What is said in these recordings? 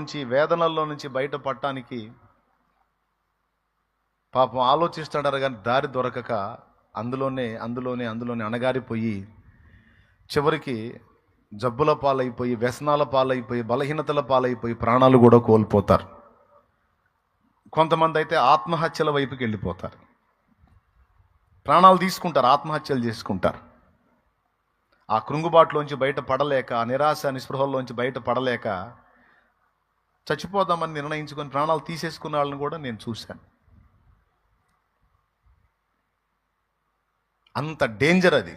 నుంచి, వేదనల్లో నుంచి బయటపడటానికి పాపం ఆలోచిస్తాడారు, కానీ దారి దొరకక అందులోనే అణగారిపోయి చివరికి జబ్బుల పాలైపోయి, వ్యసనాల పాలైపోయి, బలహీనతల పాలైపోయి ప్రాణాలు కూడా కోల్పోతారు. కొంతమంది అయితే ఆత్మహత్యల వైపుకి వెళ్ళిపోతారు, ప్రాణాలు తీసుకుంటారు, ఆత్మహత్యలు చేసుకుంటారు. ఆ కృంగుబాటులోంచి బయట పడలేక, ఆ నిరాశ నిస్పృహల్లోంచి బయట పడలేక చచ్చిపోదామని నిర్ణయించుకొని ప్రాణాలు తీసేసుకున్న వాళ్ళని కూడా నేను చూశాను. అంత డేంజర్ అది.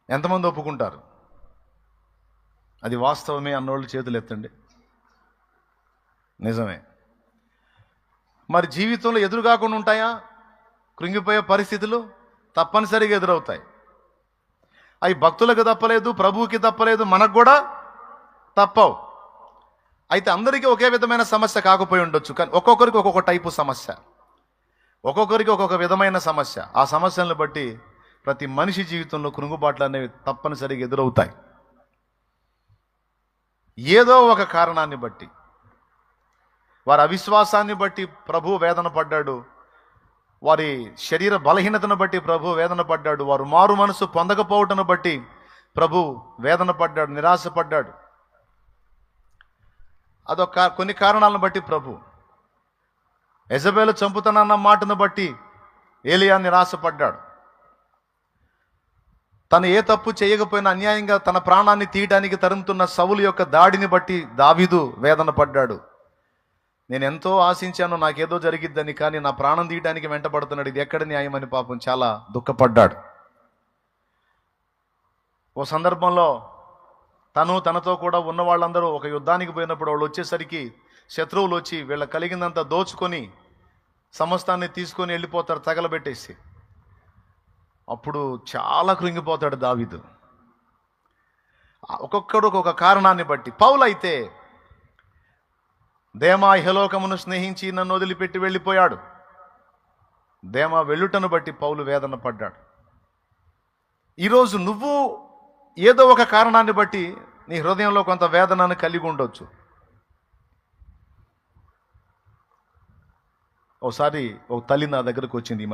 ఎంతమంది ఒప్పుకుంటారు? అది వాస్తవమే అన్నోళ్ళు చేతులు ఎత్తండి. నిజమే. మరి జీవితంలో ఎదురుగాకుండా ఉంటాయా కృంగిపోయే పరిస్థితులు? తప్పనిసరిగా ఎదురవుతాయి. అవి భక్తులకు తప్పలేదు, ప్రభువుకి తప్పలేదు, మనకు కూడా తప్పవు. అయితే అందరికీ ఒకే విధమైన సమస్య కాకపోయి ఉండొచ్చు, కానీ ఒక్కొక్కరికి ఒక్కొక్క టైపు సమస్య, ఒక్కొక్కరికి ఒక్కొక్క విధమైన సమస్య. ఆ సమస్యలను బట్టి ప్రతి మనిషి జీవితంలో కృంగుబాట్లు అనేవి తప్పనిసరిగా ఎదురవుతాయి. ఏదో ఒక కారణాన్ని బట్టి, వారి అవిశ్వాసాన్ని బట్టి ప్రభు వేదన పడ్డాడు, వారి శరీర బలహీనతను బట్టి ప్రభు వేదన పడ్డాడు, వారు మారు మనసు పొందకపోవటను బట్టి ప్రభు వేదన పడ్డాడు, నిరాశపడ్డాడు. అదొక కొన్ని కారణాలను బట్టి ప్రభు యెజబెలు చంపుతానన్న మాటను బట్టి ఏలియా నిరాశపడ్డాడు. తను ఏ తప్పు చేయకపోయినా అన్యాయంగా తన ప్రాణాన్ని తీయడానికి తరుముతున్న సౌలు యొక్క దాడిని బట్టి దావీదు వేదన పడ్డాడు. నేను ఎంతో ఆశించాను, నాకేదో జరిగిద్దని, కానీ నా ప్రాణం తీయడానికి వెంటబడుతున్నాడు, ఇది ఎక్కడ న్యాయం అని పాపం చాలా దుఃఖపడ్డాడు. ఓ సందర్భంలో తనతో కూడా ఉన్న వాళ్ళందరూ ఒక యుద్ధానికి పోయినప్పుడు వాళ్ళు వచ్చేసరికి శత్రువులు వచ్చి వీళ్ళ కలిగిందంతా దోచుకొని సమస్తాన్ని తీసుకొని వెళ్ళిపోతారు, తగలబెట్టేసి. అప్పుడు చాలా కృంగిపోతాడు దావీదు. ఒక్కొక్కడు ఒక్కొక్క కారణాన్ని బట్టి. పౌలు అయితే దేమా ఇహలోకమును స్నేహించి నన్ను వదిలిపెట్టి వెళ్ళిపోయాడు. దేమా వెళ్ళుటను బట్టి పౌలు వేదన పడ్డాడు. ఈరోజు నువ్వు ఏదో ఒక కారణాన్ని బట్టి నీ హృదయంలో కొంత వేదనను కలిగి ఉండొచ్చు. ఒకసారి ఒక తల్లి నా దగ్గరకు వచ్చింది ఈ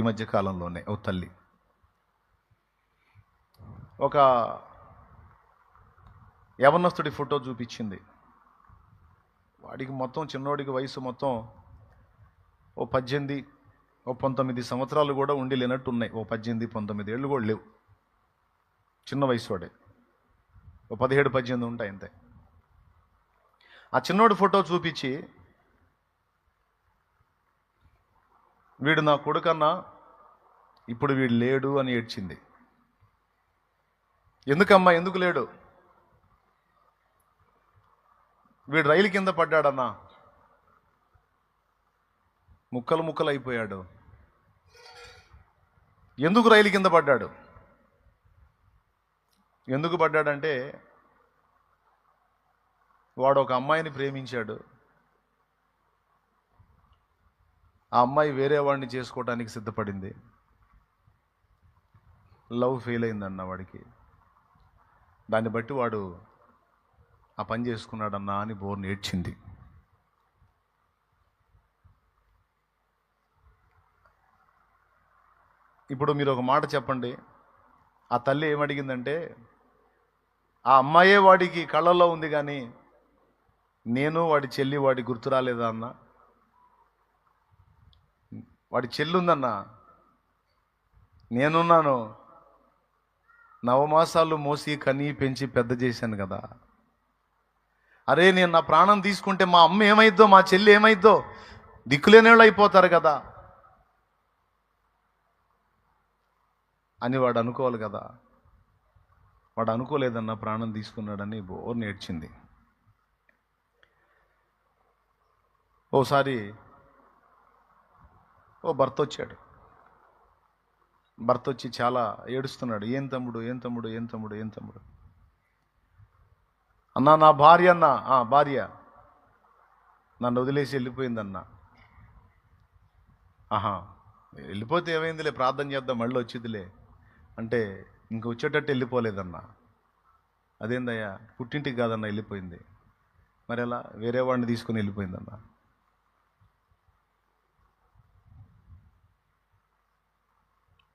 మధ్యకాలంలోనే ఒక తల్లి ఒక యవనస్తుడి ఫోటో చూపించింది. వాడికి మొత్తం, చిన్నోడికి వయసు మొత్తం ఓ 18, ఓ 19 సంవత్సరాలు కూడా ఉండి లేనట్టు ఉన్నాయి. ఓ 18, 19 ఏళ్ళు కూడా లేవు. చిన్న వయసు వాడే, ఓ 17, 18 ఉంటాయి అంతే. ఆ చిన్నోడి ఫోటో చూపించి, వీడు నా కొడుకన్నా, ఇప్పుడు వీడు లేడు అని ఏడ్చింది. ఎందుకమ్మా, ఎందుకు లేడు? వీడు రైలు కింద పడ్డాడన్నా, ముక్కలు ముక్కలు అయిపోయాడు. ఎందుకు రైలు కింద పడ్డాడు? ఎందుకు పడ్డాడంటే వాడు ఒక అమ్మాయిని ప్రేమించాడు. ఆ అమ్మాయి వేరే వాడిని చేసుకోవటానికి సిద్ధపడింది. లవ్ ఫెయిల్ అయిందన్న వాడికి. దాన్ని బట్టి వాడు ఆ పని చేసుకున్నాడన్నా అని బోర్ని ఏడ్చింది. ఇప్పుడు మీరు ఒక మాట చెప్పండి, ఆ తల్లి ఏమడిగిందంటే, ఆ అమ్మాయే వాడికి కళ్ళల్లో ఉంది, కానీ నేను వాడి చెల్లి వాడి గుర్తు రాలేదా అన్న? వాడి చెల్లి ఉందన్నా, నేనున్నాను, 9 మాసాలు మోసి కని పెంచి పెద్ద చేశాను కదా. అరే, నేను నా ప్రాణం తీసుకుంటే మా అమ్మ ఏమైద్దో, మా చెల్లి ఏమైద్దో, దిక్కులేనివాళ్ళు అయిపోతారు కదా అని వాడు అనుకోవాలి కదా. వాడు అనుకోలేదన్న, ప్రాణం తీసుకున్నాడని బోర్ని ఏడ్చింది. ఓసారి ఓ భర్త వచ్చాడు. భర్త వచ్చి చాలా ఏడుస్తున్నాడు. ఏం తమ్ముడు అన్నా, నా భార్య అన్నా. భార్య నన్ను వదిలేసి వెళ్ళిపోయిందన్నా. ఆహా, వెళ్ళిపోతే ఏమైందిలే, ప్రార్థన చేద్దాం, మళ్ళీ వచ్చిందిలే అంటే ఇంక వచ్చేటట్టు వెళ్ళిపోలేదన్నా. అదేందయ్యా, పుట్టింటికి కాదన్నా వెళ్ళిపోయింది. మరి ఎలా? వేరే వాడిని తీసుకుని వెళ్ళిపోయిందన్న.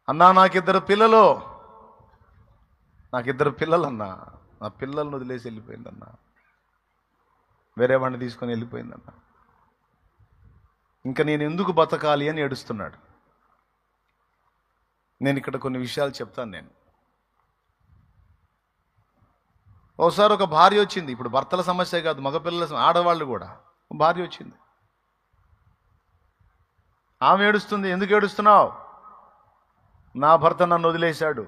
అన్నా నాకిద్దరు పిల్లలన్నా, నా పిల్లలను వదిలేసి వెళ్ళిపోయిందన్నా, వేరే వాడిని తీసుకొని వెళ్ళిపోయిందన్నా. ఇంకా నేను ఎందుకు బతకాలి అని ఏడుస్తున్నాడు. నేను ఇక్కడ కొన్ని విషయాలు చెప్తాను. ఒకసారి ఒక భార్య వచ్చింది. ఇప్పుడు భర్తల సమస్య కాదు, మగపిల్లల ఆడవాళ్ళు కూడా. భార్య వచ్చింది, ఆమె ఏడుస్తుంది. ఎందుకు ఏడుస్తున్నావు? నా భర్త నన్ను వదిలేశాడు,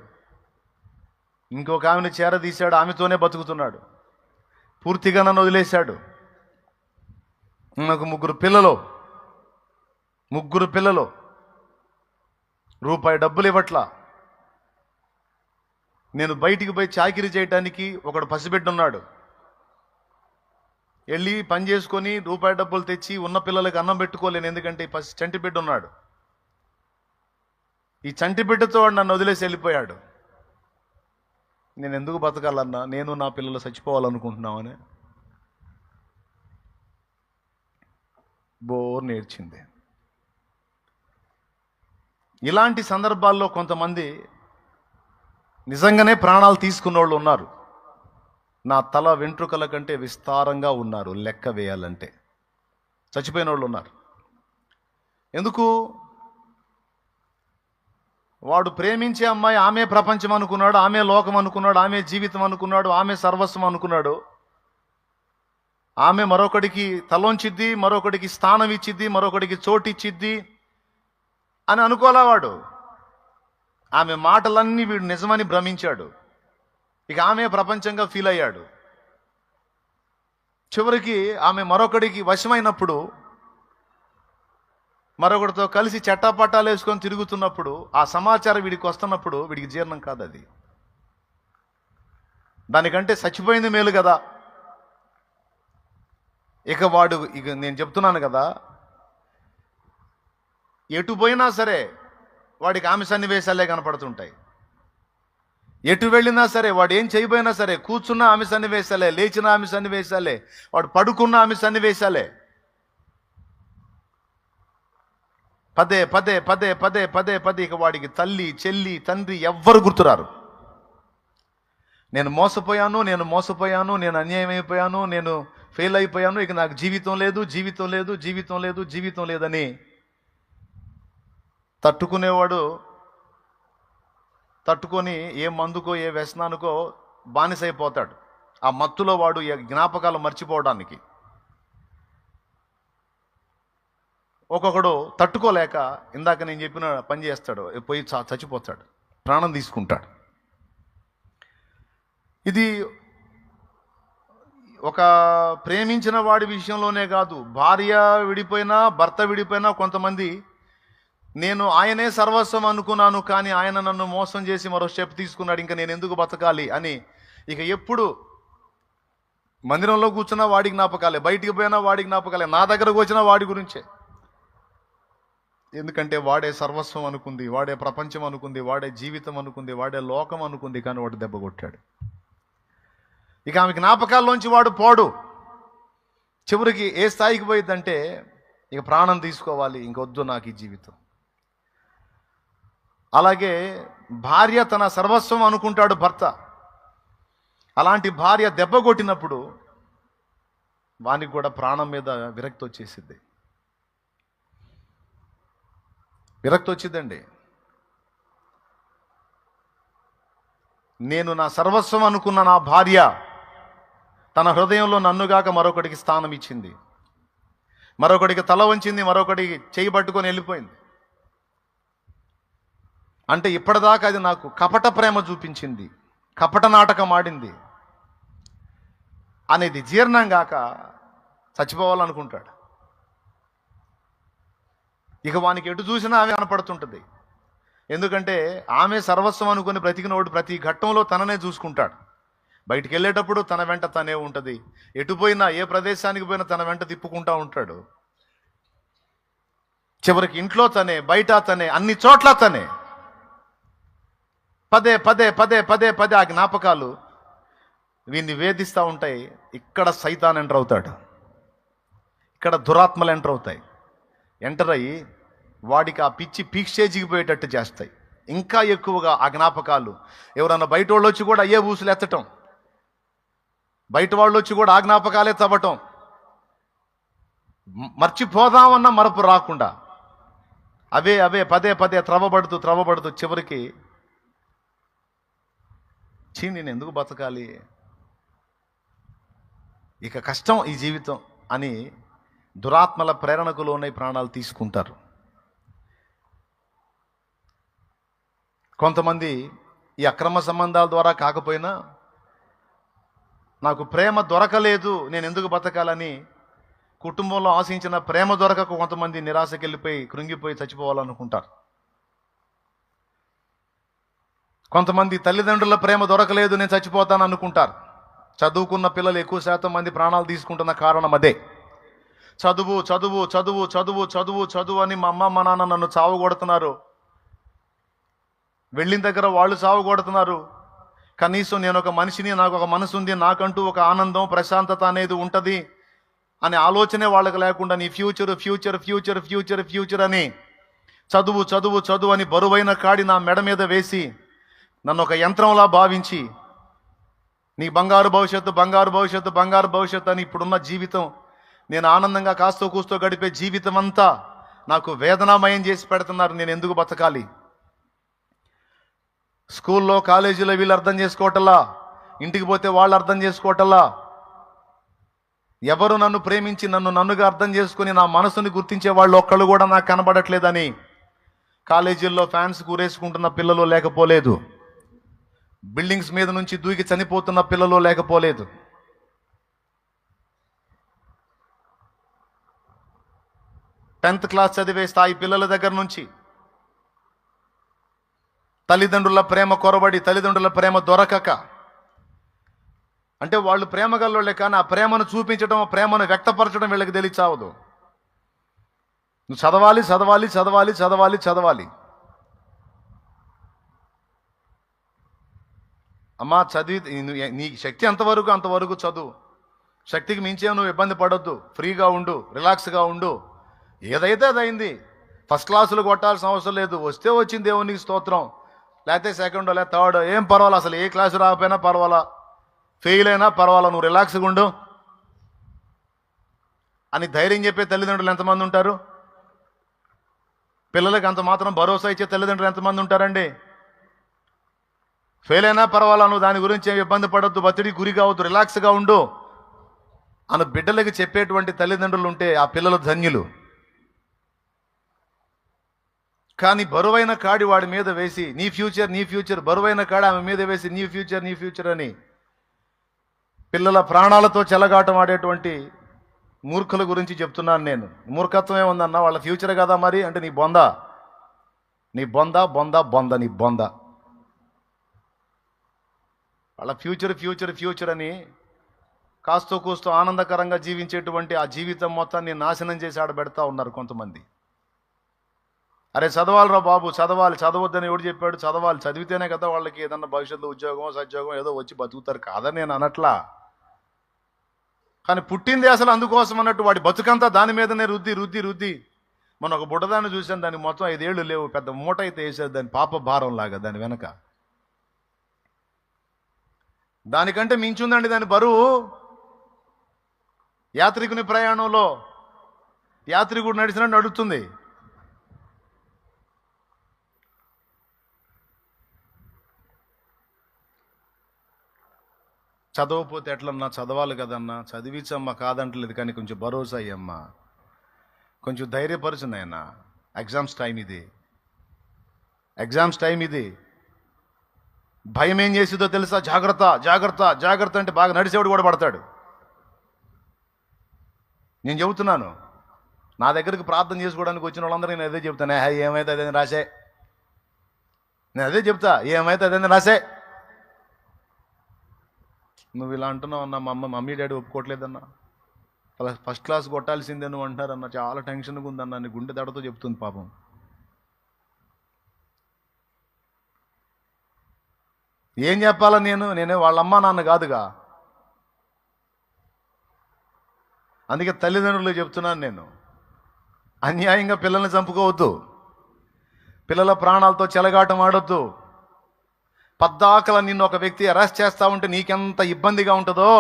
ఇంకొక ఆమెను చేరదీశాడు, ఆమెతోనే బతుకుతున్నాడు, పూర్తిగా నన్ను వదిలేశాడు. నాకు ముగ్గురు పిల్లలు, రూపాయి డబ్బులు ఇవ్వట్లా. నేను బయటికి పోయి చాకిరీ చేయడానికి ఒకడు పసిబిడ్డ ఉన్నాడు, వెళ్ళి పని చేసుకొని రూపాయి డబ్బులు తెచ్చి ఉన్న పిల్లలకి అన్నం పెట్టుకోలేను, ఎందుకంటే చంటి బిడ్డ ఉన్నాడు. ఈ చంటి బిడ్డతో నన్ను వదిలేసి వెళ్ళిపోయాడు. నేను ఎందుకు బతకాలన్నా? నేను నా పిల్లలు చచ్చిపోవాలనుకుంటున్నామని బోర్ నేర్చింది. ఇలాంటి సందర్భాల్లో కొంతమంది నిజంగానే ప్రాణాలు తీసుకున్న వాళ్ళు ఉన్నారు. నా తల వెంట్రుకల కంటే విస్తారంగా ఉన్నారు, లెక్క వేయాలంటే చచ్చిపోయిన వాళ్ళు ఉన్నారు. ఎందుకు? వాడు ప్రేమించే అమ్మాయి ఆమె ప్రపంచం అనుకున్నాడు, ఆమె లోకం అనుకున్నాడు, ఆమె జీవితం అనుకున్నాడు, ఆమె సర్వస్వం అనుకున్నాడు. ఆమె మరొకడికి తలొంచిద్ది, మరొకడికి స్థానం ఇచ్చిద్ది, మరొకడికి చోటు ఇచ్చిద్ది అని అనుకోలే వాడు. ఆమె మాటలన్నీ వీడు నిజమని భ్రమించాడు. ఇక ఆమె ప్రపంచంగా ఫీల్ అయ్యాడు. చివరికి ఆమె మరొకడికి వశమైనప్పుడు, మరొకటితో కలిసి చట్టాపట్టాలు వేసుకొని తిరుగుతున్నప్పుడు, ఆ సమాచారం వీడికి వస్తున్నప్పుడు వీడికి జీర్ణం కాదు అది. దానికంటే చచ్చిపోయింది మేలు కదా. ఇక నేను చెప్తున్నాను కదా, ఎటు పోయినా సరే వాడికి ఆమె సన్నివేశాలే కనపడుతుంటాయి. ఎటు వెళ్ళినా సరే, వాడు ఏం చేయబోయినా సరే, కూర్చున్న ఆమె సన్నివేశాలే, లేచిన ఆమె సన్నివేశాలే, వాడు పడుకున్న ఆమె సన్నివేశాలే. పదే పదే పదే పదే పదే పదే ఇక వాడికి తల్లి, చెల్లి, తండ్రి ఎవ్వరు గుర్తురారు. నేను మోసపోయాను, నేను అన్యాయం అయిపోయాను, నేను ఫెయిల్ అయిపోయాను, ఇక నాకు జీవితం లేదని తట్టుకొని ఏ మందుకో ఏ వ్యసనానికో బానిసైపోతాడు. ఆ మత్తులో వాడు జ్ఞాపకాలు మర్చిపోవడానికి. ఒక్కొక్కడు తట్టుకోలేక ఇందాక నేను చెప్పిన పని చేస్తాడు, పోయి చచ్చిపోతాడు, ప్రాణం తీసుకుంటాడు. ఇది ఒక ప్రేమించిన వాడి విషయంలోనే కాదు, భార్య విడిపోయినా, భర్త విడిపోయినా కొంతమంది నేను ఆయనే సర్వస్వం అనుకున్నాను, కానీ ఆయన నన్ను మోసం చేసి మరో స్టెప్ తీసుకున్నాడు, ఇంకా నేను ఎందుకు బతకాలి అని ఇక ఎప్పుడు మందిరంలో కూర్చున్నా వాడి జ్ఞాపకాలే, బయటికి పోయినా వాడి జ్ఞాపకాలే, నా దగ్గరకు వచ్చినా వాడి గురించే. ఎందుకంటే వాడే సర్వస్వం అనుకుంది, వాడే ప్రపంచం అనుకుంది, వాడే జీవితం అనుకుంది, వాడే లోకం అనుకుంది, కానీ వాడు దెబ్బ కొట్టాడు. ఇక ఆమె జ్ఞాపకాల్లోంచి వాడు పోడు. చివరికి ఏ స్థాయికి పోయిద్దంటే ఇక ప్రాణం తీసుకోవాలి, ఇంకొద్దు నాకు ఈ జీవితం. అలాగే భార్య తన సర్వస్వం అనుకుంటాడు భర్త. అలాంటి భార్య దెబ్బ కొట్టినప్పుడు వానికి కూడా ప్రాణం మీద విరక్తి వచ్చిందండి. నేను నా సర్వస్వం అనుకున్న నా భార్య తన హృదయంలో నన్నుగాక మరొకడికి స్థానం ఇచ్చింది, మరొకడికి తల వంచింది, మరొకడికి చేయి పట్టుకొని వెళ్ళిపోయింది. అంటే ఇప్పటిదాకా అది నాకు కపట ప్రేమ చూపించింది, కపట నాటకం ఆడింది అనేది జీర్ణం కాక చచ్చిపోవాలనుకుంటాడు. ఇక వానికి ఎటు చూసినా ఆమె కనపడుతుంటుంది. ఎందుకంటే ఆమె సర్వస్వం అనుకుని బ్రతికినోడు ప్రతి ఘట్టంలో తననే చూసుకుంటాడు. బయటికి వెళ్ళేటప్పుడు తన వెంట తనే ఉంటుంది, ఎటు పోయినా ఏ ప్రదేశానికి పోయినా తన వెంట తిప్పుకుంటా ఉంటాడు. చివరికి ఇంట్లో తనే, బయట తనే, అన్ని చోట్ల తనే. పదే పదే పదే పదే పదే ఆ జ్ఞాపకాలు వీన్ని వేధిస్తూ ఉంటాయి. ఇక్కడ సైతాన్ ఎంటర్ అవుతాడు, ఇక్కడ దురాత్మలు ఎంటర్ అవుతాయి. ఎంటర్ అయ్యి వాడికి ఆ పిచ్చి పీక్ స్టేజ్కి పోయేటట్టు చేస్తాయి. ఇంకా ఎక్కువగా ఆ జ్ఞాపకాలు, ఎవరన్నా బయట వాళ్ళు వచ్చి కూడా అయ్యే ఊసులు ఎత్తటం, బయట వాళ్ళు వచ్చి కూడా ఆ జ్ఞాపకాలే తవ్వటం, మర్చిపోదామన్న మరపు రాకుండా అవే అవే పదే పదే త్రవ్వబడుతూ చివరికి నేను ఎందుకు బతకాలి, ఇక కష్టం ఈ జీవితం అని దురాత్మల ప్రేరణకు లోనై ప్రాణాలు తీసుకుంటారు. కొంతమంది ఈ అక్రమ సంబంధాల ద్వారా కాకపోయినా నాకు ప్రేమ దొరకలేదు, నేను ఎందుకు బతకాలని కుటుంబంలో ఆశించిన ప్రేమ దొరకక కొంతమంది నిరాశకి వెళ్ళిపోయి కృంగిపోయి చచ్చిపోవాలనుకుంటారు. కొంతమంది తల్లిదండ్రుల ప్రేమ దొరకలేదు, నేను చచ్చిపోతాను అనుకుంటారు. చదువుకున్న పిల్లలు ఎక్కువ శాతం మంది ప్రాణాలు తీసుకుంటున్న కారణం అదే. చదువు చదువు చదువు చదువు చదువు చదువు అని మా అమ్మ మా నాన్న నన్ను చావు కొడుతున్నారు, వెళ్ళిన దగ్గర వాళ్ళు చావు కొడుతున్నారు. కనీసం నేను ఒక మనిషిని, నాకు ఒక మనసు ఉంది, నాకంటూ ఒక ఆనందం ప్రశాంతత అనేది ఉంటుంది అనే ఆలోచనే వాళ్ళకి లేకుండా నీ future future future future future అని చదువు చదువు చదువు అని బరువైన కాడి నా మెడ మీద వేసి నన్ను ఒక యంత్రంలా భావించి నీ బంగారు భవిష్యత్తు బంగారు భవిష్యత్తు బంగారు భవిష్యత్తు అని ఇప్పుడున్న జీవితం, నేను ఆనందంగా కాస్తో కూస్తో గడిపే జీవితం అంతా నాకు వేదనామయం చేసి పెడుతున్నారు. నేను ఎందుకు బతకాలి? స్కూల్లో కాలేజీలో వీళ్ళు అర్థం చేసుకోవటల్లా, ఇంటికి పోతే వాళ్ళు అర్థం చేసుకోవటల్లా, ఎవరు నన్ను ప్రేమించి నన్నుగా అర్థం చేసుకుని నా మనసుని గుర్తించే వాళ్ళు ఒక్కళ్ళు కూడా నాకు కనబడట్లేదని కాలేజీల్లో ఫ్యాన్స్ కూరేసుకుంటున్న పిల్లలు లేకపోలేదు, బిల్డింగ్స్ మీద నుంచి దూకి చనిపోతున్న పిల్లలు లేకపోలేదు. టెన్త్ క్లాస్ చదివే స్థాయి పిల్లల దగ్గర నుంచి తల్లిదండ్రుల ప్రేమ కొరబడి, తల్లిదండ్రుల ప్రేమ దొరకక, అంటే వాళ్ళు ప్రేమ గల్లోళ్ళే కానీ ఆ ప్రేమను చూపించడం, ప్రేమను వ్యక్తపరచడం వీళ్ళకి తెలియచావదు. నువ్వు చదవాలి చదవాలి చదవాలి చదవాలి చదవాలి. అమ్మా చదివి నీ శక్తి అంతవరకు చదువు, శక్తికి మించే నువ్వు ఇబ్బంది పడొద్దు, ఫ్రీగా ఉండు, రిలాక్స్గా ఉండు. ఏదైతే అదైంది, ఫస్ట్ క్లాసులు కొట్టాల్సిన అవసరం లేదు, వస్తే వచ్చింది దేవునికి స్తోత్రం, లేకపోతే సెకండో లేదా థర్డో ఏం పర్వాలా, అసలు ఏ క్లాసు రాకపోయినా పర్వాలా, ఫెయిల్ అయినా పర్వాలా, నువ్వు రిలాక్స్గా ఉండు అని ధైర్యం చెప్పే తల్లిదండ్రులు ఎంతమంది ఉంటారు? పిల్లలకి అంత మాత్రం భరోసా ఇచ్చే తల్లిదండ్రులు ఎంతమంది ఉంటారండి? ఫెయిల్ అయినా పర్వాలా, నువ్వు దాని గురించి ఏమి ఇబ్బంది పడొద్దు, ఒత్తిడికి గురి కావద్దు, రిలాక్స్గా ఉండు అని బిడ్డలకి చెప్పేటువంటి తల్లిదండ్రులు ఉంటే ఆ పిల్లలు ధన్యులు. కానీ బరువైన కాడి వాడి మీద వేసి నీ ఫ్యూచర్ బరువైన కాడి ఆమె మీద వేసి నీ ఫ్యూచర్ అని పిల్లల ప్రాణాలతో చెలగాటం ఆడేటువంటి మూర్ఖుల గురించి చెప్తున్నాను నేను. మూర్ఖత్వమే ఉందన్న, వాళ్ళ ఫ్యూచర్ కదా మరి అంటే నీ బొంద నీ బొంద బొంద బొంద నీ బొంద. వాళ్ళ ఫ్యూచర్ అని కాస్తో కూస్తో ఆనందకరంగా జీవించేటువంటి ఆ జీవితం మొత్తాన్ని నాశనం చేసి ఆడబెడతా ఉన్నారు కొంతమంది. అరే చదవాలిరా బాబు, చదవద్దని ఎవడు చెప్పాడు? చదవాలి, చదివితేనే కదా వాళ్ళకి ఏదన్నా భవిష్యత్తులో ఉద్యోగం సద్యోగం ఏదో వచ్చి బతుకుతారు, కాదని నేను అనట్లా. కానీ పుట్టింది అసలు అందుకోసం అన్నట్టు వాడి బతుకంతా దాని మీదనే రుద్ది మనం ఒక బుడ్డదాన్ని చూసాను, దానికి మొత్తం 5 ఏళ్ళు లేవు, పెద్ద మూట అయితే వేసేది దాని పాప భారం లాగా దాని వెనక. దానికంటే మించుందండి దాని బరువు. యాత్రికుని ప్రయాణంలో యాత్రికుడు నడిచినట్టు నడుస్తుంది. చదవకపోతే ఎట్లన్నా, చదవాలి కదన్నా, చదివించమ్మా కాదంటలేదు, కానీ కొంచెం భరోసా అయ్యమ్మా, కొంచెం ధైర్యపరచు నాయనా, ఎగ్జామ్స్ టైం ఇది. భయం ఏం చేసిందో తెలుసా? జాగ్రత్త అంటే బాగా నడిచేవాడు కూడా పడతాడు. నేను చెబుతున్నాను, నా దగ్గరికి ప్రార్థన చేసుకోవడానికి వచ్చిన వాళ్ళందరికీ నేను అదే చెప్తాను, ఏమైతే అదే రాసే, నేను అదే చెప్తా, ఏమైతే అదే రాసే. నువ్వు ఇలా అంటున్నావు అన్న, మా మమ్మీ డాడీ ఒప్పుకోవట్లేదన్నా, అలా ఫస్ట్ క్లాస్ కొట్టాల్సిందే నువ్వు అంటారన్న, చాలా టెన్షన్గా ఉందన్న, నీ గుండె దడతో చెప్తుంది పాపం. ఏం చెప్పాలా నేనే వాళ్ళ అమ్మా నాన్న కాదుగా, అందుకే తల్లిదండ్రులు చెప్తున్నాను నేను, అన్యాయంగా పిల్లల్ని చంపుకోవద్దు, పిల్లల ప్రాణాలతో చెలగాటం ఆడొద్దు. పద్దాకల నిన్ను ఒక వ్యక్తి అరెస్ట్ చేస్తా ఉంటే నీకెంత ఇబ్బందిగా ఉంటుందో,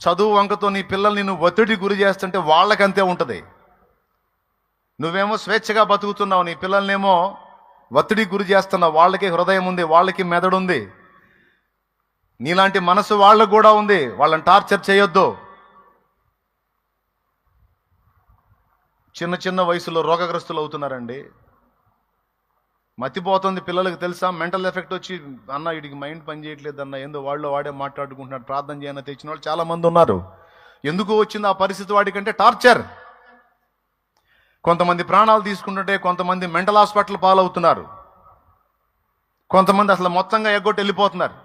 చదువు వంకతో నీ పిల్లల్ని నువ్వు ఒత్తిడి గురి చేస్తుంటే వాళ్ళకంతే ఉంటుంది. నువ్వేమో స్వేచ్ఛగా బతుకుతున్నావు, నీ పిల్లల్నేమో ఒత్తిడి గురి చేస్తున్నావు. వాళ్ళకి హృదయం ఉంది, వాళ్ళకి మెదడు ఉంది, నీలాంటి మనసు వాళ్ళకు కూడా ఉంది. వాళ్ళని టార్చర్ చేయొద్దు. చిన్న చిన్న వయసులో రోగగ్రస్తులు అవుతున్నారండి. మతిపోతుంది పిల్లలకు, తెలుసా? మెంటల్ ఎఫెక్ట్ వచ్చి, అన్న వీడికి మైండ్ పని చేయట్లేదు అన్న, ఏందో వాళ్ళు వాడే మాట్లాడుకుంటున్నాడు, ప్రార్థన చేయన తెచ్చిన వాళ్ళు చాలా మంది ఉన్నారు. ఎందుకు వచ్చింది ఆ పరిస్థితి వాడికంటే? టార్చర్. కొంతమంది ప్రాణాలు తీసుకుంటుంటే కొంతమంది మెంటల్ హాస్పిటల్ పాలవుతున్నారు, కొంతమంది అసలు మొత్తంగా ఎగ్గొట్టి వెళ్ళిపోతున్నారు.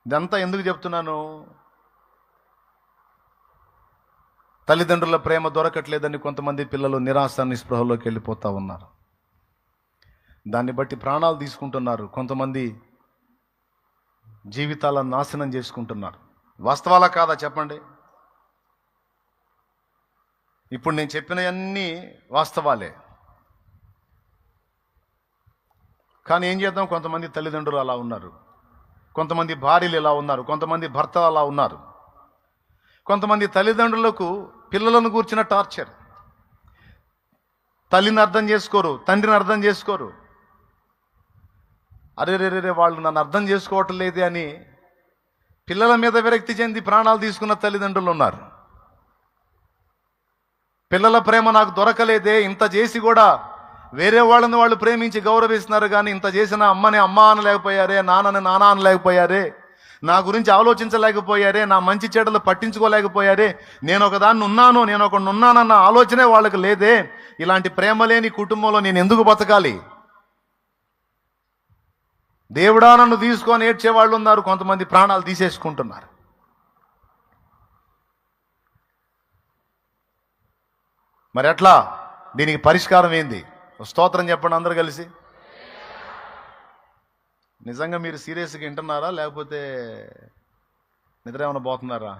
ఇదంతా ఎందుకు చెప్తున్నాను? తల్లిదండ్రుల ప్రేమ దొరకట్లేదని కొంతమంది పిల్లలు నిరాశ నిస్పృహలోకి వెళ్ళిపోతూ ఉన్నారు. దాన్ని బట్టి ప్రాణాలు తీసుకుంటున్నారు. కొంతమంది జీవితాలను నాశనం చేసుకుంటున్నారు. వాస్తవాలా కాదా చెప్పండి? ఇప్పుడు నేను చెప్పినవన్నీ వాస్తవాలే. కానీ ఏం చేద్దాం, కొంతమంది తల్లిదండ్రులు అలా ఉన్నారు, కొంతమంది భార్యలు ఇలా ఉన్నారు, కొంతమంది భర్తలు అలా ఉన్నారు. కొంతమంది తల్లిదండ్రులకు పిల్లలను కూర్చిన టార్చర్. తల్లిని అర్థం చేసుకోరు, తండ్రిని అర్థం చేసుకోరు. అరే రే వాళ్ళు నన్ను అర్థం చేసుకోవటం లేదే అని పిల్లల మీద విరక్తి చెంది ప్రాణాలు తీసుకున్న తల్లిదండ్రులు ఉన్నారు. పిల్లల ప్రేమ నాకు దొరకలేదే, ఇంత చేసి కూడా వేరే వాళ్ళని వాళ్ళు ప్రేమించి గౌరవిస్తున్నారు, కానీ ఇంత చేసిన అమ్మని అమ్మ అనలేకపోయారే, నాన్నని నాన్న అనలేకపోయారే, నా గురించి ఆలోచించలేకపోయారే, నా మంచి చెడ్డలు పట్టించుకోలేకపోయారే, నేను ఒకదాన్ని ఉన్నాను, నేను ఒకడిని ఉన్నానన్న ఆలోచనే వాళ్ళకి లేదే. ఇలాంటి ప్రేమ లేని కుటుంబంలో నేను ఎందుకు బతకాలి? దేవుడా నన్ను తీసుకొని ఏడ్చేవాళ్ళు ఉన్నారు. కొంతమంది ప్రాణాలు తీసేసుకుంటున్నారు. మరి ఎట్లా? దీనికి పరిష్కారం ఏంది? స్తోత్రం చెప్పండి అందరు కలిసి. నిజంగా మీరు సీరియస్గా వింటున్నారా, లేకపోతే నిద్ర ఏమైనా పోతున్నారా?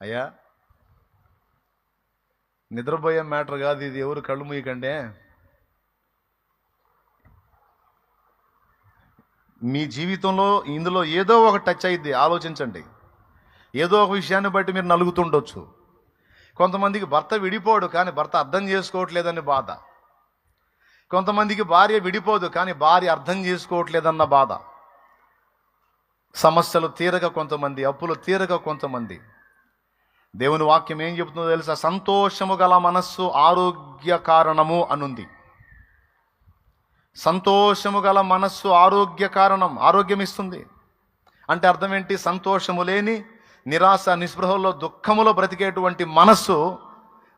అయ్యా, నిద్రపోయే మ్యాటర్ కాదు ఇది, ఎవరు కళ్ళు మూయకండి. మీ జీవితంలో ఇందులో ఏదో ఒక టచ్ అయ్యిద్ది, ఆలోచించండి. ఏదో ఒక విషయాన్ని బట్టి మీరు నలుగుతుండొచ్చు. కొంతమందికి భర్త విడిపోడు, కానీ భర్త అర్థం చేసుకోవట్లేదని బాధ. కొంతమందికి భార్య విడిపోదు, కానీ భార్య అర్థం చేసుకోవట్లేదన్న బాధ. సమస్యలు తీరక కొంతమంది, అప్పులు తీరక కొంతమంది. దేవుని వాక్యం ఏం చెబుతుందో తెలుసా? సంతోషము గల మనస్సు ఆరోగ్య కారణము అనుంది. సంతోషము గల మనస్సు ఆరోగ్య కారణం, ఆరోగ్యం ఇస్తుంది. అంటే అర్థం ఏంటి? సంతోషము లేని, నిరాశ నిస్పృహలో దుఃఖములో బ్రతికేటువంటి మనస్సు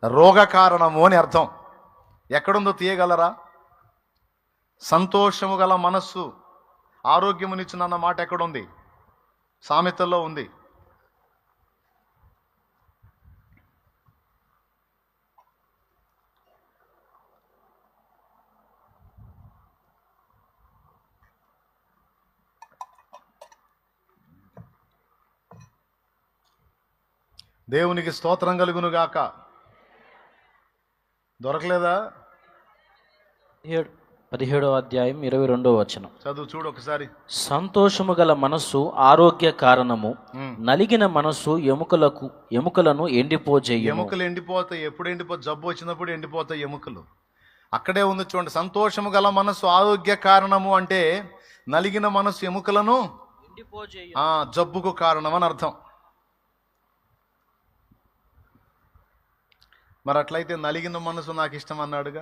రోగ కారణము అని అర్థం. ఎక్కడుందో తీయగలరా? సంతోషము గల మనస్సు ఆరోగ్యమునిచ్చునన్న మాట ఎక్కడుంది? సామెతల్లో ఉంది. దేవునికి స్తోత్రం కలుగును గాక. దొరకలేదా? 17వ అధ్యాయం 22వ వచనం చదువు చూడు ఒకసారి. సంతోషము గల మనస్సు ఆరోగ్య కారణము, నలిగిన మనస్సు ఎముకలను ఎండిపోజేయును. ఎముకలు ఎండిపోతాయి. ఎప్పుడు ఎండిపోతాయి? జబ్బు వచ్చినప్పుడు ఎండిపోతాయి ఎముకలు. అక్కడే ఉంది చూడండి. సంతోషము గల మనస్సు ఆరోగ్య కారణము అంటే నలిగిన మనస్సు ఎముకలను జబ్బుకు కారణం అని అర్థం. మరి అట్లయితే నలిగిన మనసు నాకు ఇష్టం అన్నాడుగా,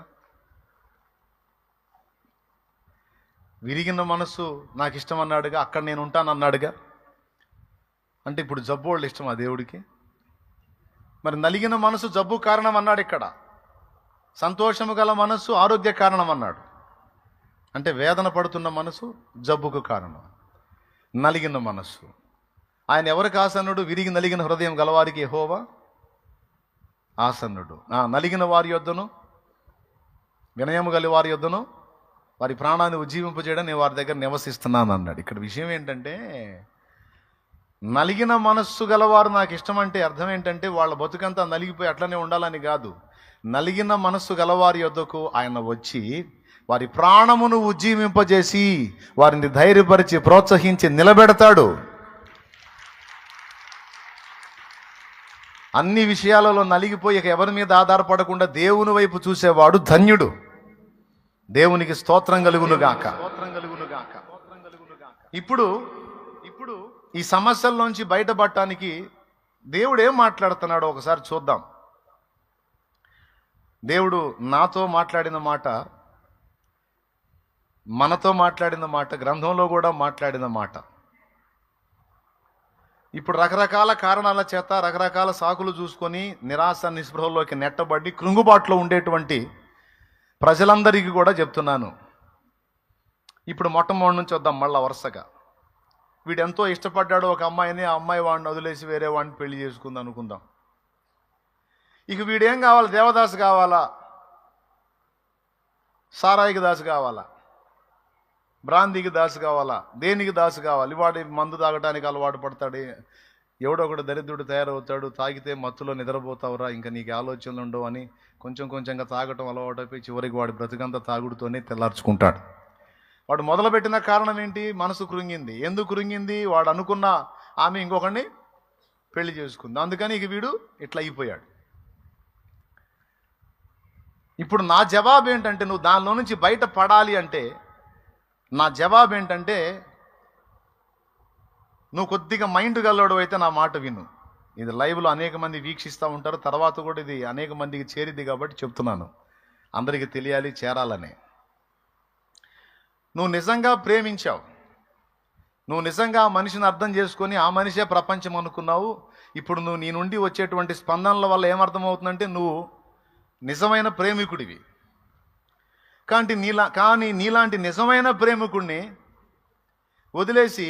విరిగిన మనసు నాకు ఇష్టం అన్నాడుగా, అక్కడ నేను ఉంటాను అన్నాడుగా. అంటే ఇప్పుడు జబ్బు వాళ్ళు ఇష్టమా దేవుడికి? మరి నలిగిన మనసు జబ్బు కారణం అన్నాడు ఇక్కడ. సంతోషము గల మనసు ఆరోగ్య కారణం అన్నాడు. అంటే వేదన పడుతున్న మనసు జబ్బుకు కారణం. నలిగిన మనస్సు ఆయన ఎవరికి ఆసన్నుడు? విరిగి నలిగిన హృదయం గలవారికి యెహోవా ఆసన్నుడు. నలిగిన వారి యొద్దను, వినయము గల వారి యొద్దను వారి ప్రాణాన్ని ఉజ్జీవింపజేయడం నేను వారి దగ్గర నివసిస్తున్నాను అన్నాడు. ఇక్కడ విషయం ఏంటంటే, నలిగిన మనస్సు గలవారు నాకు ఇష్టం అంటే అర్థం ఏంటంటే వాళ్ళ బతుకంతా నలిగిపోయి అట్లనే ఉండాలని కాదు. నలిగిన మనస్సు గలవారి యొద్దకు ఆయన వచ్చి వారి ప్రాణమును ఉజ్జీవింపజేసి వారిని ధైర్యపరిచి ప్రోత్సహించి నిలబెడతాడు. అన్ని విషయాలలో నలిగిపోయి ఇక ఎవరి మీద ఆధారపడకుండా దేవుని వైపు చూసేవాడు ధన్యుడు. దేవునికి స్తోత్రం కలుగునుగాక. ఇప్పుడు ఈ సమస్యల్లోంచి బయటపడటానికి దేవుడు ఏం మాట్లాడుతున్నాడో ఒకసారి చూద్దాం. దేవుడు నాతో మాట్లాడిన మాట, మనతో మాట్లాడిన మాట, గ్రంథంలో కూడా మాట్లాడిన మాట. ఇప్పుడు రకరకాల కారణాల చేత రకరకాల సాకులు చూసుకొని నిరాశ నిస్పృహలోకి నెట్టబడి కృంగుబాటులో ఉండేటువంటి ప్రజలందరికీ కూడా చెప్తున్నాను. ఇప్పుడు మొట్టమొదటి నుంచి వద్దాం మళ్ళా వరుసగా. వీడు ఎంతో ఇష్టపడ్డాడు ఒక అమ్మాయిని, ఆ అమ్మాయి వాడిని వదిలేసి వేరే వాడిని పెళ్లి చేసుకుంది అనుకుందాం. ఇక వీడేం కావాలి? దేవదాసు కావాలా? సారాయికి దాసు కావాలా? బ్రాందీకి దాసు కావాలా? దేనికి దాసు కావాలి? వాడి మందు తాగడానికి అలవాటు పడతాడు, ఎవడో ఒకడు దరిద్రుడు తయారవుతాడు. తాగితే మత్తులో నిద్రపోతావురా, ఇంకా నీకు ఆలోచనలు ఉండవు అని కొంచెం కొంచెంగా తాగటం అలవాటు అయిపోయి చివరికి వాడి బ్రతుకంతా తాగుడుతోనే తెల్లార్చుకుంటాడు. వాడు మొదలుపెట్టిన కారణం ఏంటి? మనసు కృంగింది. ఎందుకు కృంగింది? వాడు అనుకున్న ఆమె ఇంకొకరిని పెళ్లి చేసుకుంది, అందుకని ఇక వీడు ఇట్లా అయిపోయాడు. ఇప్పుడు నా జవాబు ఏంటంటే, నువ్వు దానిలో నుంచి బయట పడాలి అంటే నా జవాబు ఏంటంటే, నువ్వు కొద్దిగా మైండ్ గల్లోడు అయితే నా మాట విను. ఇది లైవ్లో అనేక మంది వీక్షిస్తూ ఉంటారు, తర్వాత కూడా ఇది అనేక మందికి చేరిద్ది కాబట్టి చెప్తున్నాను, అందరికీ తెలియాలి, చేరాలని. నువ్వు నిజంగా ప్రేమించావు, నువ్వు నిజంగా ఆ మనిషిని అర్థం చేసుకొని ఆ మనిషే ప్రపంచం అనుకున్నావు. ఇప్పుడు నువ్వు నీ నుండి వచ్చేటువంటి స్పందనల వల్ల ఏమర్థమవుతుందంటే నువ్వు నిజమైన ప్రేమికుడివి. కానీ నీలాంటి నిజమైన ప్రేమికుడిని వదిలేసి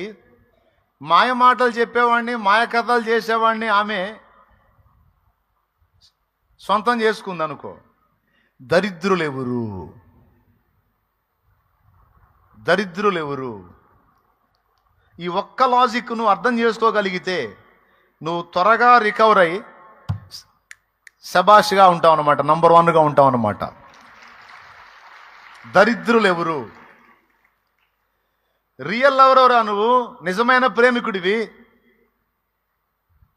మాయ మాటలు చెప్పేవాడిని, మాయ కథలు చేసేవాడిని ఆమె సొంతం చేసుకుంది అనుకో. దరిద్రులెవరు? దరిద్రులెవరు? ఈ ఒక్క లాజిక్ నువ్వు అర్థం చేసుకోగలిగితే నువ్వు త్వరగా రికవర్ అయ్యి శబాష్గా ఉంటావు అన్నమాట, నంబర్ 1గా ఉంటావు అన్నమాట. దరిద్రులెవరు? రియల్ లవర్ ఎవరా? నువ్వు నిజమైన ప్రేమికుడివి,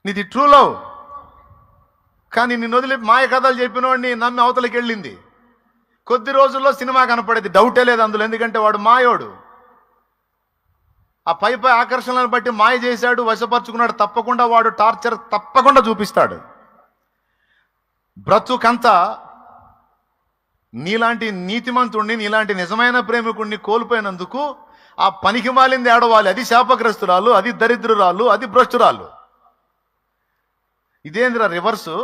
నీది ట్రూ లవ్. కానీ నిన్ను వదిలి మాయ కథలు చెప్పినవాడిని నమ్మి అవతలకి వెళ్ళింది. కొద్ది రోజుల్లో సినిమా కనపడేది, డౌటే లేదు అందులో. ఎందుకంటే వాడు మాయోడు. ఆ పై ఆకర్షణలను బట్టి మాయ చేశాడు, వశపరుచుకున్నాడు. తప్పకుండా వాడు టార్చర్ తప్పకుండా చూపిస్తాడు. బ్రతుకంతా నీలాంటి నీతిమంతుణ్ణి, నీలాంటి నిజమైన ప్రేమికుణ్ణి కోల్పోయినందుకు ఆ పనికి మాలింది ఏడవాలి. అది శాపగ్రస్తురాలు, అది దరిద్రురాలు, అది భ్రష్టురాలు. ఇదేందిరా రివర్సు?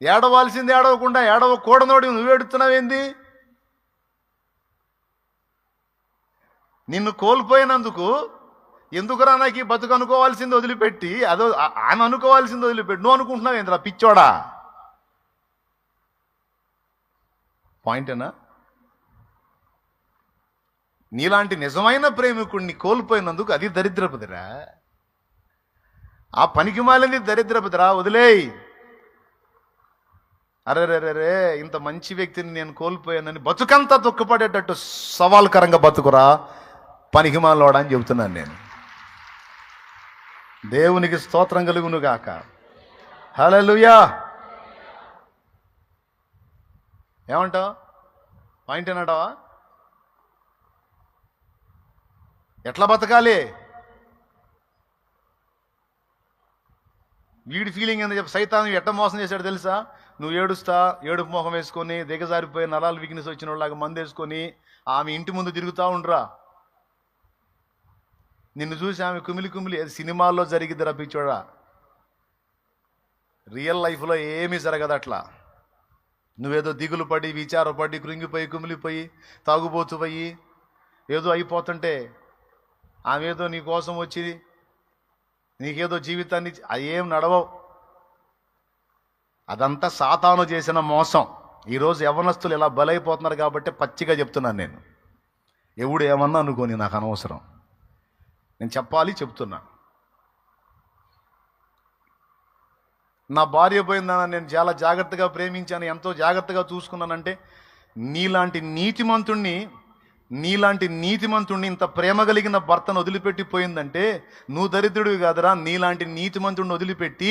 ఏడవాల్సింది ఏడవకుండా ఏడవకూడనోడి నువ్వు ఏడుతున్నావేంది? నిన్ను కోల్పోయినందుకు ఎందుకురా నాకు ఈ బతుకు అనుకోవాల్సింది వదిలిపెట్టి ఆమె అనుకోవాల్సింది వదిలిపెట్టి నువ్వు అనుకుంటున్నావు ఏంద్రా పిచ్చోడా? పాయింటేనా? నీలాంటి నిజమైన ప్రేమికుడిని కోల్పోయినందుకు అది దరిద్రపదిరా. ఆ పనికి మాలింది దరిద్రపదిరా, వదిలేయ్. అరే ఇంత మంచి వ్యక్తిని నేను కోల్పోయానని బతుకంతా దుఃఖపడేటట్టు సవాల్కరంగా బతుకురా పనికి మాలోడా అని చెబుతున్నాను నేను. దేవునికి స్తోత్రం కలుగును గాక. హల్లెలూయా. ఏమంటావు? పాయింట్ ఏనాడావా? ఎట్లా బతకాలి? వీడి ఫీలింగ్ ఏందో చెప్పి సైతాను ఎట్ట మోసం చేశాడు తెలుసా? నువ్వు ఏడుపు మొహం వేసుకొని దిగజారిపోయి నరాలు వీక్నెస్ వచ్చిన వాళ్ళగా మందు వేసుకొని ఆమె ఇంటి ముందు తిరుగుతూ ఉండరా. నిన్ను చూసి ఆమె కుమిలి సినిమాల్లో జరిగిద్ది రప్పించోడా. రియల్ లైఫ్లో ఏమీ జరగదు అట్లా. నువ్వేదో దిగులు పడి విచారపడి కృంగిపోయి కుమిలిపోయి తాగుబోతుపోయి ఏదో అయిపోతుంటే ఆమె ఏదో నీ కోసం వచ్చి నీకేదో జీవితాన్ని ఏం నడవవు. అదంతా సాతాను చేసిన మోసం. ఈరోజు యవ్వనస్తులు ఇలా బలైపోతున్నారు కాబట్టి పచ్చిగా చెప్తున్నాను నేను. ఎవడు ఏమన్నా అనుకోని నాకు అనవసరం. నేను చెప్తున్నా. నా భార్య పోయిందన్న నేను చాలా జాగ్రత్తగా ప్రేమించాను, ఎంతో జాగ్రత్తగా చూసుకున్నానంటే నీలాంటి నీతిమంతుణ్ణి ఇంత ప్రేమ కలిగిన భర్తను వదిలిపెట్టిపోయిందంటే నువ్వు దరిద్రుడివి కాదురా. నీలాంటి నీతిమంతుడిని వదిలిపెట్టి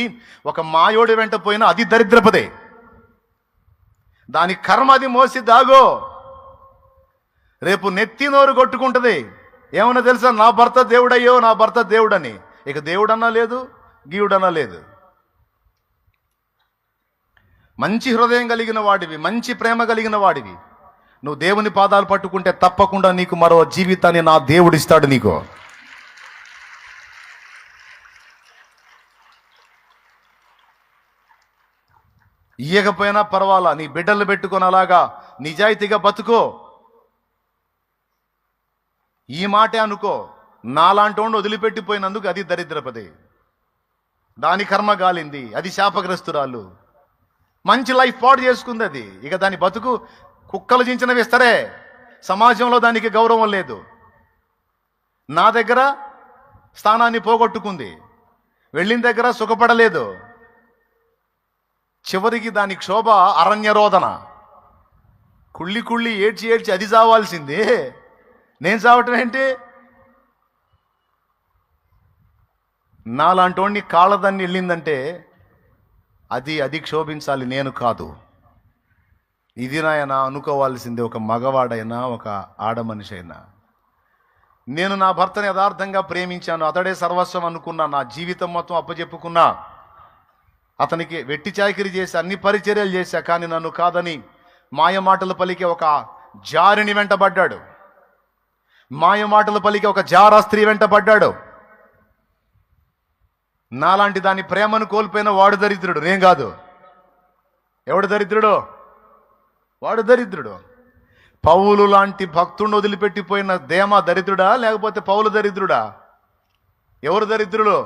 ఒక మాయోడి వెంట పోయినా అది దరిద్రపదే. దాని కర్మ అది మోసి దాగో. రేపు నెత్తి నోరు కొట్టుకుంటుంది. ఏమన్నా తెలుసా, నా భర్త దేవుడయ్యో, నా భర్త దేవుడని. ఇక దేవుడన్నా లేదు, గీవుడన్నా లేదు. మంచి హృదయం కలిగిన వాడివి, మంచి ప్రేమ కలిగిన వాడివి, నువ్వు దేవుని పాదాలు పట్టుకుంటే తప్పకుండా నీకు మరో జీవితాన్ని నా దేవుడిస్తాడు నీకు. ఇయ్యకపోయినా పర్వాలా, నీ బిడ్డలు పెట్టుకొని అలాగా నిజాయితీగా బతుకో. ఈ మాటే అనుకో, నాలాంటి వాడిని వదిలిపెట్టిపోయినందుకు అది దరిద్రపదే, దాని కర్మ గాలింది, అది శాపగ్రస్తురాలు, మంచి లైఫ్ పాడు చేసుకుంది అది. ఇక దాని బతుకు కుక్కలు చించినవి ఇస్తారే, సమాజంలో దానికి గౌరవం లేదు. నా దగ్గర స్థానాన్ని పోగొట్టుకుంది, వెళ్ళిన దగ్గర సుఖపడలేదు. చివరికి దాని క్షోభ అరణ్యరోదన, కుళ్ళి ఏడ్చి అది చావాల్సిందే, నేను చావటం ఏంటి? నాలాంటి వాడిని కాళ్ళదాన్ని వెళ్ళిందంటే అది క్షోభించాలి, నేను కాదు. ఇది నాయన అనుకోవాల్సింది ఒక మగవాడైనా ఒక ఆడ మనిషి అయినా. నేను నా భర్తని యథార్థంగా ప్రేమించాను, అతడే సర్వస్వం అనుకున్నా, నా జీవితం మొత్తం అప్పచెప్పుకున్నా, అతనికి వెట్టి చాకిరీ చేసి అన్ని పరిచర్యలు చేశా. కానీ నన్ను కాదని మాయ మాటలు పలికే ఒక జారిని వెంటబడ్డాడు, మాయ మాటలు పలికే ఒక జారా స్త్రీ వెంటబడ్డాడు. నాలాంటి దాని ప్రేమను కోల్పోయిన వాడు దరిద్రుడు, నేను కాదు. ఎవడు దరిద్రుడు? వాడు దరిద్రుడు. పౌలు లాంటి భక్తుడిని వదిలిపెట్టిపోయిన దేమా దరిద్రుడా, లేకపోతే పౌలు దరిద్రుడా? ఎవరు దరిద్రుడు?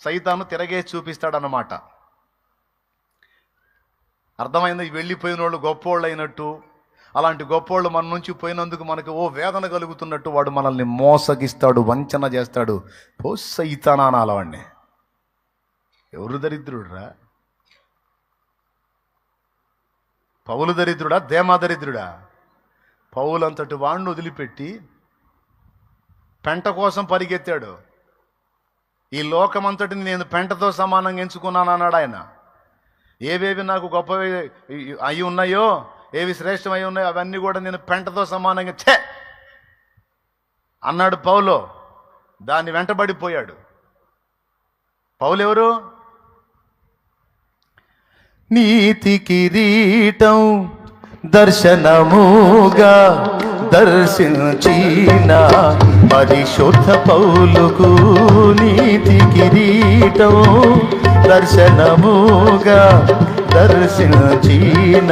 సైతాను తిరగే చూపిస్తాడన్నమాట. అర్థమైంది? వెళ్ళిపోయిన వాళ్ళు గొప్పోళ్ళు అయినట్టు, అలాంటి గొప్పోళ్ళు మన నుంచి పోయినందుకు మనకు వేదన కలుగుతున్నట్టు వాడు మనల్ని మోసగిస్తాడు, వంచన చేస్తాడు. సైతానా అనాలవాడిని. ఎవరు దరిద్రుడురా? పౌలు దరిద్రుడా, దేమా దరిద్రుడా? పౌలు అంతటి వాడిని వదిలిపెట్టి పెంట కోసం పరిగెత్తాడు. ఈ లోకమంతటిని నేను పెంటతో సమానంగా ఎంచుకున్నాను అన్నాడు ఆయన. ఏవేవి నాకు గొప్పవి అయి ఉన్నాయో, ఏవి శ్రేష్టమై ఉన్నాయో అవన్నీ కూడా నేను పెంటతో సమానంగా అన్నాడు పౌలు. దాన్ని వెంటబడిపోయాడు. పౌలు ఎవరు? నీతి కిరీటం దర్శనముగా దర్శించిన పరిశుద్ధ పౌలుకు, నీతి కిరీటం దర్శనముగా దర్శించిన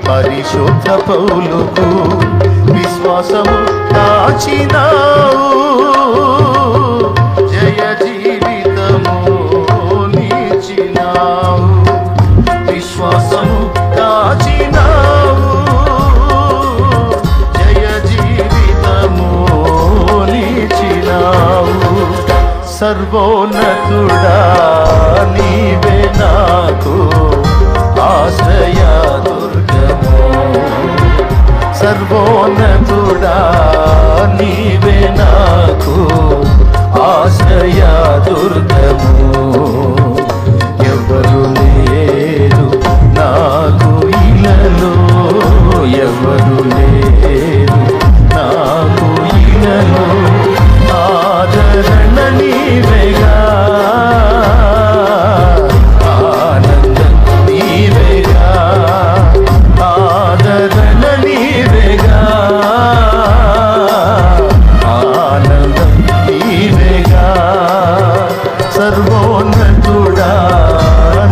పరిశుద్ధ పౌలుకు విశ్వాసము కాచినావు, జయ జీవితము నీచినావు. విశ్వాసము కాచినావు, జయ జీవితము నీచినావు. సర్వోన్నతుడా నీవే నాకు ఆశ్రయ దుర్గము, సర్వోన్నతుడా నీవే నాకు ఆశ్రయ దుర్గము. ఎవరు లేరు నాకు ఇలలో, ఎవరు లేరు నాకు ఇలలో, ఆదరణ నీవేగా, ఆనందం నీవేగా, ఆదరణ నీవేగా, ఆనందం నీవేగా. సర్వోన్నతుడా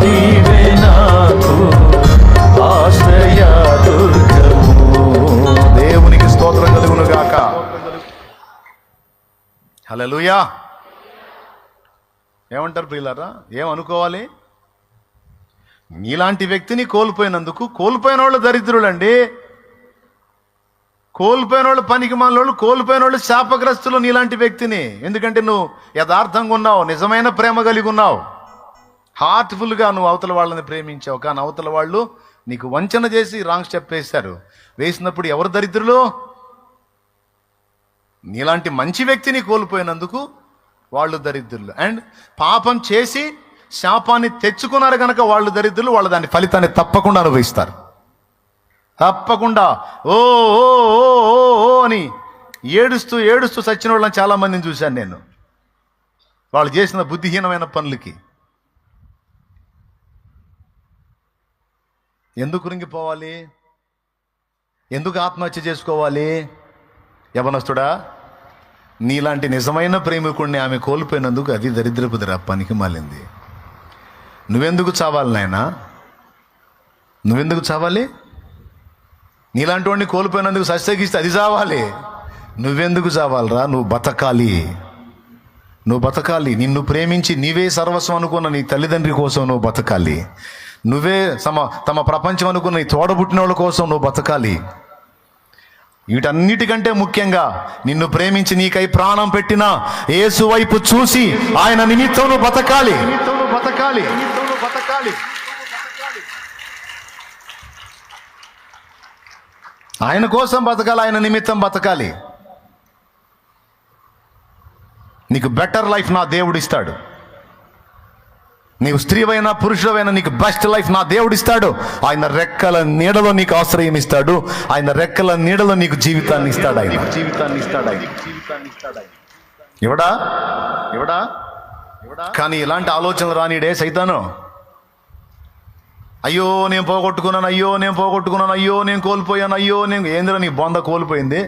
నీవే నాకు ఆశ్రయ దుర్గము. దేవునికి స్తోత్రం కలుగును గాక. హల్లెలూయా. ఏమంటారు ప్రియులారా? ఏమనుకోవాలి? నీలాంటి వ్యక్తిని కోల్పోయినందుకు, కోల్పోయిన వాళ్ళు దరిద్రులండి. కోల్పోయిన వాళ్ళు పనికి మాలోళ్ళు, కోల్పోయిన వాళ్ళు శాపగ్రస్తులు నీలాంటి వ్యక్తిని. ఎందుకంటే నువ్వు యథార్థంగా ఉన్నావు, నిజమైన ప్రేమ కలిగి ఉన్నావు, హార్ట్ఫుల్గా నువ్వు అవతల వాళ్ళని ప్రేమించావు. కానీ అవతల వాళ్ళు నీకు వంచన చేసి రాంగ్ స్టెప్ వేశారు. వేసినప్పుడు ఎవరు దరిద్రులు? నీలాంటి మంచి వ్యక్తిని కోల్పోయినందుకు వాళ్ళు దరిద్రులు. అండ్ పాపం చేసి శాపాన్ని తెచ్చుకున్నారు కనుక వాళ్ళు దరిద్రులు. వాళ్ళు దాని ఫలితాన్ని తప్పకుండా అనుభవిస్తారు. తప్పకుండా ఓ ఓ ఓ ఓ ఓ అని ఏడుస్తూ ఏడుస్తూ చచ్చిన వాళ్ళని చాలామందిని చూశాను నేను, వాళ్ళు చేసిన బుద్ధిహీనమైన పనులకి. ఎందుకు రింగిపోవాలి? ఎందుకు ఆత్మహత్య చేసుకోవాలి? యవనస్తుడా, నీలాంటి నిజమైన ప్రేమికుడిని ఆమె కోల్పోయినందుకు అది దరిద్రపు పనికి మాలింది. నువ్వెందుకు చావాలి నాయనా? నువ్వెందుకు చావాలి? నీలాంటి వాడిని కోల్పోయినందుకు సస్యగిస్తే అది చావాలి. నువ్వెందుకు చావాలరా? నువ్వు బతకాలి, నువ్వు బతకాలి. నిన్ను ప్రేమించి నీవే సర్వస్వం అనుకున్న నీ తల్లిదండ్రి కోసం నువ్వు బతకాలి. నువ్వే తమ ప్రపంచం అనుకున్న నీ తోడబుట్టిన వాళ్ళ కోసం నువ్వు బతకాలి. వీటన్నిటికంటే ముఖ్యంగా నిన్ను ప్రేమించి నీకై ప్రాణం పెట్టిన యేసు వైపు చూసి ఆయన నిమిత్తం నువ్వు బతకాలి. బతకాలి, బతకాలి. ఆయన కోసం బతకాలి, ఆయన నిమిత్తం బతకాలి. నీకు బెటర్ లైఫ్ నా దేవుడు ఇస్తాడు. నీవు స్త్రీవైనా పురుషుడైనా నీకు బెస్ట్ లైఫ్ నా దేవుడు ఇస్తాడు. ఆయన రెక్కల నీడలో నీకు ఆశ్రయం ఇస్తాడు. ఆయన రెక్కల నీడలో నీకు జీవితాన్ని ఇస్తాడు. ఆయన జీవితాన్ని ఇస్తాడు. ఇవడా ఇవడా కానీ ఇలాంటి ఆలోచనలు రానిడే సైతాను. అయ్యో నేను పోగొట్టుకున్నాను, అయ్యో నేను పోగొట్టుకున్నాను, అయ్యో నేను కోల్పోయాను, అయ్యో నేను ఏందిరా నీ బొంద కోల్పోయింది?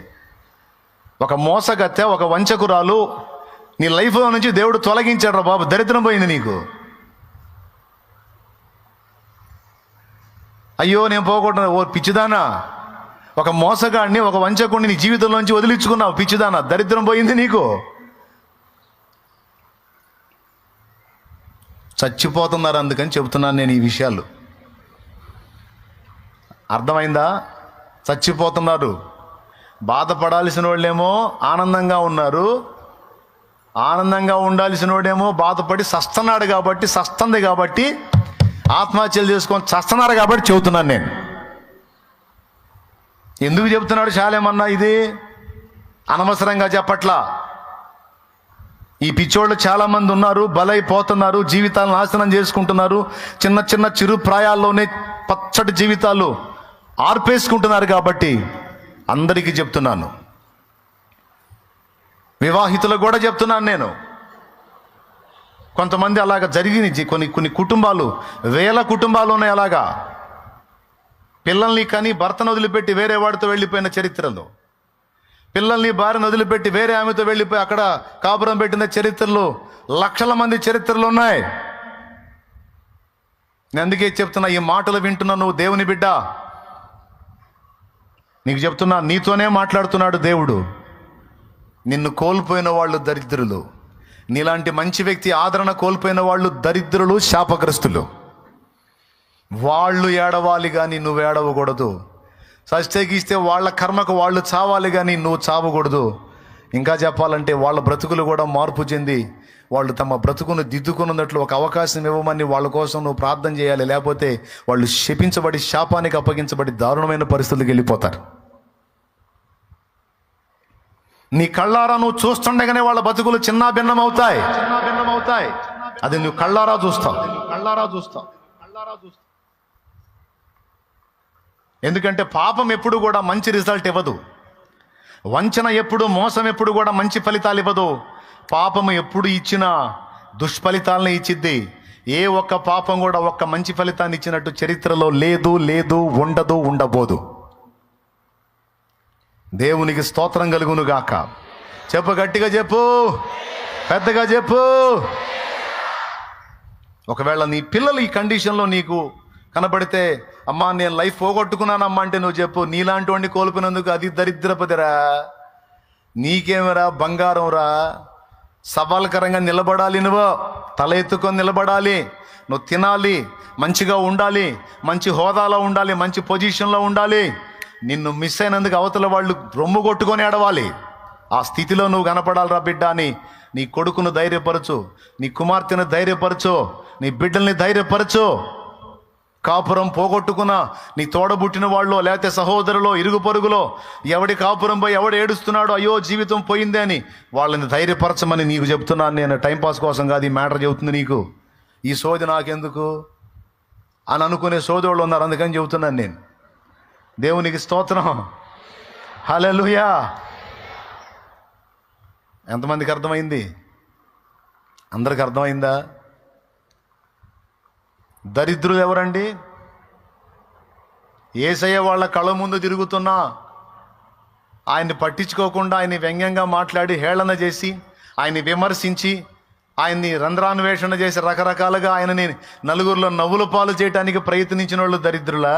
ఒక మోసగత్తె, ఒక వంచకురాలు నీ లైఫ్లో నుంచి దేవుడు తొలగించాడు రా బాబు. దరిద్రం పోయింది నీకు. అయ్యో నేను పోగొట్టున్నా. ఓ పిచ్చిదానా, ఒక మోసగాడిని, ఒక వంచకుడిని నీ జీవితంలోంచి వదిలించుకున్నావు. పిచ్చిదానా, దరిద్రం పోయింది నీకు. చచ్చిపోతున్నారు, అందుకని చెబుతున్నాను నేను ఈ విషయాలు. అర్థమైందా? చచ్చిపోతున్నారు. బాధపడాల్సిన వాళ్ళేమో ఆనందంగా ఉన్నారు, ఆనందంగా ఉండాల్సిన వాడేమో బాధపడి సస్తన్నాడు కాబట్టి, సస్తంది కాబట్టి ఆత్మహత్యలు చేసుకొని చస్తున్నారు కాబట్టి చెబుతున్నాను నేను. ఎందుకు చెబుతున్నాడు చాలేమన్నా? ఇది అనవసరంగా చెప్పట్లా. ఈ పిచ్చోళ్ళు చాలామంది ఉన్నారు, బలైపోతున్నారు, జీవితాలను నాశనం చేసుకుంటున్నారు. చిన్న చిన్న చిరు ప్రాయాల్లోనే పచ్చటి జీవితాలు ఆర్పేసుకుంటున్నారు. కాబట్టి అందరికీ చెప్తున్నాను, వివాహితులకు కూడా చెప్తున్నాను నేను. కొంతమంది అలాగా జరిగింది. కొన్ని కుటుంబాలు, వేల కుటుంబాలు ఉన్నాయి అలాగా. పిల్లల్ని కానీ భర్తను వదిలిపెట్టి వేరే వాడితో వెళ్ళిపోయిన చరిత్రలు, పిల్లల్ని భార్యను వదిలిపెట్టి వేరే ఆమెతో వెళ్ళిపోయి అక్కడ కాపురం పెట్టిన చరిత్రలు, లక్షల మంది చరిత్రలు ఉన్నాయి. నేను అందుకే చెప్తున్నా, ఈ మాటలు వింటున్నా నువ్వు దేవుని బిడ్డ, నీకు చెప్తున్నా, నీతోనే మాట్లాడుతున్నాడు దేవుడు. నిన్ను కోల్పోయిన వాళ్ళు దరిద్రులు. నీలాంటి మంచి వ్యక్తి ఆదరణ కోల్పోయిన వాళ్ళు దరిద్రులు, శాపగ్రస్తులు. వాళ్ళు ఏడవాలి కానీ నువ్వు ఏడవకూడదు. సస్తేగిస్తే వాళ్ళ కర్మకు వాళ్ళు చావాలి కానీ నువ్వు చావకూడదు. ఇంకా చెప్పాలంటే వాళ్ళ బ్రతుకులు కూడా మార్పు చెంది వాళ్ళు తమ బ్రతుకును దిద్దుకున్నట్లు ఒక అవకాశం ఇవ్వమని వాళ్ళ కోసం నువ్వు ప్రార్థన చేయాలి. లేకపోతే వాళ్ళు శపించబడి, శాపానికి అప్పగించబడి దారుణమైన పరిస్థితులకు వెళ్ళిపోతారు. నీ కళ్ళారా నువ్వు చూస్తుండగానే వాళ్ళ బతుకులు చిన్న భిన్నం అవుతాయి. అది నువ్వు కళ్ళారా చూస్తావు. ఎందుకంటే పాపం ఎప్పుడు కూడా మంచి రిజల్ట్ ఇవ్వదు. వంచన ఎప్పుడు, మోసం ఎప్పుడు కూడా మంచి ఫలితాలు ఇవ్వదు. పాపము ఎప్పుడు ఇచ్చినా దుష్ఫలితాలను ఇచ్చిద్ది. ఏ ఒక్క పాపం కూడా ఒక్క మంచి ఫలితాన్ని ఇచ్చినట్టు చరిత్రలో లేదు, ఉండదు, ఉండబోదు. దేవునికి స్తోత్రం కలుగును గాక. చెప్పు, గట్టిగా చెప్పు, పెద్దగా చెప్పు. ఒకవేళ నీ పిల్లలు ఈ కండిషన్లో నీకు కనబడితే, అమ్మా నేను లైఫ్ పోగొట్టుకున్నానమ్మా అంటే నువ్వు చెప్పు, నీలాంటి వాడిని కోల్పోయినందుకు అది దరిద్రపతిరా, నీకేమరా బంగారం రా. సవాల్కరంగా నిలబడాలి, నువ్వు తల ఎత్తుకొని నిలబడాలి. నువ్వు తినాలి, మంచిగా ఉండాలి, మంచి హోదాలో ఉండాలి, మంచి పొజిషన్లో ఉండాలి. నిన్ను మిస్ అయినందుకు అవతల వాళ్ళు రొమ్ము కొట్టుకొని ఏడవాలి. ఆ స్థితిలో నువ్వు కనపడాలిరా బిడ్డ అని నీ కొడుకును ధైర్యపరచు, నీ కుమార్తెను ధైర్యపరచు, నీ బిడ్డల్ని ధైర్యపరచు. కాపురం పోగొట్టుకున్న నీ తోడబుట్టిన వాళ్ళు, లేకపోతే సహోదరులో, ఇరుగు పొరుగులో ఎవడి కాపురం పోయి ఎవడు ఏడుస్తున్నాడో అయ్యో జీవితం పోయిందే అని వాళ్ళని ధైర్యపరచమని నీకు చెప్తున్నాను. నేను టైంపాస్ కోసం కాదు ఈ మ్యాటర్ చెబుతుంది నీకు. ఈ సోది నాకెందుకు అని అనుకునే సోదరులు ఉన్నారు, అందుకని చెబుతున్నాను నేను. దేవునికి స్తోత్రం, హల్లెలూయా. ఎంతమందికి అర్థమైంది? అందరికి అర్థమైందా? దరిద్రులు ఎవరండి? యేసయ్య వాళ్ళ కళ్ళ ముందు తిరుగుతున్నా ఆయన్ని పట్టించుకోకుండా ఆయన్ని వ్యంగ్యంగా మాట్లాడి హేళన చేసి ఆయన్ని విమర్శించి ఆయన్ని రంధ్రాన్వేషణ చేసి రకరకాలుగా ఆయనని నలుగురిలో నవ్వుల పాలు చేయడానికి ప్రయత్నించిన వాళ్ళు దరిద్రులా?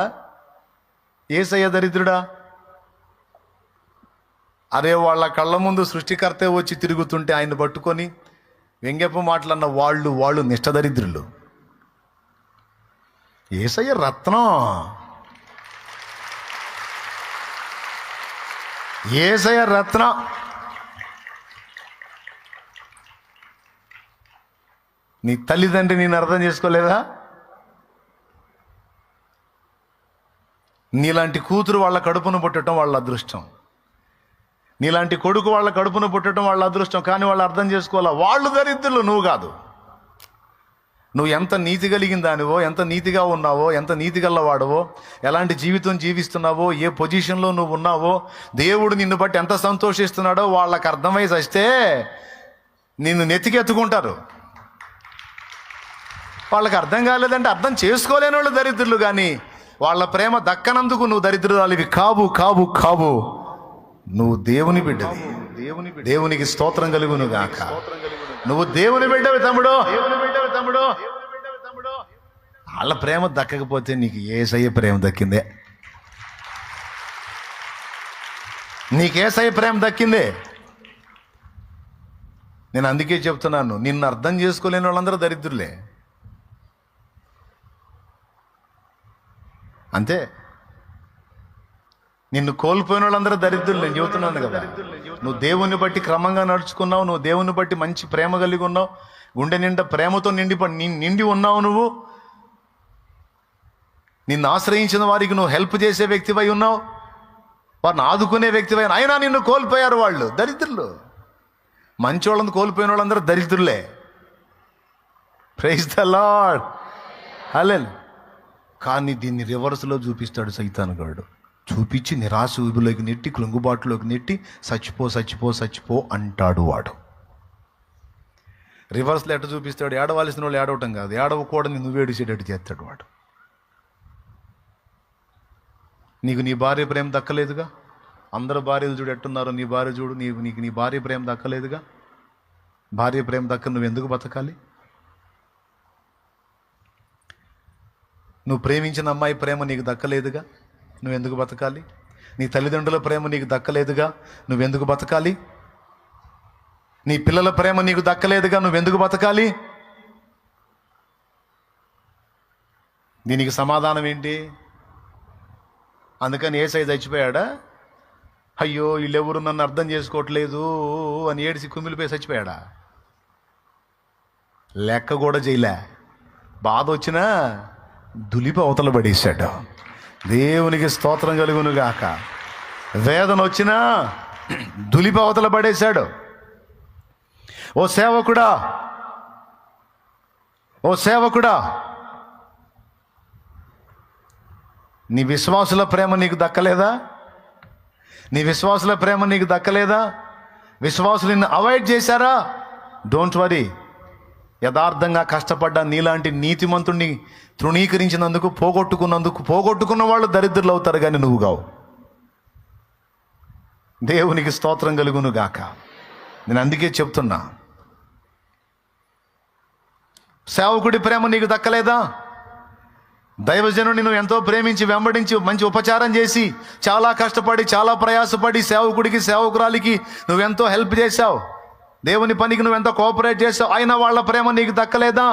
యేసయ్య దరిద్రుడా? అరే వాళ్ళ కళ్ళ ముందు సృష్టికర్తే వచ్చి తిరుగుతుంటే ఆయన్ని పట్టుకొని వ్యంగ్యపు మాటలన్న వాళ్ళు నిష్ఠదరిద్రులు. యేసయ్య రత్నం, యేసయ్య రత్నం. నీ తల్లిదండ్రి నేను అర్థం చేసుకోలేదా? నీలాంటి కూతురు వాళ్ళ కడుపును పుట్టడం వాళ్ళ అదృష్టం, నీలాంటి కొడుకు వాళ్ళ కడుపును పుట్టడం వాళ్ళ అదృష్టం. కానీ వాళ్ళు అర్థం చేసుకోవాలా, వాళ్ళు దరిద్రులు, నువ్వు కాదు. నువ్వు ఎంత నీతి కలిగిన దానివో, ఎంత నీతిగా ఉన్నావో, ఎంత నీతి గల్లవాడవో, ఎలాంటి జీవితం జీవిస్తున్నావో, ఏ పొజిషన్లో నువ్వు ఉన్నావో, దేవుడు నిన్ను బట్టి ఎంత సంతోషిస్తున్నాడో వాళ్ళకి అర్థమై వస్తే నిన్ను నెత్తికెత్తుకుంటారు. వాళ్ళకి అర్థం కాలేదంటే అర్థం చేసుకోలేని వాళ్ళు దరిద్రులు. కానీ వాళ్ళ ప్రేమ దక్కనందుకు నువ్వు దరిద్రురాలివి కావు. నువ్వు దేవుని బిడ్డవి. దేవునికి స్తోత్రం కలుగును గాక. నువ్వు దేవుని బిడ్డవి తమ్ముడు. వాళ్ళ ప్రేమ దక్కకపోతే నీకు యేసయ్య ప్రేమ దక్కిందే. నీకు యేసయ్య ప్రేమ దక్కిందే. నేను అందుకే చెప్తున్నాను, నిన్ను అర్థం చేసుకోలేని వాళ్ళందరూ దరిద్రులే. అంతే. నిన్ను కోల్పోయిన వాళ్ళందరూ దరిద్రులు. నేను చెబుతున్నాను కదా, నువ్వు దేవుని బట్టి క్రమంగా నడుచుకున్నావు, నువ్వు దేవుని బట్టి మంచి ప్రేమ కలిగి ఉన్నావు, గుండె నిండా ప్రేమతో నిండి ఉన్నావు. నువ్వు నిన్ను ఆశ్రయించిన వారికి నువ్వు హెల్ప్ చేసే వ్యక్తివై ఉన్నావు, వారిని ఆదుకునే వ్యక్తివై. అయినా నిన్ను కోల్పోయారు వాళ్ళు దరిద్రులు. మంచి వాళ్ళని కోల్పోయిన వాళ్ళందరూ దరిద్రులే. ప్రైజ్ ద లార్డ్, హల్లెలూయా. కానీ దీన్ని రివర్స్లో చూపిస్తాడు సైతానుగాడు. చూపించి నిరాశ ఊబిలోకి నెట్టి, కృంగుబాటులోకి నెట్టి చచ్చిపో అంటాడు వాడు. రివర్స్లో ఎట్ట చూపిస్తాడు? ఏడవలసిన వాళ్ళు ఏడవటం కాదు, ఏడవకూడని నువ్వు ఏడిచేటట్టు చేస్తాడు వాడు. నీకు నీ భార్య ప్రేమ దక్కలేదుగా. అందరూ భార్యలు చూడు ఎట్టున్నారో, నీ భార్య చూడు, నీకు నీ భార్య ప్రేమ దక్కలేదుగా. భార్య ప్రేమ దక్క నువ్వు ఎందుకు బతకాలి? నువ్వు ప్రేమించిన అమ్మాయి ప్రేమ నీకు దక్కలేదుగా, నువ్వెందుకు బతకాలి? నీ తల్లిదండ్రుల ప్రేమ నీకు దక్కలేదుగా, నువ్వెందుకు బతకాలి? నీ పిల్లల ప్రేమ నీకు దక్కలేదుగా, నువ్వెందుకు బతకాలి? దీనికి సమాధానం ఏంటి? అందుకని యేసయ్య చచ్చిపోయాడా? అయ్యో వీళ్ళెవరు నన్ను అర్థం చేసుకోవట్లేదు అని ఏడిసి కుమిలిపోయి చచ్చిపోయాడా? లెక్క కూడా చేయలే. బాధ వచ్చినా దులిపి అవతల పడేశాడు. దేవునికి స్తోత్రం కలుగును గాక. వేదన వచ్చినా దులిపి అవతల పడేశాడు. ఓ సేవకుడా, నీ విశ్వాసుల ప్రేమ నీకు దక్కలేదా? నీ విశ్వాసుల ప్రేమ నీకు దక్కలేదా? విశ్వాసులు నిన్ను అవాయిడ్ చేశారా? Don't worry. యథార్థంగా కష్టపడ్డా నీలాంటి నీతిమంతుణ్ణి తృణీకరించినందుకు, పోగొట్టుకున్న వాళ్ళు దరిద్రులు అవుతారు, కానీ నువ్వు కావు. దేవునికి స్తోత్రం కలుగును గాక. నేను అందుకే చెప్తున్నా, సేవకుడి ప్రేమ నీకు దక్కలేదా? దైవజనుడిని నువ్వు ఎంతో ప్రేమించి, వెంబడించి, మంచి ఉపచారం చేసి, చాలా కష్టపడి, చాలా ప్రయాసపడి సేవకుడికి, సేవకురాలికి నువ్వెంతో హెల్ప్ చేశావు, దేవుని పనికి నువ్వెంతో కోఆపరేట్ చేశావు. అయినా వాళ్ళ ప్రేమ నీకు దక్కలేదా?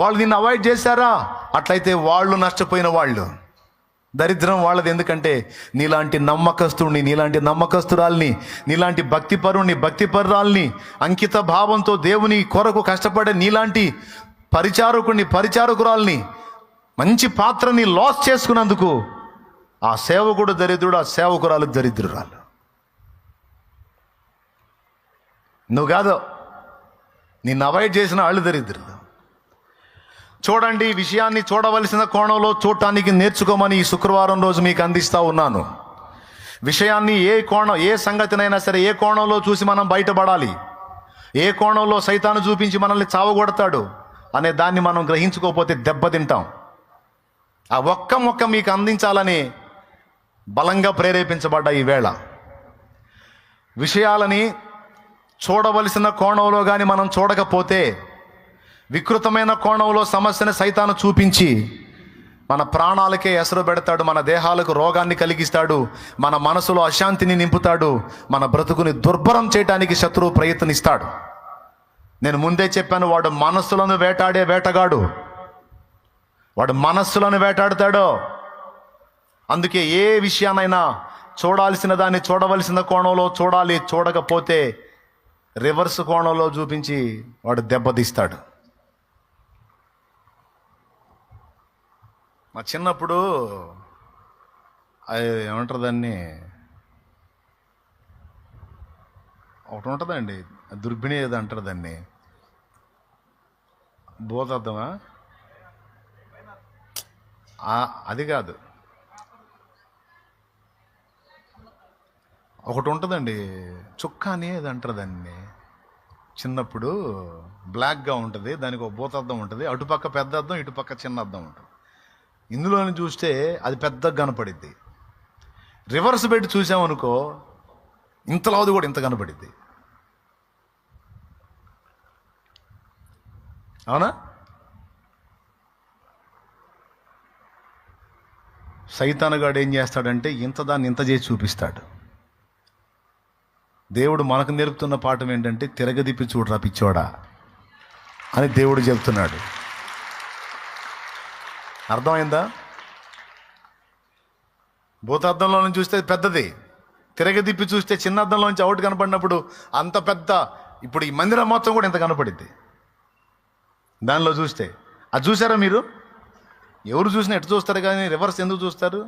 వాళ్ళు నిన్ను అవాయిడ్ చేశారా? అట్లయితే వాళ్ళు నష్టపోయిన వాళ్ళు. దరిద్రం వాళ్ళది. ఎందుకంటే నీలాంటి నమ్మకస్తుడిని, నీలాంటి నమ్మకస్తురాల్ని, నీలాంటి భక్తిపరుణ్ణి, భక్తిపరురాల్ని, అంకిత భావంతో దేవుని కొరకు కష్టపడే నీలాంటి పరిచారకుడిని, పరిచారకురాల్ని, మంచి పాత్రని లాస్ చేసుకున్నందుకు ఆ సేవకుడు దరిద్రుడు, ఆ సేవకురాలు దరిద్రురాలు. నువ్వు కాదు, నిన్ను అవాయిడ్ చేసిన వాళ్ళు దరిద్రులు. చూడండి, ఈ విషయాన్ని చూడవలసిన కోణంలో చూడటానికి నేర్చుకోమని ఈ శుక్రవారం రోజు మీకు అందిస్తూ ఉన్నాను. విషయాన్ని ఏ సంగతినైనా సరే ఏ కోణంలో చూసి మనం బయటపడాలి, ఏ కోణంలో సైతాను చూపించి మనల్ని చావగొడతాడు అనే దాన్ని మనం గ్రహించుకోకపోతే దెబ్బతింటాం. ఆ ఒక్క మొక్క మీకు అందించాలని బలంగా ప్రేరేపించబడ్డ ఈ వేళ విషయాలని చూడవలసిన కోణంలో కానీ మనం చూడకపోతే, వికృతమైన కోణంలో సమస్యను సైతాను చూపించి మన ప్రాణాలకే ఎసరు పెడతాడు, మన దేహాలకు రోగాన్ని కలిగిస్తాడు, మన మనసులో అశాంతిని నింపుతాడు, మన బ్రతుకుని దుర్భరం చేయడానికి శత్రువు ప్రయత్నిస్తాడు. నేను ముందే చెప్పాను, వాడు మనస్సులను వేటాడే వేటగాడు, వాడు మనస్సులను వేటాడతాడు. అందుకే ఏ విషయానైనా చూడాల్సిన దాన్ని చూడవలసిన కోణంలో చూడాలి, చూడకపోతే రివర్స్ కోణంలో చూపించి వాడు దెబ్బతీస్తాడు. మా చిన్నప్పుడు అది ఏమంటారు దాన్ని, ఒకటి ఉంటుందండి దుర్బిణి ఏదో అంటారు దాన్ని, బోధర్థమా, అది కాదు, ఒకటి ఉంటుందండి చుక్క అని ఏది అంటారు దాన్ని. చిన్నప్పుడు బ్లాక్గా ఉంటుంది, దానికి ఒక భూతార్థం ఉంటుంది, అటుపక్క పెద్ద అర్థం, ఇటుపక్క చిన్న అర్థం ఉంటుంది. ఇందులోని చూస్తే అది పెద్దగా కనపడిద్ది, రివర్స్ పెట్టి చూసామనుకో ఇంతలాది కూడా ఇంత కనపడిద్ది. అవునా? సైతానుగాడు ఏం చేస్తాడంటే దాన్ని ఇంత చేసి చూపిస్తాడు. దేవుడు మనకు నేర్పుతున్న పాఠం ఏంటంటే తిరగదిప్పి చూడరా పిచ్చోడా అని దేవుడు చెప్తున్నాడు. అర్థమైందా? భూతార్థంలో నుంచి చూస్తే పెద్దది, తిరగదిప్పి చూస్తే చిన్న అర్థంలోంచి అవుట్ కనపడినప్పుడు అంత పెద్ద, ఇప్పుడు ఈ మందిరం మొత్తం కూడా ఇంత కనపడిద్ది దానిలో చూస్తే. అది చూసారా మీరు? ఎవరు చూసినా ఎటు చూస్తారు కానీ రివర్స్ ఎందుకు చూస్తారు?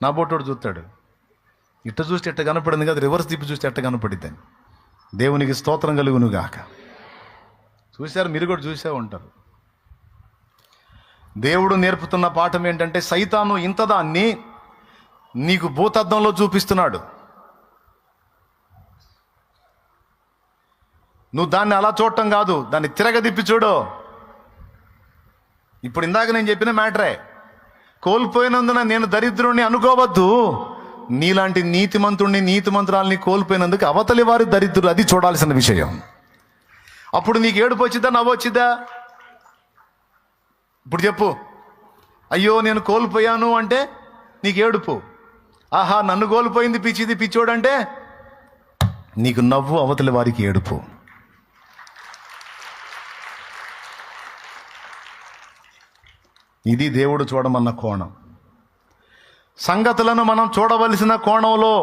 నా బోటోడు చూస్తాడు, ఇట్ట చూస్తే ఎట్ట కనపడింది కదా, రివర్స్ తిప్పి చూస్తే ఎట్ట కనపడిద్దని. దేవునికి స్తోత్రం కలుగును గాక. చూశారు, మీరు కూడా చూసే ఉంటారు. దేవుడు నేర్పుతున్న పాఠం ఏంటంటే సైతాను ఇంతదాన్ని నీకు భూతద్దంలో చూపిస్తున్నాడు. నువ్వు దాన్ని అలా చూడటం కాదు, దాన్ని తిరగదిప్పి చూడు. ఇప్పుడు ఇందాక నేను చెప్పిన మ్యాటరే, కోల్పోయినందున నేను దరిద్రుణ్ణి అనుకోవద్దు, నీలాంటి నీతిమంతుణ్ణి, నీతిమంతురాల్ని కోల్పోయినందుకు అవతలి వారి దరిద్రులు, అది చూడాల్సిన విషయం. అప్పుడు నీకు ఏడుపు వచ్చిద్దా, నవ్వు వచ్చిద్దా? ఇప్పుడు చెప్పు, అయ్యో నేను కోల్పోయాను అంటే నీకు ఏడుపు, ఆహా నన్ను కోల్పోయింది పిచ్చిది పిచ్చోడంటే నీకు నవ్వు, అవతలి వారికి ఏడుపు. ఇది దేవుడు చూడమన్న కోణం. సంగతులను మనం చూడవలసిన కోణంలో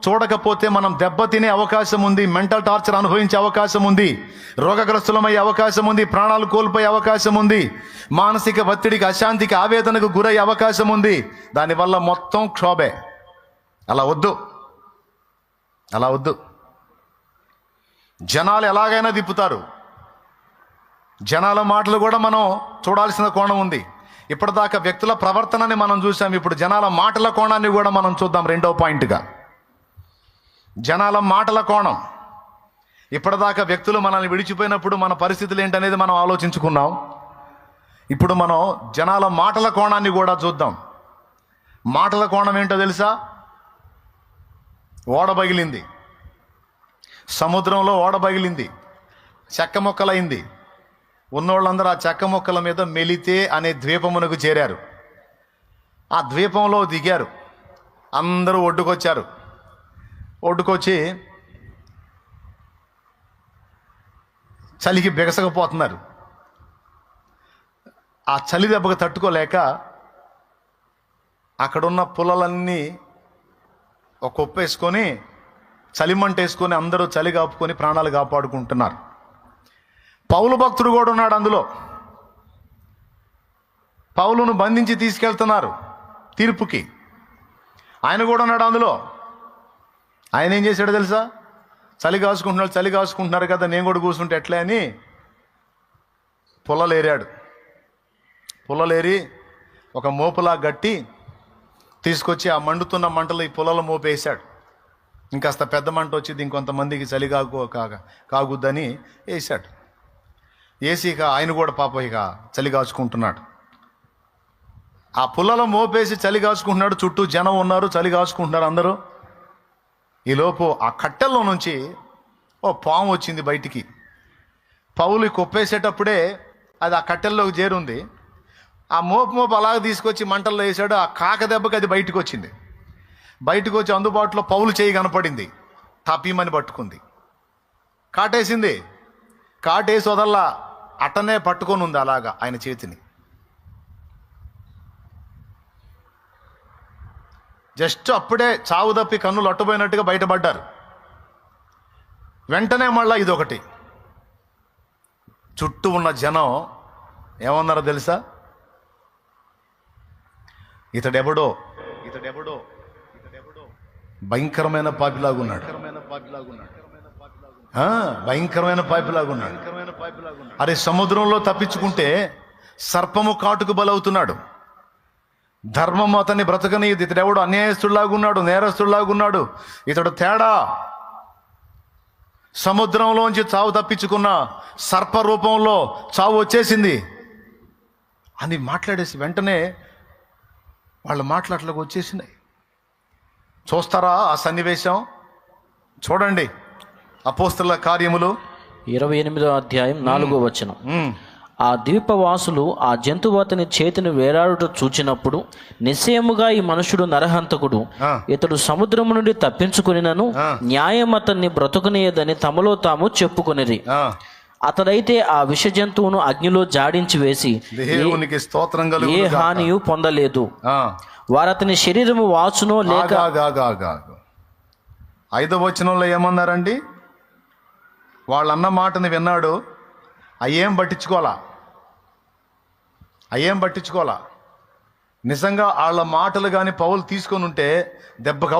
చూడకపోతే మనం దెబ్బతినే అవకాశం ఉంది, మెంటల్ టార్చర్ అనుభవించే అవకాశం ఉంది, రోగగ్రస్తులమయ్యే అవకాశం ఉంది, ప్రాణాలు కోల్పోయే అవకాశం ఉంది, మానసిక ఒత్తిడికి, అశాంతికి, ఆవేదనకు గురయ్యే అవకాశం ఉంది. దానివల్ల మొత్తం క్షోభే. అలా వద్దు, అలా వద్దు. జనాలు ఎలాగైనా తిప్పుతారు, జనాల మాటలు కూడా మనం చూడాల్సిన కోణం ఉంది. ఇప్పటిదాకా వ్యక్తుల ప్రవర్తనని మనం చూసాం, ఇప్పుడు జనాల మాటల కోణాన్ని కూడా మనం చూద్దాం. రెండవ పాయింట్గా జనాల మాటల కోణం. ఇప్పటిదాకా వ్యక్తులు మనల్ని విడిచిపోయినప్పుడు మన పరిస్థితులు ఏంటనేది మనం ఆలోచించుకున్నాం. ఇప్పుడు మనం జనాల మాటల కోణాన్ని కూడా చూద్దాం. మాటల కోణం ఏంటో తెలుసా? ఓడ పగిలింది, సముద్రంలో ఓడ పగిలింది, చెక్క మొక్కలైంది. ఉన్నోళ్ళందరూ ఆ చెక్క మొక్కల మీద మెలితే అనే ద్వీపమునకు చేరారు. ఆ ద్వీపంలో దిగారు, అందరూ ఒడ్డుకొచ్చారు. ఒడ్డుకొచ్చి చలికి బిగసకపోతున్నారు. ఆ చలి దెబ్బకు తట్టుకోలేక అక్కడున్న పుల్లలన్నీ ఒక కుప్ప వేసుకొని చలిమంట వేసుకొని అందరూ చలి కాపుకొని ప్రాణాలు కాపాడుకుంటున్నారు. పౌలు భక్తుడు కూడా ఉన్నాడు అందులో. పౌలును బంధించి తీసుకెళ్తున్నారు తీర్పుకి. ఆయన కూడా ఉన్నాడు అందులో. ఆయన ఏం చేశాడో తెలుసా? చలి కాసుకుంటున్నారు కదా, నేను కూడా కూర్చుంటే ఎట్లే అని పుల్లలేరాడు. పుల్లలేరి ఒక మోపులా గట్టి తీసుకొచ్చి ఆ మండుతున్న మంటలు ఈ పుల్లల మోపేశాడు. ఇంకాస్త పెద్ద మంట వచ్చింది, ఇంకొంతమందికి చలి కాగుద్దని వేసాడు. వేసి ఇక ఆయన కూడా పాప ఇక చలి కాచుకుంటున్నాడు. ఆ పుల్లలో మోపేసి చలి కాచుకుంటున్నాడు. చుట్టూ జనం ఉన్నారు, చలి కాచుకుంటున్నారు అందరూ. ఈలోపు ఆ కట్టెల్లో నుంచి ఓ పాము వచ్చింది బయటికి. పౌలు కొప్పేసేటప్పుడే అది ఆ కట్టెల్లోకి చేరుంది. ఆ మోపు అలాగ తీసుకొచ్చి మంటల్లో వేసాడు. ఆ కాక దెబ్బకి అది బయటకు వచ్చింది. బయటకు వచ్చి అందుబాటులో పౌలు చేయి కనపడింది. తాపీమని పట్టుకుంది, కాటేసింది. కాటేసి వదల్లా అట్టనే పట్టుకొని ఉంది అలాగా ఆయన చేతిని. జస్ట్ అప్పుడే చావు తప్పి కన్నులు అట్టుపోయినట్టుగా బయటపడ్డారు. వెంటనే మళ్ళా ఇదొకటి. చుట్టూ ఉన్న జనం ఏమన్నారో తెలుసా? ఇతడెవడో భయంకరమైన పాపిలాగున్నాడు, భయంకరమైన పాపిలాగున్నాడు. అరే, సముద్రంలో తప్పించుకుంటే సర్పము కాటుకు బలవుతున్నాడు. ధర్మం అతన్ని బ్రతకనీయదు. ఇతడెవడు అన్యాయస్తుడిలాగున్నాడు, నేరస్తుడిలాగున్నాడు. ఇతడు తేడా. సముద్రంలోంచి చావు తప్పించుకున్న సర్ప రూపంలో చావు వచ్చేసింది అని మాట్లాడేసి వెంటనే వాళ్ళ మాటలకు వచ్చేసినాయి. చూస్తారా ఆ సన్నివేశం? చూడండి అపోస్తలుల కార్యములు 28వ అధ్యాయం 4వ వచనం. ఆ ద్వీపవాసులు ఆ జంతువు అతని చేతిని వేలాడుట చూచినప్పుడు నిశ్చయముగా ఈ మనుషుడు నరహంతకుడు, ఇతడు సముద్రము నుండి తప్పించుకునినను న్యాయం అతన్ని బ్రతుకునేదని తమలో తాము చెప్పుకొనిరి. అతడైతే ఆ విష జంతువును అగ్నిలో జాడించి వేసి దేవునికి స్తోత్రం కలుగును ఏ హానియు పొందలేదు. వారు అతని శరీరము వాచునో లేక 5వ వచనంలో ఏమన్నారండి? వాళ్ళన్న మాటని విన్నాడు, అయ్యేం పట్టించుకోవాలా. నిజంగా వాళ్ళ మాటలు కానీ పౌలు తీసుకొని ఉంటే దెబ్బకే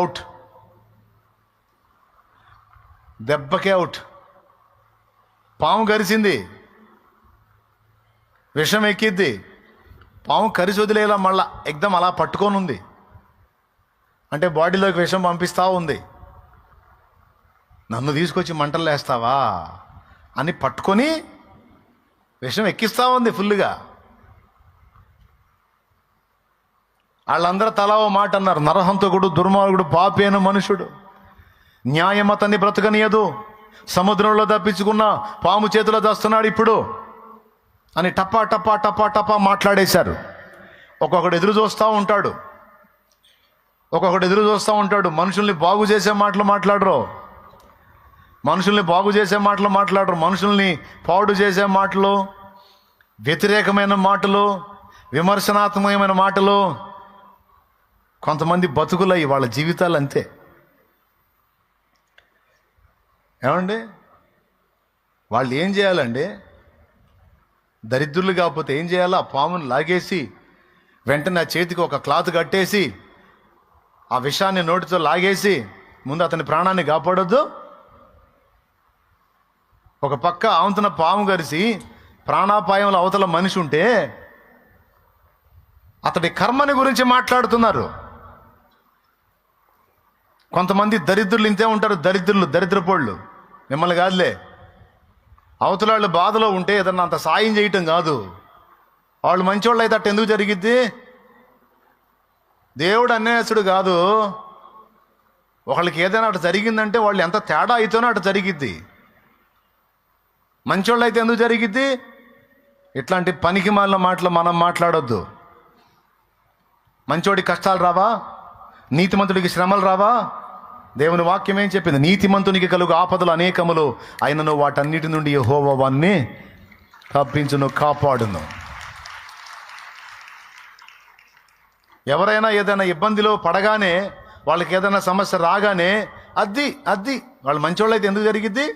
అవుట్. పాము కరిసింది, విషం ఎక్కిద్ది. పాము కరిసి వదిలేలా మళ్ళా ఎగ్దం అలా పట్టుకొని ఉంది అంటే బాడీలోకి విషం పంపిస్తా ఉంది. నన్ను తీసుకొచ్చి మంటలు వేస్తావా అని పట్టుకొని విషం ఎక్కిస్తా ఉంది ఫుల్గా. వాళ్ళందరూ తలా ఓ మాట అన్నారు, నరహంతకుడు, దుర్మార్గుడు, పాపి అయిన మనుషుడు, న్యాయం అతన్ని బ్రతకనీయదు, సముద్రంలో తప్పించుకున్న పాము చేతిలో దస్తున్నాడు ఇప్పుడు అని టపా టపా టపా టపా మాట్లాడేశారు. ఒక్కొక్కడు ఎదురు చూస్తూ ఉంటాడు. మనుషుల్ని బాగు చేసే మాటలు మాట్లాడరు, మనుషుల్ని పాడు చేసే మాటలు, వ్యతిరేకమైన మాటలు, విమర్శనాత్మకమైన మాటలు. కొంతమంది బతుకులయ్యి వాళ్ళ జీవితాలు అంతే. ఏమండి, వాళ్ళు ఏం చేయాలండి? దరిద్రులు కాకపోతే ఏం చేయాలో ఆ పామును లాగేసి వెంటనే ఆ చేతికి ఒక క్లాత్ కట్టేసి ఆ విషాన్ని నోటితో లాగేసి ముందు అతని ప్రాణాన్ని కాపాడొద్దు. ఒక పక్క ఆవంతున పాము కరిసి ప్రాణాపాయంలో అవతల మనిషి ఉంటే అతడి కర్మని గురించి మాట్లాడుతున్నారు. కొంతమంది దరిద్రులు ఇంతే ఉంటారు, దరిద్రపోళ్ళు. మిమ్మల్ని కాదులే, అవతల వాళ్ళు బాధలో ఉంటే ఏదన్నా అంత సాయం చేయటం కాదు. వాళ్ళు మంచోళ్ళు అయితే అట్ట ఎందుకు జరిగిద్ది? దేవుడు అన్యాయస్తుడు కాదు. ఒకళ్ళకి ఏదైనా అటు జరిగిందంటే వాళ్ళు ఎంత తేడా అయితేనో అటు జరిగిద్ది. మంచోళ్ళు అయితే ఎందుకు జరిగిద్ది? ఇట్లాంటి పనికి మాలిన మాటలు మనం మాట్లాడొద్దు. మంచోడికి కష్టాలు రావా? నీతిమంతుడికి శ్రమలు రావా? దేవుని వాక్యం ఏం చెప్పింది? నీతిమంతునికి కలుగు ఆపదలు అనేకములు, అయినను వాటన్నిటి నుండి యెహోవా వాణ్ణి తప్పించును, కాపాడును. ఎవరైనా ఏదైనా ఇబ్బందిలో పడగానే, వాళ్ళకి ఏదైనా సమస్య రాగానే అద్ది వాళ్ళు మంచోళ్ళు అయితే ఎందుకు జరిగిద్ది?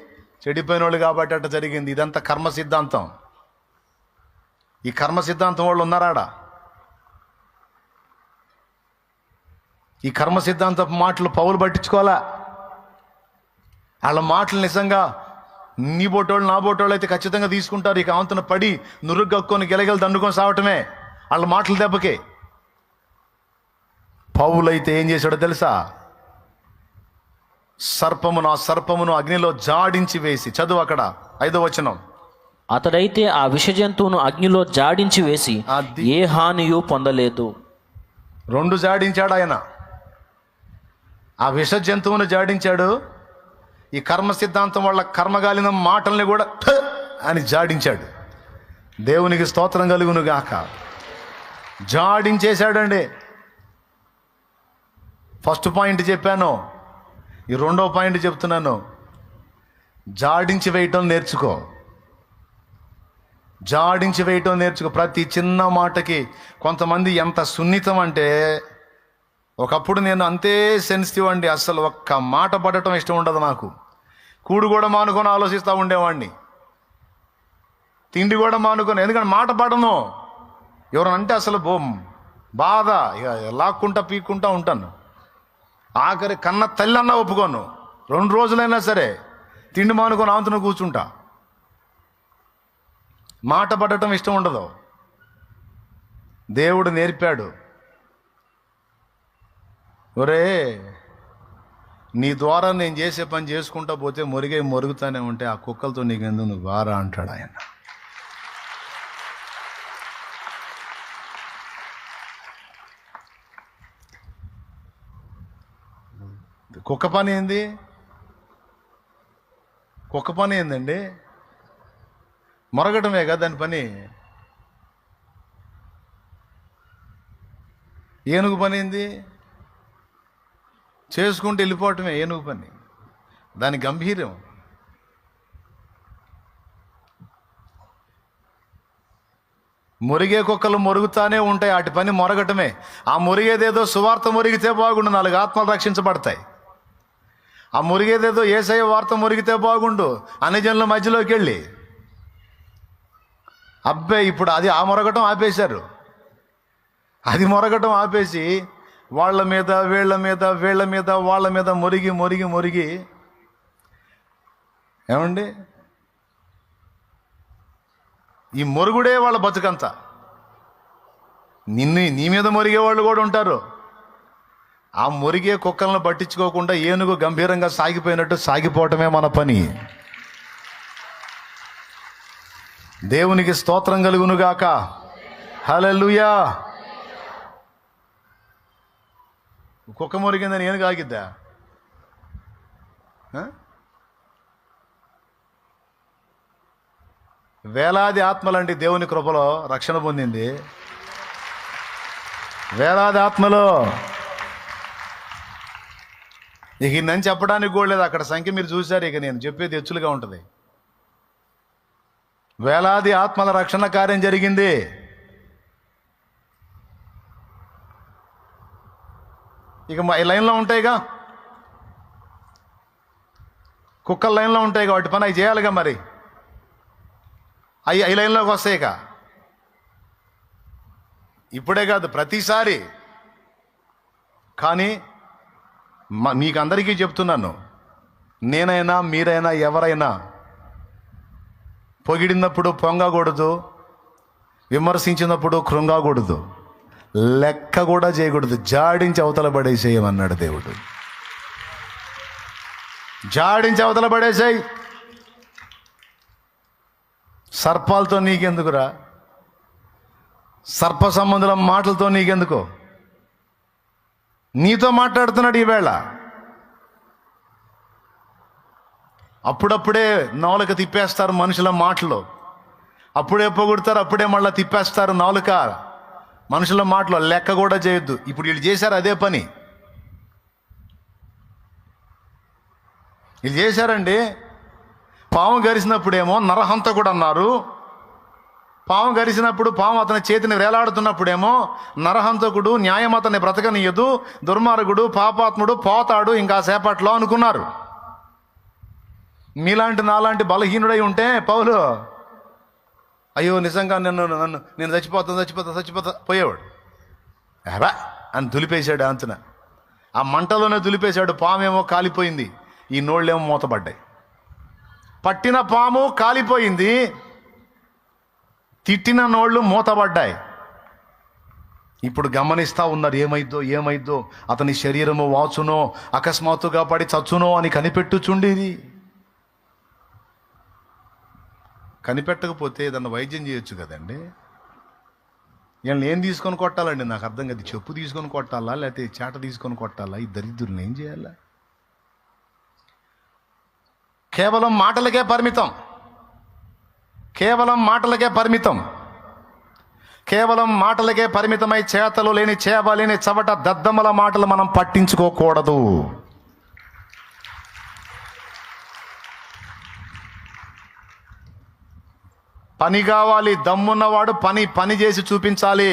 చెడిపోయిన వాళ్ళు కాబట్టి అట్ట జరిగింది. ఇదంతా కర్మ సిద్ధాంతం. ఈ కర్మ సిద్ధాంతం వాళ్ళు ఉన్నారాడా? ఈ కర్మ సిద్ధాంతపు మాటలు పౌలు పట్టించుకోవాలా? వాళ్ళ మాటలు నిజంగా నీ బోటోళ్ళు నా బోటోళ్ళు అయితే ఖచ్చితంగా తీసుకుంటారు. ఇక ఆవంతన పడి నురుగు కక్కుని గెలగలు దండుకొని సావటమే వాళ్ళ మాటల దెబ్బకే. పౌలు అయితే ఏం చేశాడో తెలుసా? ఆ సర్పమును అగ్నిలో జాడించి వేసి, చదువు అక్కడ 5వ వచనం. అతడైతే ఆ విష జంతువును అగ్నిలో జాడించి వేసి ఏ హానియు పొందలేదు. 2 జాడించాడు ఆయన. ఆ విష జంతువును జాడించాడు. ఈ కర్మ సిద్ధాంతం వాళ్ళ కర్మగాలిన మాటల్ని కూడా అని జాడించాడు. దేవునికి స్తోత్రం కలుగును గాక. జాడించేశాడండి. ఫస్ట్ పాయింట్ చెప్పాను, ఈ 2వ పాయింట్ చెప్తున్నాను. జాడించి వేయటం నేర్చుకో. ప్రతి చిన్న మాటకి. కొంతమంది ఎంత సున్నితం అంటే, ఒకప్పుడు నేను అంతే సెన్సిటివ్ అండి. అసలు ఒక్క మాట పడటం ఇష్టం ఉండదు నాకు. కూడు కూడా మానుకొని ఆలోచిస్తూ ఉండేవాడిని, తిండి కూడా మానుకొని. ఎందుకంటే మాట పడను. ఎవరనంటే అసలు బాధ, ఇక లాక్కుంటా పీక్కుంటా ఉంటాను. ఆఖరి కన్న తల్లి అన్నా ఒప్పుకోను. 2 రోజులైనా సరే తిండి మానుకొని ఆంతున కూర్చుంటా. మాట పడటం ఇష్టం ఉండదు. దేవుడు నేర్పాడు, ఒరే నీ ద్వారా నేను చేసే పని చేసుకుంటా పోతే మొరుగుతానే ఉంటే ఆ కుక్కలతో నీకెందుకు, నువ్వు వారా అంటాడు ఆయన. కుక్క పని ఏందండి? మొరగటమే కదా దాని పని. ఏనుగు పని ఏంది? చేసుకుంటూ వెళ్ళిపోవటమే ఏనుగు పని. దాని గంభీర్యం. మురిగే కుక్కలు మొరుగుతానే ఉంటాయి, వాటి పని మొరగటమే. ఆ మురిగేదేదో సువార్త మురిగితే బాగుండు, 4 ఆత్మలు రక్షించబడతాయి. ఆ మురిగేదేదో యేసయ్య వార్త మురిగితే బాగుండు, అన్ని జనుల మధ్యలోకి వెళ్ళి. అబ్బే ఇప్పుడు అది ఆ మొరగటం ఆపేశారు. అది మొరగటం ఆపేసి వాళ్ళ మీద వీళ్ళ మీద వాళ్ళ మీద మురిగి ఏమండి, ఈ మొరుగుడే వాళ్ళ బతుకంతా. నీ మీద మొరిగే వాళ్ళు కూడా ఉంటారు. ఆ మొరిగే కుక్కలను పట్టించుకోకుండా ఏనుగు గంభీరంగా సాగిపోయినట్టు సాగిపోవటమే మన పని. దేవునికి స్తోత్రం కలుగునుగాక. హల్లెలూయా. కుక్క మొరిగిందని ఏనుగు ఆగిద్దా? వేలాది ఆత్మలండి దేవుని కృపలో రక్షణ పొందింది. వేలాది ఆత్మలో. ఇక నేను చెప్పడానికి కూడా లేదు, అక్కడ సంఖ్య మీరు చూశారు. ఇక నేను చెప్పేది హెచ్చులుగా ఉంటుంది. వేలాది ఆత్మల రక్షణ కార్యం జరిగింది. ఇక ఈ లైన్లో ఉంటాయిగా, కుక్కల లైన్లో ఉంటాయిగా, వాటి పని అవి చేయాలిగా. మరి అవి ఈ లైన్లోకి వస్తాయిక. ఇప్పుడే కాదు, ప్రతిసారి. కానీ మీకు అందరికీ చెప్తున్నాను, నేనైనా మీరైనా ఎవరైనా పొగిడినప్పుడు పొంగకూడదు, విమర్శించినప్పుడు కృంగకూడదు, లెక్క కూడా చేయకూడదు. జాడించి అవతల పడేసేయమన్నాడు దేవుడు. జాడించి అవతల పడేసేయి. సర్పాలతో నీకెందుకురా? సర్ప సంబంధుల మాటలతో నీకెందుకో? నీతో మాట్లాడుతున్నాడు ఈవేళ. అప్పుడప్పుడే నాలుక తిప్పేస్తారు మనుషుల మాటలు. అప్పుడే పొగుడతారు, అప్పుడే మళ్ళీ తిప్పేస్తారు నాలుక. మనుషుల మాటలు లెక్క కూడా చేయొద్దు. ఇప్పుడు వీళ్ళు చేశారు అదే పని. వీళ్ళు చేశారండి. పాము గరిసినప్పుడేమో నరహంతకుడు అన్నారు, పాము గరిచినప్పుడు పాము అతని చేతిని వేలాడుతున్నప్పుడేమో నరహంతకుడు న్యాయం అతన్ని బ్రతకనీయదు, దుర్మార్గుడు పాపాత్ముడు పోతాడు ఇంకా సేపట్లో అనుకున్నారు. మీలాంటి నాలాంటి బలహీనుడై ఉంటే పౌలు అయ్యో నిజంగా నేను చచ్చిపోతా పోయేవాడు. ఏబా అని దులిపేశాడు అంతన. ఆ మంటలోనే దులిపేశాడు. పామేమో కాలిపోయింది, ఈ నోళ్ళేమో మూతపడ్డాయి. పట్టిన పాము కాలిపోయింది, తిట్టిన నోళ్ళు మూతపడ్డాయి. ఇప్పుడు గమనిస్తూ ఉన్నారు ఏమైద్దో అతని శరీరము వాచునో అకస్మాత్తుగా పడి చచ్చునో అని కనిపెట్టుచుండేది. కనిపెట్టకపోతే ఏదన్నా వైద్యం చేయొచ్చు కదండి. వీళ్ళని ఏం తీసుకొని కొట్టాలండి నాకు అర్థం కాదు. చెప్పు తీసుకొని కొట్టాలా లేకపోతే చేట తీసుకొని కొట్టాలా? ఈ దరిద్రులను ఏం చేయాలా? కేవలం మాటలకే పరిమితం, కేవలం మాటలకే పరిమితమై చేతలు లేని చేవలేని చవట దద్దమ్మల మాటలు మనం పట్టించుకోకూడదు. పని కావాలి, దమ్మున్నవాడు పని చేసి చూపించాలి,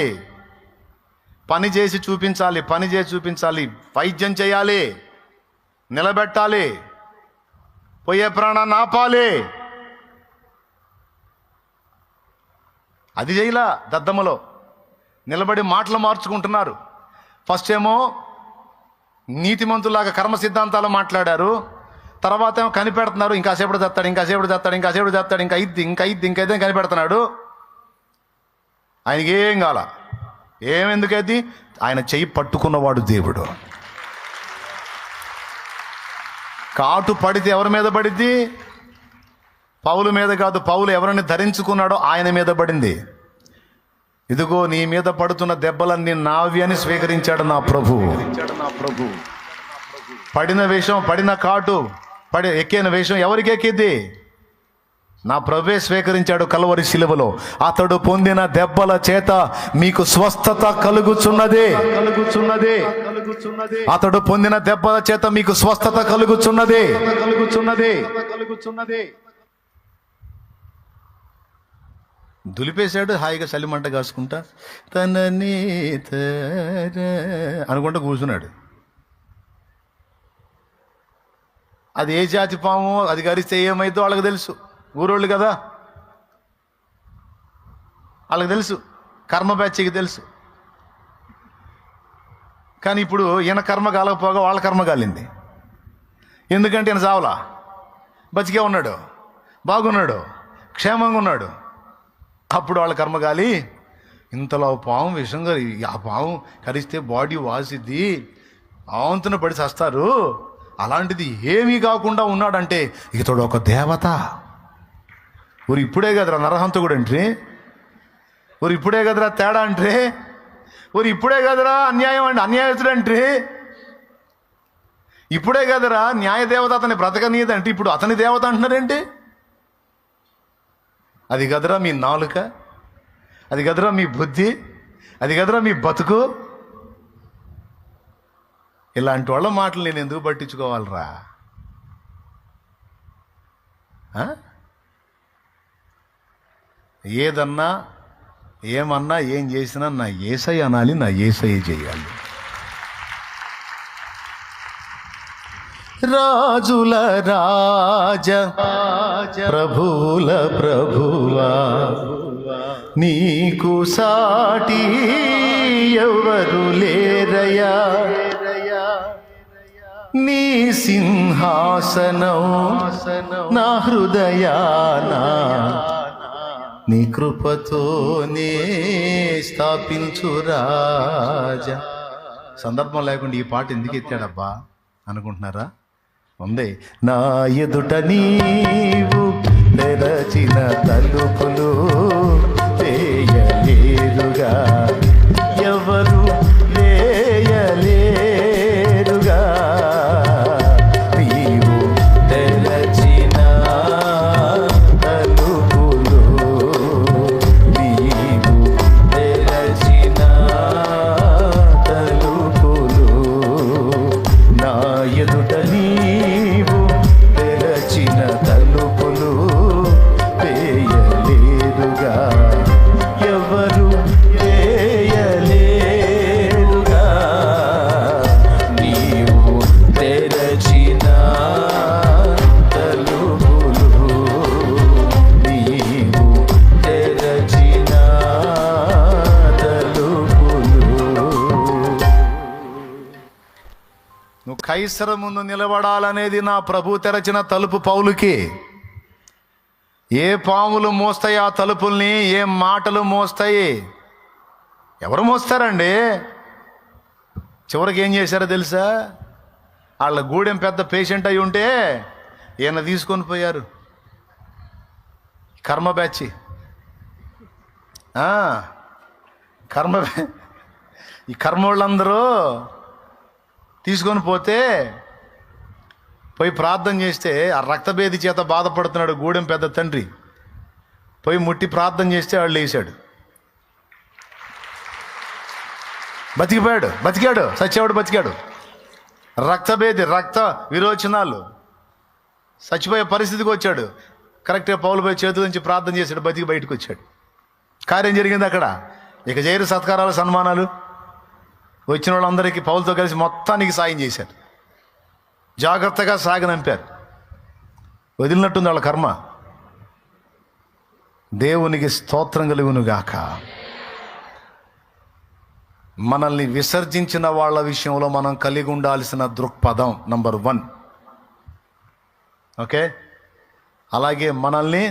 పని చేసి చూపించాలి. వైద్యం చేయాలి, నిలబెట్టాలి, పోయే ప్రాణాన్ని ఆపాలి. అది చేయలా. దద్దమ్మలో నిలబడి మాటలు మార్చుకుంటున్నారు. ఫస్ట్ ఏమో నీతిమంతులాగా కర్మ సిద్ధాంతాలు మాట్లాడారు, తర్వాత ఏమో కనిపెడుతున్నారు. ఇంకాసేపుడు చేస్తాడు, ఇంకైతే కనిపెడుతున్నాడు. ఆయనకి ఏం కాల. ఎందుకైతే ఆయన చెయ్యి పట్టుకున్నవాడు దేవుడు. కాటు పడితే ఎవరి మీద పడిద్ది? పౌలు మీద కాదు. పౌలు ఎవరిని ధరించుకున్నాడో ఆయన మీద పడింది. ఇదిగో నీ మీద పడుతున్న దెబ్బలన్నీ నావి అని స్వీకరించాడు నా ప్రభు. పడిన వేషం, పడిన కాటు, ఎక్కిన వేషం ఎవరికి ఎక్కిద్ది? నా ప్రభువే స్వీకరించాడు కల్వరి శిలువలో. అతడు పొందిన దెబ్బల చేత మీకు స్వస్థత కలుగుచున్నదే. అతడు పొందిన దెబ్బల చేత మీకు స్వస్థత కలుగుచున్నదే. దులిపేశాడు హాయిగా చలిమంట కాసుకుంటా తనని అనుకుంటా కూర్చున్నాడు. అది ఏ జాతి పాము, అది గరిస్తే ఏమైందో వాళ్ళకి తెలుసు. ఊరోళ్ళు కదా, వాళ్ళకి తెలుసు, కర్మ బ్యాచ్కి తెలుసు. కానీ ఇప్పుడు ఈయన కర్మ కాలకపోగా వాళ్ళ కర్మ కాలింది. ఎందుకంటే ఈయన చావలా, బతికే ఉన్నాడు, బాగున్నాడు, క్షేమంగా ఉన్నాడు. అప్పుడు వాళ్ళ కర్మ కాలి ఇంతలో పాము విషంగా, ఆ పాము కరిస్తే బాడీ వాసిద్ది, ఆవంతున పడి చస్తారు. అలాంటిది ఏమీ కాకుండా ఉన్నాడంటే ఇతడు ఒక దేవత. ఊరు ఇప్పుడే కదరా నరహంతకుడు అంటే, ఊరు ఇప్పుడే కదరా తేడా అంటే, ఊరు ఇప్పుడే కదరా అన్యాయస్తుడు అంటే, ఇప్పుడే కదరా న్యాయ దేవత అతని బ్రతకనీయదంటే ఇప్పుడు అతని దేవత అంటున్నారేంటి? అది కదరా మీ నాలుక, అది కదరా మీ బుద్ధి, అది కదరా మీ బతుకు. ఇలాంటి వాళ్ళ మాటలు నేను ఎందుకు పట్టించుకోవాలరా? ఏదన్నా ఏమన్నా ఏం చేసినా నా యేసయ్య అనాలి, నా యేసయ్య చేయాలి. రాజుల రాజ ప్రభుల ప్రభువా నీకు సాటి ఎవరు లేరయ్యా. నీ సింహాసనం నా హృదయానా నీ కృపతోనే స్థాపించు రాజా. సందర్భం లేకుండా ఈ పాట ఎందుకు ఎత్తాడబ్బా అనుకుంటున్నారా? ఉంది. నా ఎదుట నీవు తెరచిన తలుపులు వేయలేరుగా, ఎవరు వేయలేరుగా. నీవు తెరచిన తలుపులు, నీవు తెరచిన తలుపులు, నా ఎదుట నీవు తెరచిన తలుపులు కైసర ముందు నిలబడాలనేది నా ప్రభు తెరచిన తలుపు పౌలుకి. ఏ పాములు మోస్తాయి ఆ తలుపుల్ని, ఏ మాటలు మోస్తాయి? ఎవరు మోస్తారండి? చివరికి ఏం చేశారో తెలుసా? వాళ్ళ గూడెం పెద్ద పేషెంట్ అయి ఉంటే ఈయన తీసుకొని పోయారు. కర్మ బ్యాచి, ఈ కర్మ వాళ్ళందరూ తీసుకొని పోయి ప్రార్థన చేస్తే ఆ రక్తభేది చేత బాధపడుతున్నాడు గూడెం పెద్ద తండ్రి. పోయి ముట్టి ప్రార్థన చేస్తే వాళ్ళు లేచాడు, బతికాడు, సచ్చేవాడు బతికాడు. రక్తభేది, రక్త విరోచనాలు, చచ్చిపోయే పరిస్థితికి వచ్చాడు. కరెక్ట్గా పౌలు పోయి చేతుల నుంచి ప్రార్థన చేశాడు, బతికి బయటకు వచ్చాడు. కార్యం జరిగింది అక్కడ. ఇక జైలు సత్కారాలు, సన్మానాలు. వచ్చిన వాళ్ళందరికీ పౌలతో కలిసి మొత్తానికి సాయం చేశారు. జాగ్రత్తగా సాగనంపారు. వదిలినట్టుంది వాళ్ళ కర్మ. దేవునికి స్తోత్రం కలుగునుగాక. మనల్ని విసర్జించిన వాళ్ళ విషయంలో మనం కలిగి ఉండాల్సిన దృక్పథం నంబర్ 1. ఓకే. అలాగే మనల్ని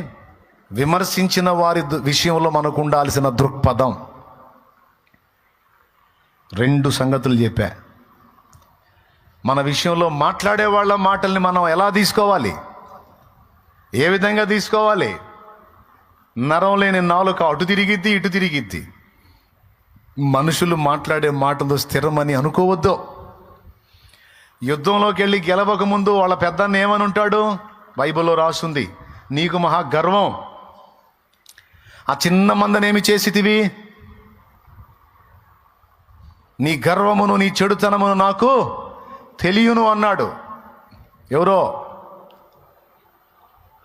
విమర్శించిన వారి విషయంలో మనకు ఉండాల్సిన దృక్పథం. 2 సంగతులు చెప్పా. మన విషయంలో మాట్లాడే వాళ్ళ మాటల్ని మనం ఎలా తీసుకోవాలి, ఏ విధంగా తీసుకోవాలి? నరం లేని నాలుక అటు తిరిగిద్ది, ఇటు తిరిగిద్ది. మనుషులు మాట్లాడే మాటలు స్థిరమని అనుకోవద్దు. యుద్ధంలోకి వెళ్ళి గెలవక ముందు వాళ్ళ పెద్దన్న ఏమని ఉంటాడు? బైబిల్లో రాస్తుంది, నీకు మహా గర్వం, ఆ చిన్న మందనేమి చేసితివి, నీ గర్వమును నీ చెడుతనమును నాకు తెలియను అన్నాడు. ఎవరో?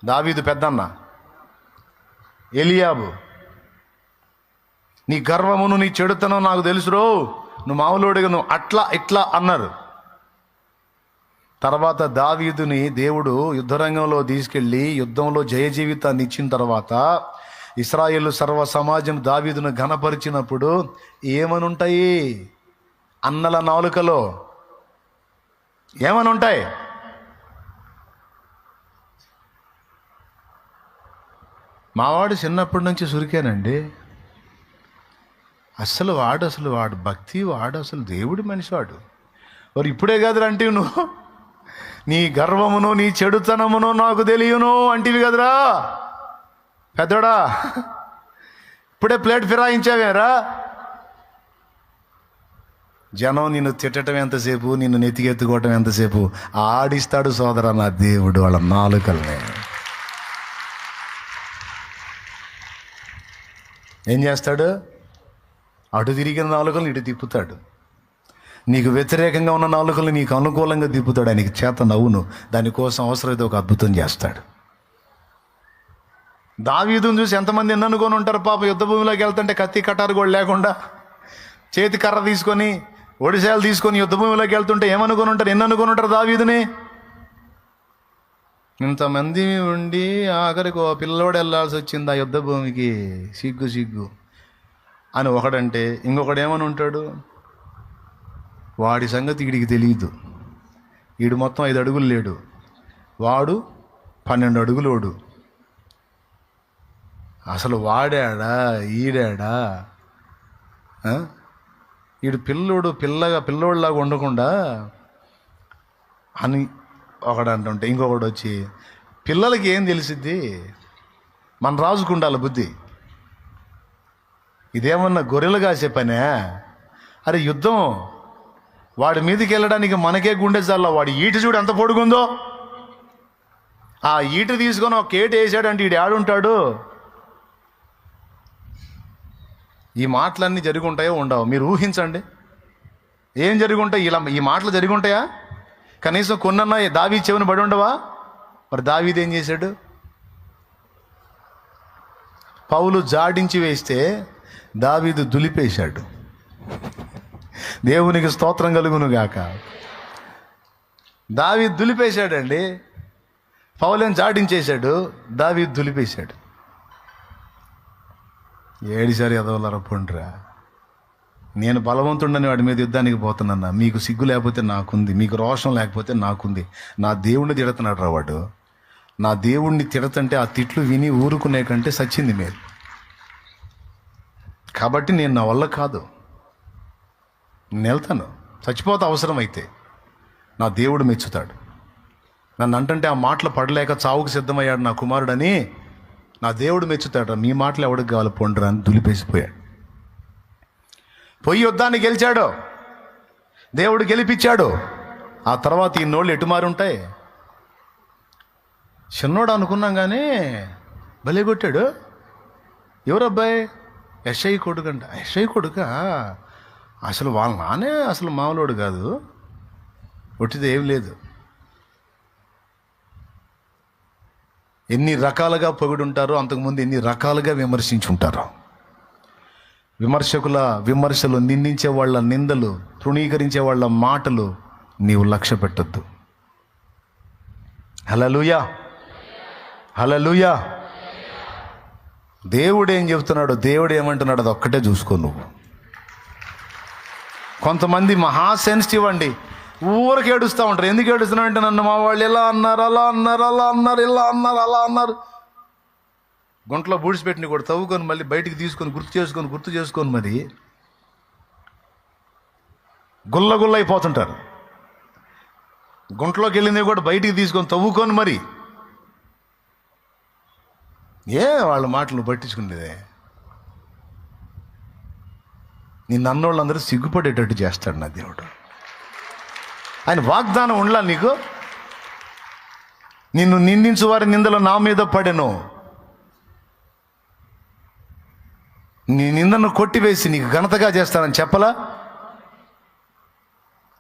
దావీదు పెద్దన్న ఎలియాబు. నీ గర్వమును నీ చెడుతనం నాకు తెలుసురో, నువ్వు మామూలుడిగా నువ్వు అట్లా ఇట్లా అన్నారు. తర్వాత దావీదుని దేవుడు యుద్ధరంగంలో తీసుకెళ్ళి యుద్ధంలో జయ జీవితాన్ని ఇచ్చిన తర్వాత ఇశ్రాయేలు సర్వ సమాజం దావీదును ఘనపరిచినప్పుడు ఏమనుంటాయి? అన్నల నాలుకలో ఏమనుంటాయి? మావాడు చిన్నప్పటి నుంచి సురికానండి. అసలు వాడు భక్తి, అసలు దేవుడి మనిషి వాడు. మరి ఇప్పుడే కదరా అంటే నువ్వు నీ గర్వమును నీ చెడుతనమును నాకు తెలియను అంటివి కదరా పెద్దోడా. ఇప్పుడే ప్లేట్ ఫిరాయించావేరా. జనం నిన్ను తిట్టడం ఎంతసేపు, నిన్ను నెత్తికెత్తుకోవటం ఎంతసేపు? ఆడిస్తాడు సోదరా నా దేవుడు వాళ్ళ నాలుకల్ని. ఏం చేస్తాడు? అటు తిరిగిన నాలుకలను ఇటు తిప్పుతాడు. నీకు వ్యతిరేకంగా ఉన్న నాలుకలు నీకు అనుకూలంగా తిప్పుతాడు. ఆయనకి చేత నవ్వును. దానికోసం అవసరమైతే ఒక అద్భుతం చేస్తాడు. దావీదును చూసి ఎంతమంది ఎన్ని అనుకొని ఉంటారు పాప. యుద్ధ భూమిలోకి వెళ్తుంటే కత్తి కటారు కూడా లేకుండా చేతి కర్ర తీసుకొని ఒడిశాలు తీసుకొని యుద్ధ భూమిలోకి వెళ్తుంటే ఏమనుకొని ఉంటారు, ఎన్ని అనుకొని ఉంటారు దావీదుని? ఇంతమంది ఉండి ఆఖరికి ఓ పిల్లోడు వెళ్ళాల్సి వచ్చింది ఆ యుద్ధ భూమికి, సిగ్గు అని ఒకడంటే ఇంకొకడు ఏమని ఉంటాడు? వాడి సంగతి వీడికి తెలియదు. వీడు మొత్తం 5 అడుగులు లేడు, వాడు 12 అడుగులోడు. అసలు వాడాడా ఈడాడా? వీడు పిల్లోడిలాగా ఉండకుండా అని ఒకడు అంటుంటే ఇంకొకడు వచ్చి, పిల్లలకి ఏం తెలిసిద్ది, మన రాజుకు ఉండాలి బుద్ధి. ఇదేమన్నా గొర్రెలు కాసే పనే? అరే యుద్ధం, వాడి మీదకి వెళ్ళడానికి మనకే గుండె చాలా. వాడి ఈటి చూడు ఎంత పొడుగుందో. ఆ ఈట తీసుకొని ఒక కేటు వేసాడంటే ఈడు ఆడుంటాడు. ఈ మాటలన్నీ జరిగి ఉంటాయో ఉండవు? మీరు ఊహించండి ఏం జరిగి ఉంటాయి. ఇలా ఈ మాటలు జరిగి ఉంటాయా? కనీసం కొన్నన్నా దావీదు చెవిని పడి ఉండవా? మరి దావీదు ఏం చేశాడు? పౌలు జాడించి వేస్తే దావీదు దులిపేశాడు. దేవునికి స్తోత్రం కలుగును గాక. దావీదు దులిపేశాడండి. పౌలేం జాడించేశాడు, దావీదు దులిపేశాడు. ఏడిసారి ఎదవలరా పొండ్రా. నేను బలవంతుడని వాడి మీద యుద్ధానికి పోతున్నా. మీకు సిగ్గు లేకపోతే నాకుంది, మీకు రోషం లేకపోతే నాకుంది. నా దేవుణ్ణి తిడుతున్నాడు రా వాడు. నా దేవుణ్ణి తిడతంటే ఆ తిట్లు విని ఊరుకునే కంటే సచ్చింది మేలు. కాబట్టి నేను నా వల్ల కాదు, నేను వెళ్తాను, చచ్చిపోతా అవసరమైతే. నా దేవుడు మెచ్చుతాడు. నన్ను అంటంటే ఆ మాటలు పడలేక చావుకు సిద్ధమయ్యాడు నా కుమారుడని నా దేవుడు మెచ్చుతాడు. మీ మాటలు ఎవడికి కావాలి పొండరా అని దులిపేసిపోయాడు. పోయి యుద్ధాన్ని గెలిచాడు, దేవుడు గెలిపించాడు. ఆ తర్వాత ఈ నోళ్ళు ఎటు మారి ఉంటాయి. చిన్నోడు అనుకున్నాం కానీ భలే కొట్టాడు. ఎవరబ్బాయి? యెషై కొడుకు అంట. యెషై కొడుక? అసలు వాళ్ళ నానే అసలు మామూలోడు కాదు, ఒట్టిది ఏం లేదు. ఎన్ని రకాలుగా పొగిడుంటారో అంతకుముందు ఎన్ని రకాలుగా విమర్శించుంటారో. విమర్శకుల విమర్శలు, నిందించే వాళ్ళ నిందలు, తృణీకరించే వాళ్ళ మాటలు నీవు లక్ష్య పెట్టద్దు. హల్లెలూయా, హల్లెలూయా. దేవుడు ఏం చెబుతున్నాడో, దేవుడు ఏమంటున్నాడో అది ఒక్కటే చూసుకో నువ్వు. కొంతమంది మహా సెన్సిటివ్ అండి, ఊరికి ఏడుస్తూ ఉంటారు. ఎందుకు ఏడుస్తున్నావు అంటే, నన్ను మా వాళ్ళు ఇలా అన్నారు, అలా అన్నారు, అలా అన్నారు, ఇలా అన్నారు, అలా అన్నారు. గుంటలో బూడిసిపెట్టిన కూడా తవ్వుకొని మళ్ళీ బయటికి తీసుకొని గుర్తు చేసుకొని మరి గుల్ల అయిపోతుంటారు. గుంటలోకి వెళ్ళినవి కూడా బయటికి తీసుకొని తవ్వుకొని మరి వాళ్ళ మాటలు పట్టించుకునేదే. నిన్నోళ్ళందరూ సిగ్గుపడేటట్టు చేస్తాడు నా దేవుడు. ఆయన వాగ్దానం ఉండలా నీకు? నిన్ను నిందించు వారి నిందలు నా మీద పడెను, నీ నిందను కొట్టివేసి నీకు ఘనతగా చేస్తానని చెప్పలా?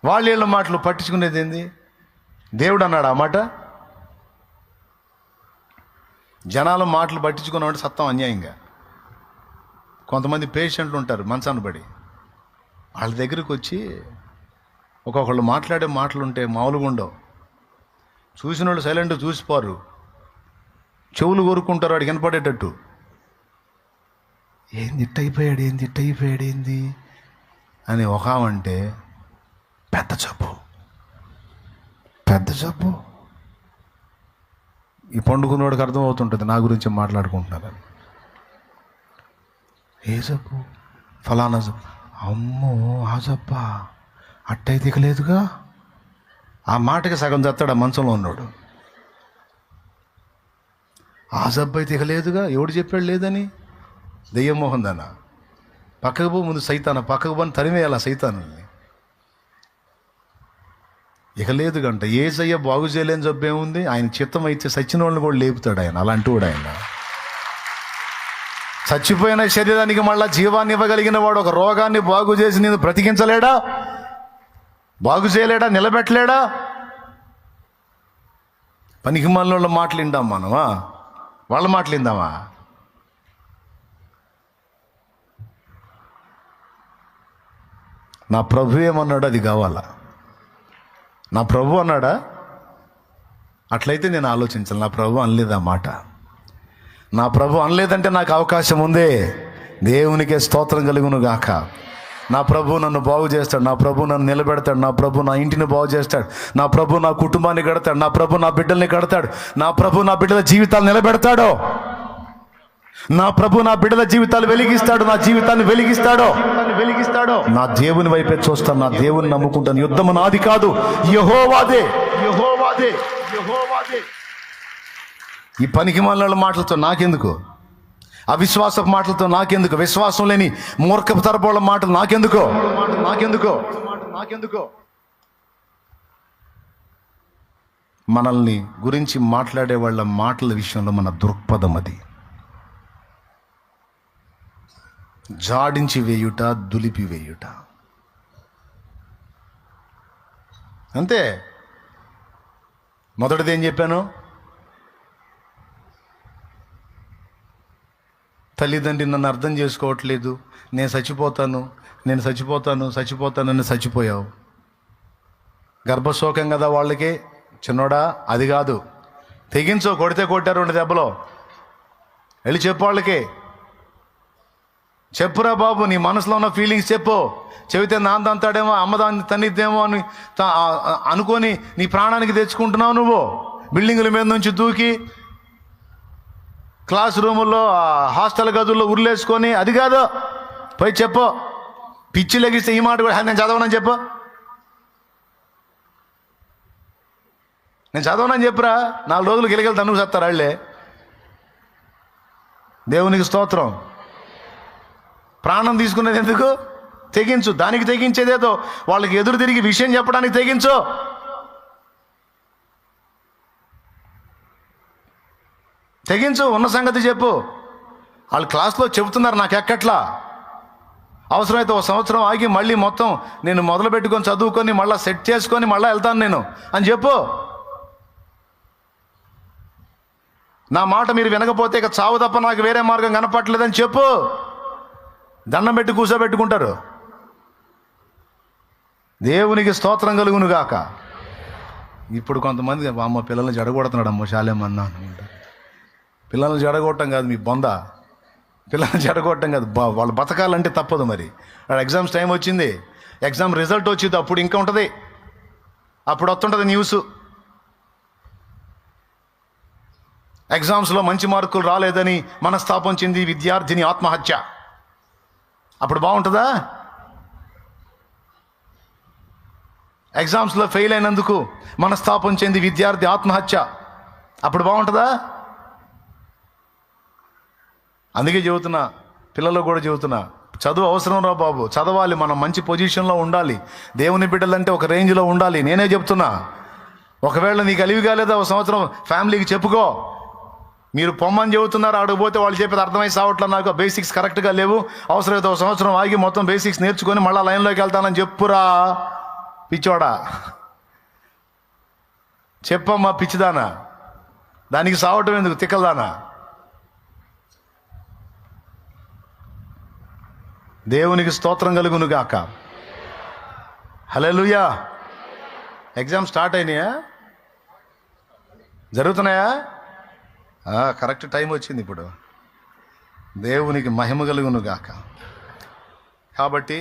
వాళ్ళ మాటలు పట్టించుకునేది ఏంది? దేవుడు అన్నాడు ఆ మాట? జనాల మాటలు పట్టించుకున్నామంటే సత్తం అన్యాయంగా. కొంతమంది పేషెంట్లు ఉంటారు మంచాన్ని పడి, వాళ్ళ దగ్గరికి వచ్చి ఒక్కొక్కళ్ళు మాట్లాడే మాటలు ఉంటే మామూలుగా ఉండవు. చూసిన వాళ్ళు సైలెంట్ చూసిపోరు, చెవులు కోరుకుంటారు వాడికి వినపడేటట్టు. ఏంది ఇట్టయిపోయాడు ఏంది అని ఒకామంటే పెద్ద జబ్బు. ఈ పండుకున్నవాడికి అర్థమవుతుంటుంది నా గురించి మాట్లాడుకుంటున్నారని. ఏ జబ్బు? ఫలానా జబ్బు. అమ్మో ఆ జబ్బా, అట్టయితే ఇక లేదుగా. ఆ మాటకి సగం చస్తాడు ఆ మంచంలో ఉన్నాడు. ఆ జబ్బు అయితే ఇక లేదుగా, ఎవడు చెప్పాడు లేదని? దెయ్యం మోహన్ దాన పక్కకు పో, ముందు సైతాన పక్కకు పోని తరిమేయాలి ఆ సైతాన్ని. ఇక లేదు గంట. యేసయ్య బాగు చేయలేని జబ్బు ఏముంది? ఆయన చిత్తం అయితే సచ్చిన వాళ్ళని కూడా లేపుతాడు ఆయన. అలాంటి వాడు ఆయన. చచ్చిపోయిన శరీరానికి మళ్ళా జీవాన్ని ఇవ్వగలిగిన వాడు ఒక రోగాన్ని బాగు చేసి నేను బ్రతికించలేడా? బాగు చేయలేడా? నిలబెట్టలేడా? పనికి మనోళ్ళ మాటలు విందాం మనమా? వాళ్ళ మాటలు విందామా? నా ప్రభు ఏమన్నాడు అది కావాలా? నా ప్రభు అన్నాడా? అట్లయితే నేను ఆలోచించాలి. నా ప్రభు అనలేదు ఆ మాట. నా ప్రభు అనలేదంటే నాకు అవకాశం ఉంది. దేవునికే స్తోత్రం కలుగును గాక. నా ప్రభు నన్ను బాగు చేస్తాడు, నా ప్రభు నన్ను నిలబెడతాడు, నా ప్రభు నా ఇంటిని బాగు చేస్తాడు, నా ప్రభు నా కుటుంబాన్ని కడతాడు, నా ప్రభు నా బిడ్డల్ని కడతాడు, నా ప్రభు నా బిడ్డల జీవితాలు నిలబెడతాడు, నా ప్రభు నా బిడ్డల జీవితాలు వెలిగిస్తాడు, నా జీవితాన్ని వెలిగిస్తాడు. నా దేవుని వైపే చూస్తాను, నా దేవుని నమ్ముకుంటాను. యుద్ధము నాది కాదు, యెహోవాదే. ఈ పనికి మాలిన మాటలతో నాకెందుకు? అవిశ్వాసపు మాటలతో నాకెందుకు? విశ్వాసం లేని మూర్ఖపు తరపుల మాటలు నాకెందుకో? మనల్ని గురించి మాట్లాడే వాళ్ళ మాటల విషయంలో మన దృక్పథం అది. జాడించి వేయుట, దులిపి వేయుట, అంతే. మొదటిది ఏం చెప్పాను? తల్లిదండ్రి నన్ను అర్థం చేసుకోవట్లేదు, నేను చచ్చిపోతానని చచ్చిపోయావు. గర్భశోకం కదా వాళ్ళకి. చిన్నోడా అది కాదు, తెగించో, కొడితే కొట్టారు 2 దెబ్బలో. వెళ్ళి చెప్పు వాళ్ళకి. చెప్పురా బాబు, నీ మనసులో ఉన్న ఫీలింగ్స్ చెప్పు. చెబితే నాన్న అంతాడేమో, అమ్మ దాన్ని తన్నిద్దేమో అని అనుకొని నీ ప్రాణానికి తెచ్చుకుంటున్నావు. నువ్వు బిల్డింగుల మీద నుంచి దూకి క్లాస్ రూముల్లో హాస్టల్ గదుల్లో ఉర్లేసుకొని, అది కాదు, పోయి చెప్పు. పిచ్చి లెగిస్తే ఈ మాట కూడా, నేను చదవనని చెప్పు, నేను చదవనని చెప్పురా. 4 రోజులు గిలగలు తన్నుకు చెప్తారు వాళ్ళే. దేవునికి స్తోత్రం. ప్రాణం తీసుకునేది ఎందుకు? తెగించు. దానికి తెగించేదేదో వాళ్ళకి ఎదురు తిరిగి విషయం చెప్పడానికి తెగించు. తెగించు, ఉన్న సంగతి చెప్పు. వాళ్ళు క్లాస్లో చెబుతున్నారు, నాకు ఎక్కట్లా. అవసరమైతే 1 సంవత్సరం ఆగి మళ్ళీ మొత్తం నేను మొదలు పెట్టుకొని చదువుకొని మళ్ళీ సెట్ చేసుకొని మళ్ళీ వెళ్తాను నేను అని చెప్పు. నా మాట మీరు వినకపోతే ఇక చావు తప్ప నాకు వేరే మార్గం కనపట్లేదని చెప్పు. దండం పెట్టి కూర్చోబెట్టుకుంటారు. దేవునికి స్తోత్రం కలుగును గాక. ఇప్పుడు కొంతమంది అమ్మ పిల్లల్ని జడగొడుతున్నాడు, అమ్మ శాలేమన్నా అనుకుంటారు. పిల్లల్ని జడగొట్టడం కాదు మీ బొంద, పిల్లల్ని జడగొట్టడం కాదు. వాళ్ళు బతకాలంటే తప్పదు. మరి ఎగ్జామ్స్ టైం వచ్చింది, ఎగ్జామ్ రిజల్ట్ వచ్చింది, అప్పుడు ఇంకా ఉంటుంది, అప్పుడు వస్తుంటుంది న్యూస్. ఎగ్జామ్స్లో మంచి మార్కులు రాలేదని మనస్తాపం చెంది విద్యార్థిని ఆత్మహత్య. అప్పుడు బాగుంటుందా? ఎగ్జామ్స్లో ఫెయిల్ అయినందుకు మనస్తాపం చెంది విద్యార్థి ఆత్మహత్య. అప్పుడు బాగుంటుందా? అందుకే చెబుతున్నా, పిల్లలు కూడా చెబుతున్నా, చదువు అవసరం రా బాబు, చదవాలి. మనం మంచి పొజిషన్లో ఉండాలి. దేవుని బిడ్డలంటే ఒక రేంజ్లో ఉండాలి. నేనే చెప్తున్నా. ఒకవేళ నీకు అలివి కాలేదా, 1 సంవత్సరం ఫ్యామిలీకి చెప్పుకో. మీరు పొమ్మని చెబుతున్నారు, ఆడకపోతే వాళ్ళు చెప్పేది అర్థమై సావట్లా, నాకు బేసిక్స్ కరెక్ట్గా లేవు, అవసరమైతే 1 సంవత్సరం ఆగి మొత్తం బేసిక్స్ నేర్చుకొని మళ్ళీ లైన్లోకి వెళ్తానని చెప్పురా పిచ్చోడా. చెప్పమ్మా పిచ్చిదానా, దానికి సావటం ఎందుకు తిక్కలదానా? దేవునికి స్తోత్రం కలుగును గాక. హల్లెలూయా. ఎగ్జామ్ స్టార్ట్ అయినాయా? జరుగుతున్నాయా? కరెక్ట్ టైం వచ్చింది ఇప్పుడు. దేవునికి మహిమ కలుగును గాక. కాబట్టి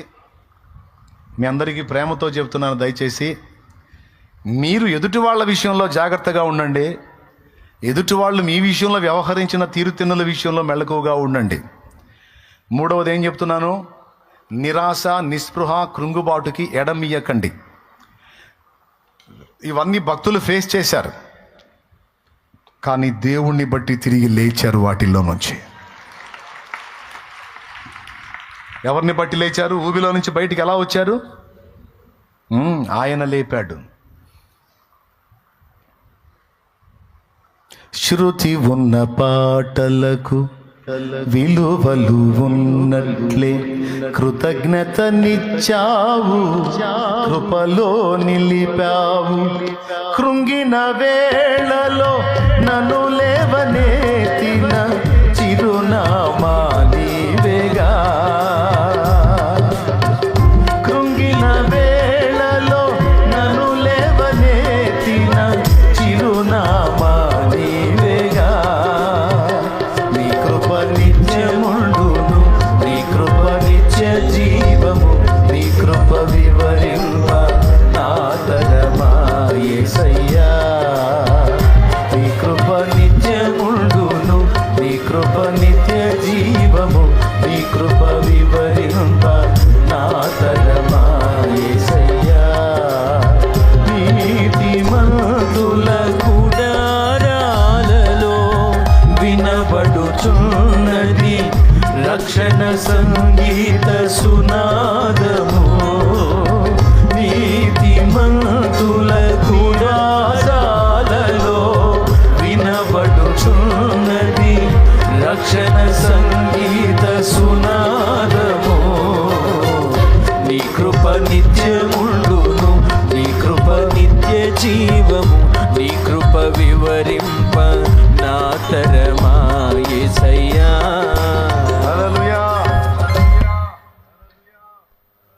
మీ అందరికీ ప్రేమతో చెప్తున్నాను, దయచేసి మీరు ఎదుటి వాళ్ళ విషయంలో జాగ్రత్తగా ఉండండి. ఎదుటి వాళ్ళు మీ విషయంలో వ్యవహరించిన తీరుతెన్నుల విషయంలో మెళకువగా ఉండండి. 3వది ఏం చెప్తున్నాను? నిరాశ, నిస్పృహ, కృంగుబాటుకి ఎడమియ్యకండి. ఇవన్నీ భక్తులు ఫేస్ చేశారు, కానీ దేవుణ్ణి బట్టి తిరిగి లేచారు వాటిల్లో నుంచి. ఎవరిని బట్టి లేచారు? ఊబిలో నుంచి బయటికి ఎలా వచ్చారు? ఆయన లేపాడు. శృతి ఉన్న పాటలకు విలువలు ఉన్నట్లే కృతజ్ఞతనిచ్చావు, కృపలో నిలిపావు. కృంగిన వేళలో నన్ను లేవనెత్తిన చిరునామా నీవేగా. కృంగిన వేళలో నన్ను లేవనెత్తిన చిరునామా నీవేగా. నీ కృప నిత్యముండును, నీ కృప నిత్య జీవము, నీ కృప వివరింప నా తరమా యేసయ్యా. నీ కృప నిత్యముండును, నీ కృప నిత్య జీవము, నీ కృప వివరింప నా తరమా యేసయ్యా. నీతిమంతుల గుడారాలలో వినబడుచున్నది రక్షణ సంగీత సునాదము. నీతిమంతుల గుడారాలలో వినబడుచున్నది రక్షణ సంగీత సునాదము. నీ కృప నిత్యముండును, నీ కృప నిత్య జీవము, నీ కృప వివరింప నా తరమా యేసయ్యా. హల్లెలూయా.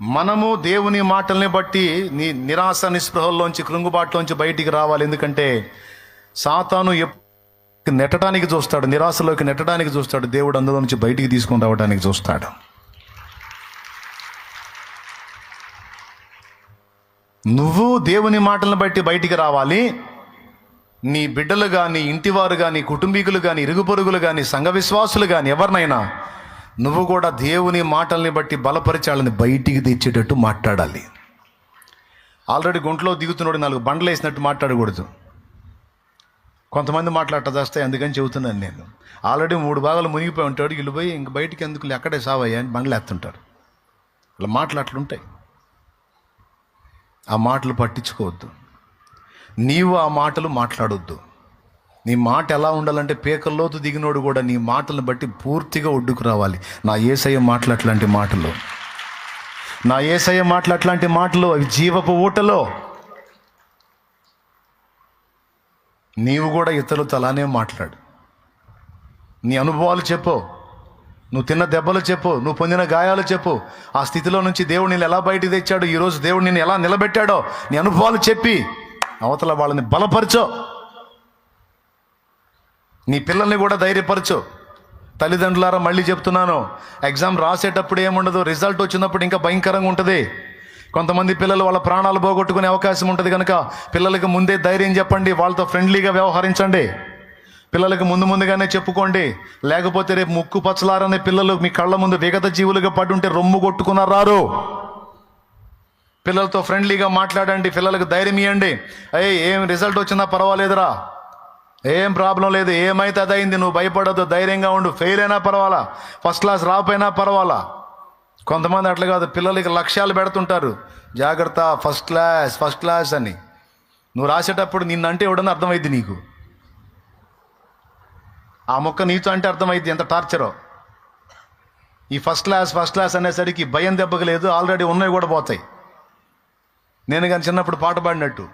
మనము దేవుని మాటల్ని బట్టి నిరాశ నిస్పృహల్లోంచి, కృంగుబాటులోంచి బయటికి రావాలి. ఎందుకంటే సాతాను నెట్టడానికి చూస్తాడు, నిరాశలోకి నెట్టడానికి చూస్తాడు. దేవుడు అందులో నుంచి బయటికి తీసుకొని రావడానికి చూస్తాడు. నువ్వు దేవుని మాటలను బట్టి బయటికి రావాలి. నీ బిడ్డలు కానీ, ఇంటివారు కానీ, కుటుంబీకులు కానీ, ఇరుగు పొరుగులు కానీ, సంఘ విశ్వాసులు కానీ ఎవరినైనా నువ్వు కూడా దేవుని మాటల్ని బట్టి బలపరిచాలని బయటికి తెచ్చేటట్టు మాట్లాడాలి. ఆల్రెడీ గుంట్లో దిగుతున్నాడు 4 బండ్లు వేసినట్టు మాట్లాడకూడదు. కొంతమంది మాట్లాడటం చేస్తాయి, అందుకని చెబుతున్నాను నేను. ఆల్రెడీ 3 భాగాలు మునిగిపోయి ఉంటాడు, వీళ్ళు పోయి ఇంక బయటికి ఎందుకు అక్కడే సావయ్యా అని బండ్లు ఎత్తుంటారు. అలా మాటలు అట్లుంటాయి. ఆ మాటలు పట్టించుకోవద్దు. నీవు ఆ మాటలు మాట్లాడొద్దు. నీ మాట ఎలా ఉండాలంటే పేకల్లోతు దిగినోడు కూడా నీ మాటలను బట్టి పూర్తిగా ఒడ్డుకు రావాలి. నా యేసయ్య మాటలు అట్లాంటి మాటలు, నా యేసయ్య మాటలు అట్లాంటి మాటలు, అవి జీవపు ఊటలో. నీవు కూడా ఇతరులతో అలానే మాట్లాడు. నీ అనుభవాలు చెప్పు, నువ్వు తిన్న దెబ్బలు చెప్పు, నువ్వు పొందిన గాయాలు చెప్పు. ఆ స్థితిలో నుంచి దేవుడు నిన్ను ఎలా బయటికి తెచ్చాడు, ఈరోజు దేవుడు నిన్ను ఎలా నిలబెట్టాడో నీ అనుభవాలు చెప్పి అవతల వాళ్ళని బలపరచో. నీ పిల్లల్ని కూడా ధైర్యపరచు. తల్లిదండ్రులారా మళ్ళీ చెప్తున్నాను, ఎగ్జామ్ రాసేటప్పుడు ఏముండదు, రిజల్ట్ వచ్చినప్పుడు ఇంకా భయంకరంగా ఉంటుంది. కొంతమంది పిల్లలు వాళ్ళ ప్రాణాలు పోగొట్టుకునే అవకాశం ఉంటుంది కనుక పిల్లలకి ముందే ధైర్యం చెప్పండి, వాళ్ళతో ఫ్రెండ్లీగా వ్యవహరించండి. పిల్లలకి ముందుగానే చెప్పుకోండి. లేకపోతే రేపు ముక్కు పచ్చలారనే పిల్లలు మీ కళ్ళ ముందు విగత జీవులుగా పడుంటే రొమ్ము కొట్టుకున్నారు. పిల్లలతో ఫ్రెండ్లీగా మాట్లాడండి, పిల్లలకు ధైర్యం ఇవ్వండి. ఏం రిజల్ట్ వచ్చినా పర్వాలేదురా, ఏం ప్రాబ్లం లేదు, ఏమైతే అదైంది, నువ్వు భయపడద్దు, ధైర్యంగా ఉండు. ఫెయిల్ అయినా పర్వాలా, ఫస్ట్ క్లాస్ రాకపోయినా పర్వాలా. కొంతమంది అట్లా కాదు, పిల్లలకి లక్ష్యాలు పెడుతుంటారు. జాగ్రత్త, ఫస్ట్ క్లాస్ అని. నువ్వు రాసేటప్పుడు నిన్నంటే ఎవడన్నా అర్థమైంది నీకు. ఆ మొక్క నీతో అంటే అర్థమైంది ఎంత టార్చరో. ఈ ఫస్ట్ క్లాస్ అనేసరికి భయం దెబ్బకు లేదు, ఆల్రెడీ ఉన్నవి కూడా పోతాయి. నేను కానీ చిన్నప్పుడు పాట పాడినట్టు,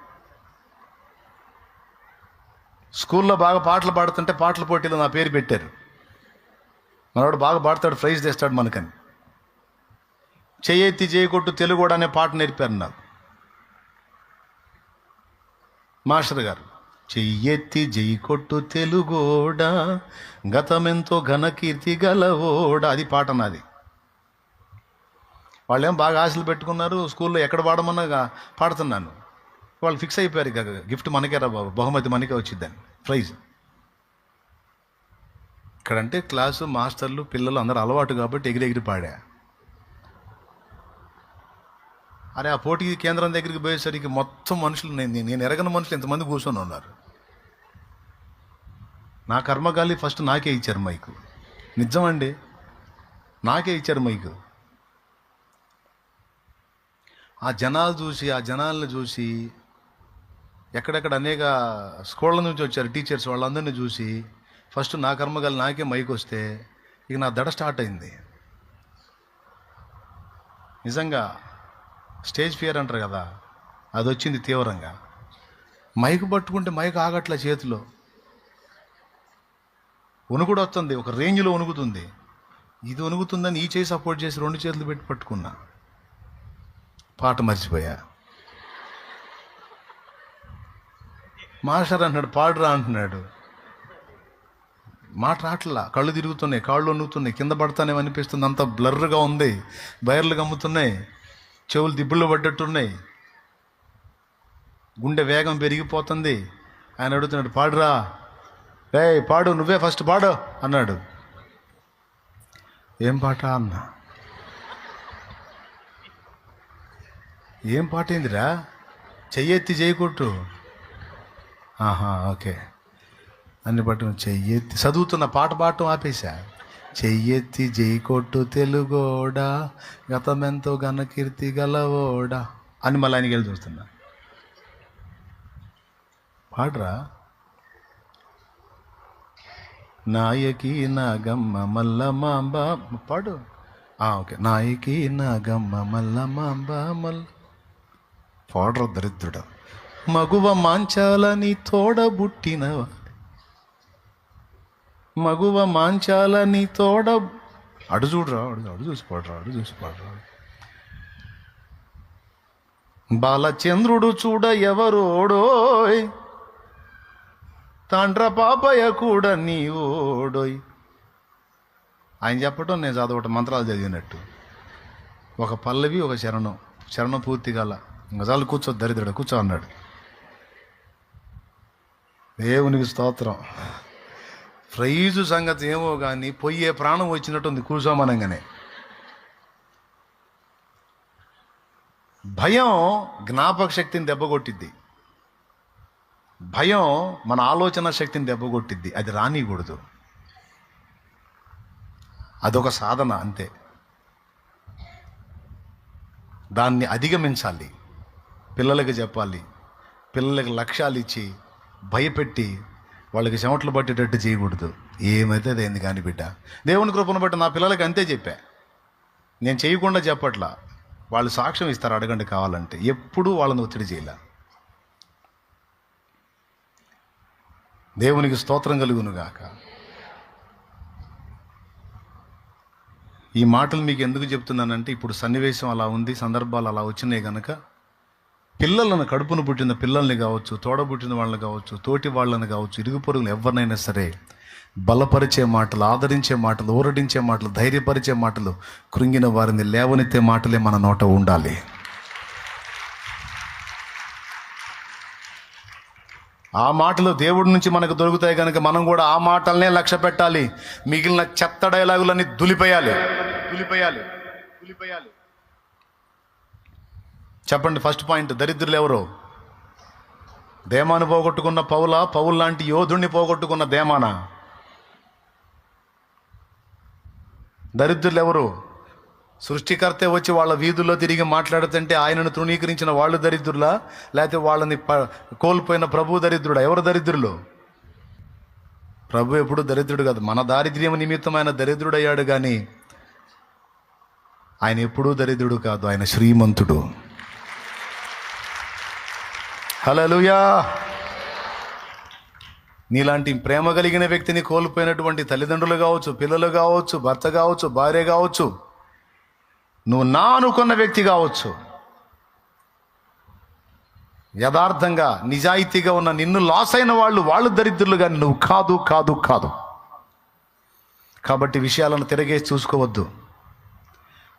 స్కూల్లో బాగా పాటలు పాడుతుంటే పాటల పోటీలో నా పేరు పెట్టారు. మనవాడు బాగా పాడతాడు, ప్రైజ్ తెస్తాడు మనకని. చెయ్యెత్తి చేయకొట్టు తెలుగోడ అనే పాట నేర్పారు నాకు మాస్టర్ గారు. చెయ్యెత్తి జైకొట్టు తెలుగోడ, గతమెంతో ఘనకీర్తి గలవోడ, అది పాట నాది. వాళ్ళేం బాగా ఆశలు పెట్టుకున్నారు, స్కూల్లో ఎక్కడ పాడమన్నా పాడుతున్నాను. వాళ్ళు ఫిక్స్ అయిపోయారు, ఇక గిఫ్ట్ మనకే రా బాబు, బహుమతి మనకే వచ్చిద్దని, ప్రైజ్. ఇక్కడంటే క్లాసు మాస్టర్లు పిల్లలు అందరూ అలవాటు కాబట్టి ఎగిరెగిరి పాడా. అరే ఆ పోటీ కేంద్రం దగ్గరికి పోయేసరికి మొత్తం మనుషులు, నేను ఎరగని మనుషులు ఎంతమంది కూర్చొని ఉన్నారు. నా కర్మగాలి ఫస్ట్ నాకే ఇచ్చారు మైకు. నిజమండి, నాకే ఇచ్చారు మైకు. ఆ జనాలను చూసి ఎక్కడెక్కడ అనేక స్కూళ్ళ నుంచి వచ్చారు టీచర్స్, వాళ్ళందరినీ చూసి ఫస్ట్ నా కర్మగాలి నాకే మైక్ వస్తే ఇక నా దడ స్టార్ట్ అయింది. నిజంగా స్టేజ్ ఫియర్ అంటారు కదా, అది వచ్చింది తీవ్రంగా. మైక్ పట్టుకుంటే మైక్ ఆగట్ల చేతిలో, వణుకుడు వస్తుంది, ఒక రేంజ్లో వణుకుతుంది. ఇది వణుకుతుందని ఈ చేయి సపోర్ట్ చేసి 2 చేతులు పెట్టి పట్టుకున్నా. పాట మర్చిపోయా. మాస్టర్ అంటున్నాడు పాడురా అంటున్నాడు, మాట రాట్లా, కళ్ళు తిరుగుతున్నాయి, కాళ్ళు వణుకుతున్నాయి, కింద పడతానేమో అనిపిస్తుంది, అంత బ్లర్గా ఉంది, బయర్లు గమ్ముతున్నాయి, చెవులు దిబ్బుల్లో పడ్డట్టున్నాయి, గుండె వేగం పెరిగిపోతుంది. ఆయన అడుగుతున్నాడు పాడురా, పాడు, నువ్వే ఫస్ట్ పాడు అన్నాడు. ఏం పాట అన్నా? ఏం పాట ఏందిరా? చెయ్యెత్తి చేయకొట్టు. ఓకే అన్ని పట్టు. చెయ్యెత్తి చదువుతున్న పాట పాడటం ఆపేశా. చెయ్యెత్తి జైకొట్టు తెలుగోడా, గతమెంతో ఘనకీర్తి గలవోడా అని మళ్ళీ ఆయనకి వెళ్ళి చూస్తున్నా. పాడరా. నాయకి నాగమ్మ మల్లమాంబ పాడు. ఓకే. నాయకి నాగమ్మ మల్లమాంబ పాడరు దరిద్రుడు. మగువ మాంచాలని తోడబుట్టినవా, మగువ మాంచాలని అడు చూడరా, అడు చూసి పాడరా. బాలచంద్రుడు చూడ ఎవరోడోయ్, తాండ్ర పాపయ్య కూడా నీ ఓడోయ్. ఆయన చెప్పటం నేను చదవటం, మంత్రాలు చదివినట్టు. ఒక పల్లవి ఒక శరణం పూర్తి గల ఇంకసార్లు కూర్చో దరిద్రుడు, కూర్చో అన్నాడు. దేవునికి స్తోత్రం. ప్రైజు సంగతి ఏమో కానీ పొయ్యే ప్రాణం వచ్చినట్టుంది కూర్చోమనంగానే. భయం జ్ఞాపక శక్తిని దెబ్బకొట్టిద్ది. భయం మన ఆలోచన శక్తిని దెబ్బకొట్టిద్ది. అది రానికూడదు. అదొక సాధన అంతే. దాన్ని అధిగమించాలి. పిల్లలకి చెప్పాలి. పిల్లలకి లక్ష్యాలు ఇచ్చి భయపెట్టి వాళ్ళకి చెమటలు పట్టేటట్టు చేయకూడదు. ఏమైతే అదేంది కానీ బిడ్డ, దేవుని కృపను బట్టి నా పిల్లలకి అంతే చెప్పా. నేను చేయకుండా చెప్పట్లా. వాళ్ళు సాక్ష్యం ఇస్తారు, అడగండి కావాలంటే. ఎప్పుడూ వాళ్ళని ఒత్తిడి చేయలే. దేవునికి స్తోత్రం కలుగును గాక. ఈ మాటలు మీకు ఎందుకు చెప్తున్నానంటే, ఇప్పుడు సన్నివేశం అలా ఉంది, సందర్భాలు అలా వచ్చినాయి కనుక పిల్లలను, కడుపును పుట్టిన పిల్లల్ని కావచ్చు, తోడబుట్టిన వాళ్ళని కావచ్చు, తోటి వాళ్ళని కావచ్చు, ఇరుగు పొరుగులు ఎవరినైనా సరే బలపరిచే మాటలు, ఆదరించే మాటలు, ఊరడించే మాటలు, ధైర్యపరిచే మాటలు, కృంగిన వారిని లేవనెత్తే మాటలే మన నోట ఉండాలి. ఆ మాటలు దేవుడి నుంచి మనకు దొరుకుతాయి కనుక మనం కూడా ఆ మాటలనే లక్ష్య పెట్టాలి. మిగిలిన చెత్త డైలాగులన్నీ దులిపేయాలి. చెప్పండి. ఫస్ట్ పాయింట్, దరిద్రులు ఎవరు? దేమాను పోగొట్టుకున్న పౌలా, పౌలు లాంటి యోధుణ్ణి పోగొట్టుకున్న దేమానా? దరిద్రులు ఎవరు? సృష్టికర్తే వచ్చి వాళ్ళ వీధుల్లో తిరిగి మాట్లాడుతుంటే ఆయనను తృణీకరించిన వాళ్ళు దరిద్రులా, లేకపోతే వాళ్ళని కోల్పోయిన ప్రభు దరిద్రుడా? ఎవరు దరిద్రులు? ప్రభు ఎప్పుడు దరిద్రుడు కాదు. మన దారిద్ర్యం నిమిత్తం ఆయన దరిద్రుడు అయ్యాడు, కానీ ఆయన ఎప్పుడూ దరిద్రుడు కాదు. ఆయన శ్రీమంతుడు. హల్లెలూయా. నీలాంటి ప్రేమ కలిగిన వ్యక్తిని కోల్పోయినటువంటి తల్లిదండ్రులు కావచ్చు, పిల్లలు కావచ్చు, భర్త కావచ్చు, భార్య కావచ్చు, నువ్వు నా అనుకున్న వ్యక్తి కావచ్చు, యథార్థంగా నిజాయితీగా ఉన్న నిన్ను లాస్ అయిన వాళ్ళు దరిద్రులు, కానీ నువ్వు కాదు. కాబట్టి విషయాలను తిరగేసి చూసుకోవద్దు.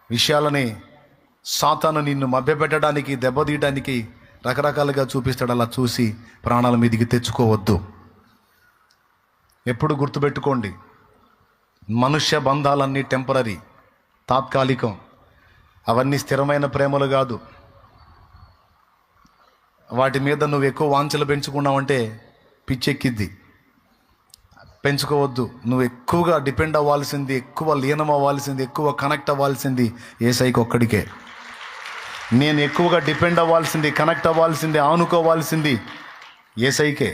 విషయాలని సాతాను నిన్ను మభ్యపెట్టడానికి, దెబ్బతీయడానికి రకరకాలుగా చూపిస్తాడు. అలా చూసి ప్రాణాల మీదికి తెచ్చుకోవద్దు. ఎప్పుడు గుర్తుపెట్టుకోండి, మనుష్య బంధాలన్నీ టెంపరరీ, తాత్కాలికం. అవన్నీ స్థిరమైన ప్రేమలు కాదు. వాటి మీద నువ్వు ఎక్కువ వాంఛలు పెంచుకున్నావంటే పిచ్చెక్కిద్ది. పెంచుకోవద్దు. నువ్వు ఎక్కువగా డిపెండ్ అవ్వాల్సింది, ఎక్కువ లీనం అవ్వాల్సింది, ఎక్కువ కనెక్ట్ అవ్వాల్సింది యేసయ్యకి ఒక్కడికే. నేను ఎక్కువగా డిపెండ్ అవ్వాల్సింది, కనెక్ట్ అవ్వాల్సింది, ఆనుకోవాల్సింది యేసయ్యకే.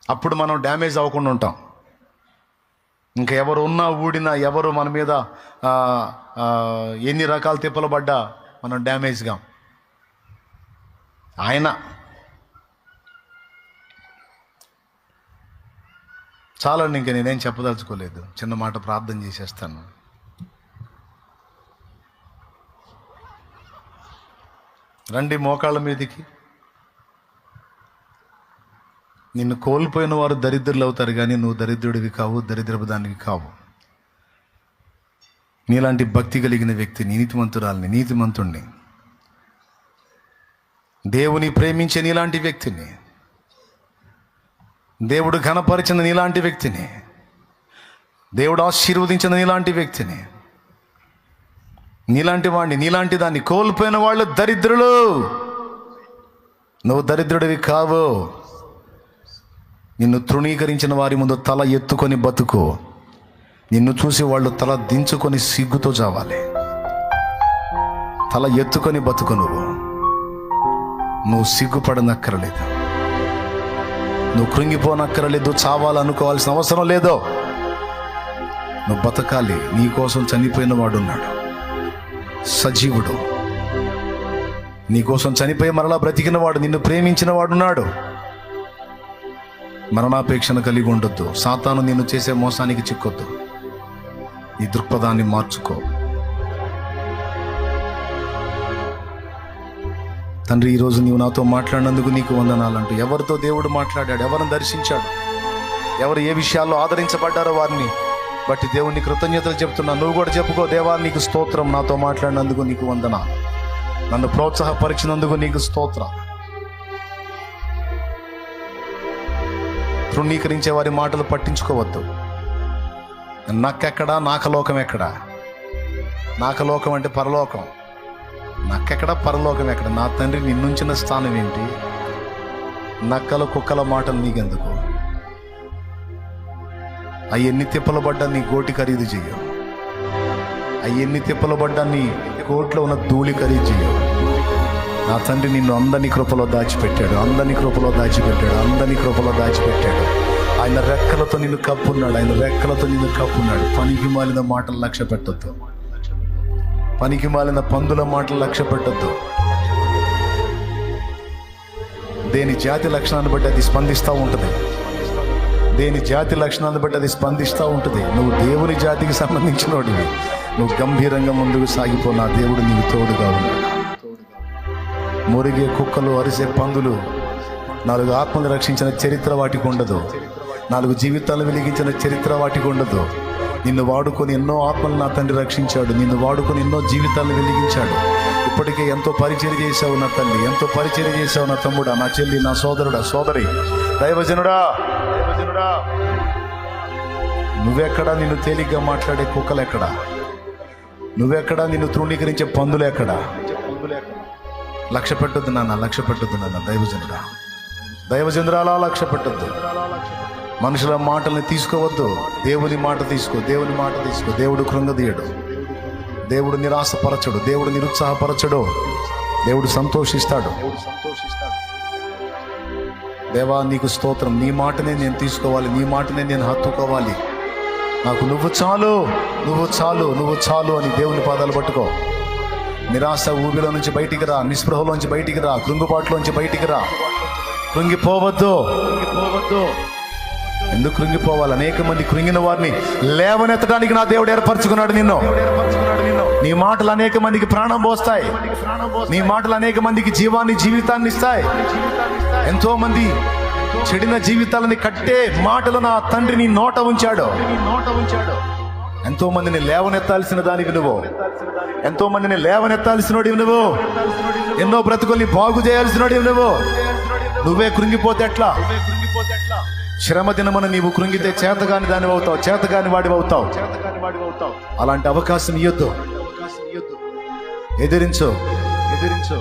అప్పుడు మనం డ్యామేజ్ అవ్వకుండా ఉంటాం. ఇంకా ఎవరు ఉన్నా ఊడినా, ఎవరు మన మీద ఎన్ని రకాల తిప్పలు పడ్డా మనం డ్యామేజ్గా. ఆయన చాలండి, ఇంకా నేనేం చెప్పదలుచుకోలేదు. చిన్న మాట ప్రార్థన చేసేస్తాను. రండి మోకాళ్ళ మీదికి. నిన్ను కోల్పోయిన వారు దరిద్రులు అవుతారు, కానీ నువ్వు దరిద్రుడివి కావు, దరిద్రపు దానివి కావు. నీలాంటి భక్తి కలిగిన వ్యక్తిని, నీతిమంతుణ్ణి, దేవుని ప్రేమించే నీలాంటి వ్యక్తిని, దేవుడు ఘనపరిచిన నీలాంటి వ్యక్తిని, దేవుడు ఆశీర్వదించిన నీలాంటి వ్యక్తిని, నీలాంటి వాడిని, నీలాంటి దాన్ని కోల్పోయిన వాళ్ళు దరిద్రులు. నువ్వు దరిద్రుడివి కావు. నిన్ను తృణీకరించిన వారి ముందు తల ఎత్తుకొని బతుకు. నిన్ను చూసి వాళ్ళు తల దించుకొని సిగ్గుతో చావాలి. తల ఎత్తుకొని బతుకు. నువ్వు సిగ్గుపడనక్కరలేదు, నువ్వు కృంగిపోనక్కరలేదు, చావాలనుకోవాల్సిన అవసరం లేదు. నువ్వు బతకాలి. నీ కోసం చనిపోయిన వాడు ఉన్నాడు, సజీవుడు. నీకోసం చనిపోయి మరలా బ్రతికిన వాడు, నిన్ను ప్రేమించిన వాడున్నాడు. మరణాపేక్షను కలిగి ఉండొద్దు. సాతాను నిన్ను చేసే మోసానికి చిక్కొద్దు. నీ దృక్పథాన్ని మార్చుకో. తండ్రి, ఈరోజు నీవు నాతో మాట్లాడినందుకు నీకు వందనాలంటూ ఎవరితో దేవుడు మాట్లాడాడు, ఎవరిని దర్శించాడు, ఎవరు ఏ విషయాల్లో ఆదరించబడ్డారో వారిని బట్టి దేవుని కృతజ్ఞతలు చెప్తున్నా. నువ్వు కూడా చెప్పుకో, దేవా నీకు స్తోత్రం, నాతో మాట్లాడినందుకు నీకు వందనాలు. నన్ను ప్రోత్సాహపరిచినందుకు నీకు స్తోత్రం. తృణీకరించే వారి మాటలు పట్టించుకోవద్దు. నక్కెక్కడా, నాకలోకం ఎక్కడా? నాకలోకం అంటే పరలోకం. నక్కెక్కడా, పరలోకం ఎక్కడ? నా తండ్రి నిన్నుంచిన స్థానం ఏంటి? నక్కల కుక్కల మాటలు నీకెందుకు? ఎన్ని తిప్పలు పడ్డా నీ గోటి ఖరీదు చెయ్యవు. ఎన్ని తిప్పలు పడ్డా నీ కోట్లో ఉన్న ధూళి ఖరీదు చెయ్యవు. నా తండ్రి నిన్ను అందరి కృపలో దాచిపెట్టాడు, అందరి కృపలో దాచిపెట్టాడు, అందరి కృపలో దాచిపెట్టాడు. ఆయన రెక్కలతో నిన్ను కప్పున్నాడు, ఆయన రెక్కలతో నిన్ను కప్పున్నాడు. పనికి మాలిన మాటలు లక్ష్య పెట్టొద్దు, పనికి మాలిన పందుల మాటలు లక్ష్య పెట్టొద్దు. దేని జాతి లక్షణాన్ని బట్టి అది స్పందిస్తూ ఉంటుంది, దేని జాతి లక్షణాన్ని బట్టి అది స్పందిస్తూ ఉంటుంది. నువ్వు దేవుని జాతికి సంబంధించిన వాడివి. నువ్వు గంభీరంగా ముందుకు సాగిపో. నా దేవుడు నీకు తోడుగా ఉన్నాడు. మురిగే కుక్కలు, అరిసే పందులు, 4 ఆత్మలు రక్షించిన చరిత్ర వాటికి ఉండదు. 4 జీవితాలు వెలిగించిన చరిత్ర వాటికి ఉండదు. నిన్ను వాడుకొని ఎన్నో ఆత్మలు నా తండ్రి రక్షించాడు. నిన్ను వాడుకొని ఎన్నో జీవితాలను వెలిగించాడు. ఇప్పటికే ఎంతో పరిచయం చేశావు నా తల్లి, ఎంతో పరిచయం చేశావు నా తమ్ముడా, నా చెల్లి, నా సోదరుడా, సోదరి, దైవజనుడా, దైవజనుడా. నువ్వెక్కడా నిన్ను తేలిగ్గా మాట్లాడే కుక్కలు ఎక్కడా? నువ్వెక్కడా నిన్ను తృణీకరించే పందులు ఎక్కడా? లక్ష్య పెట్టొద్దు నాన్న, లక్ష్య పెట్టొద్దు నాన్న. దైవజనుడా, దైవజనురాలా లక్ష్య పెట్టొద్దు. మనుషుల మాటల్ని తీసుకోవద్దు. దేవుని మాట తీసుకో, దేవుని మాట తీసుకో. దేవుడు కృంగదీయడు, దేవుడు నిరాశపరచడు, దేవుడు నిరుత్సాహపరచడు. దేవుడు సంతోషిస్తాడు. దేవా నీకు స్తోత్రం. నీ మాటనే నేను తీసుకోవాలి, నీ మాటనే నేను హత్తుకోవాలి. నాకు నువ్వు చాలు, నువ్వు చాలు, నువ్వు చాలు అని దేవుని పాదాలు పట్టుకో. నిరాశ ఊబిలో నుంచి బయటికి రా, నిస్పృహలోంచి బయటికి రా, కృంగుబాటులోంచి బయటికి రా. కృంగిపోవద్దు, కృంగిపోవద్దు. ఎందుకు కృంగిపోవాలి? అనేక మంది కృంగిన వారిని లేవనెత్తడానికి నా దేవుడు ఏర్పరచుకున్నాడు నిన్ను. నీ మాటలు అనేక మందికి ప్రాణం పోస్తాయి. నీ మాటలు అనేక మందికి జీవితాన్ని ఇస్తాయి. ఎంతో మంది చెడిన జీవితాలని కట్టే మాటలు నా తండ్రి నీ నోట ఉంచాడు. ఎంతో మందిని లేవనెత్తాల్సిన దానికి నువ్వు, ఎంతో మందిని లేవనెత్తాల్సినోడివి నువ్వు, ఎన్నో బ్రతుకుల్ని బాగు చేయాల్సినోడివి నువ్వు. నువ్వే కృంగిపోతే ఎట్లా? శ్రమ దినమున నీవు కృంగితే చేతగాని దాని అవుతావు, చేతగాని వాడివి అవుతావు. అలాంటి అవకాశం ఇయ్యొద్దు. ఎదిరించు, ఎదిరించు,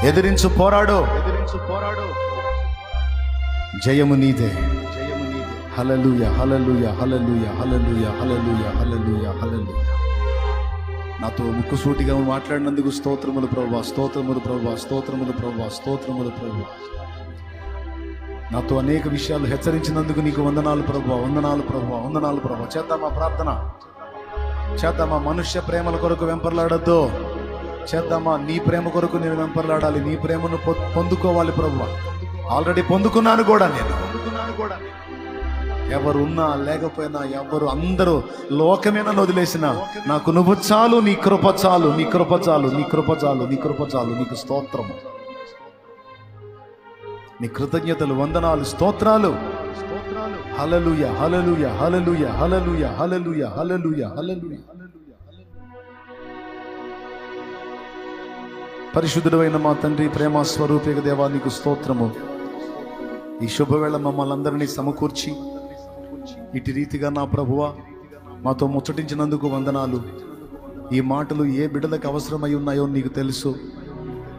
ఎదిరించు, పోరాడు, ఎదిరించు, పోరాడు. జయము నీదే. హల్లెలూయా, హల్లెలూయా, హల్లెలూయా, హల్లెలూయా, హల్లెలూయా, హల్లెలూయా, హల్లెలూయా. నాతో ముక్కుసూటిగా మాట్లాడినందుకు స్తోత్రములు ప్రభువా, స్తోత్రములు ప్రభువా, స్తోత్రములు ప్రభువా, స్తోత్రములు ప్రభువా. నాతో అనేక విషయాలు హెచ్చరించినందుకు నీకు వందనాలు ప్రభువా, వందనాలు ప్రభువా, వందనాలు ప్రభువా. చేద్దామా ప్రార్థన? చేద్దామా? మనుష్య ప్రేమల కొరకు వెంపర్లాడద్దు. చేద్దామా? నీ ప్రేమ కొరకు నేను వెంపర్లాడాలి. నీ ప్రేమను పొందుకోవాలి ప్రభువా. ఆల్రెడీ పొందుకున్నాను కూడా నేను. ఎవరు ఉన్నా లేకపోయినా, ఎవరు అందరూ లోకమే నన్ను వదిలేసిన నాకు నువ్వు చాలు, నీ కృప చాలు, నీ కృప చాలు, నీ కృప చాలు, నీ కృప చాలు. నీకు స్తోత్రము, నీ కృతజ్ఞతలు, వందనాలు, స్తోత్రాలు. హల్లెలూయా, హల్లెలూయా, హల్లెలూయా, హల్లెలూయా, హల్లెలూయా, హల్లెలూయా, హల్లెలూయా. పరిశుద్ధుడైన మా తండ్రి, ప్రేమ స్వరూపిక దేవా, నీకు స్తోత్రము. ఈ శుభవేళ మమ్మల్ని అందరినీ సమకూర్చి ఇటు రీతిగా నా ప్రభువా మాతో ముచ్చటించినందుకు వందనాలు. ఈ మాటలు ఏ బిడ్డలకు అవసరమై ఉన్నాయో నీకు తెలుసు.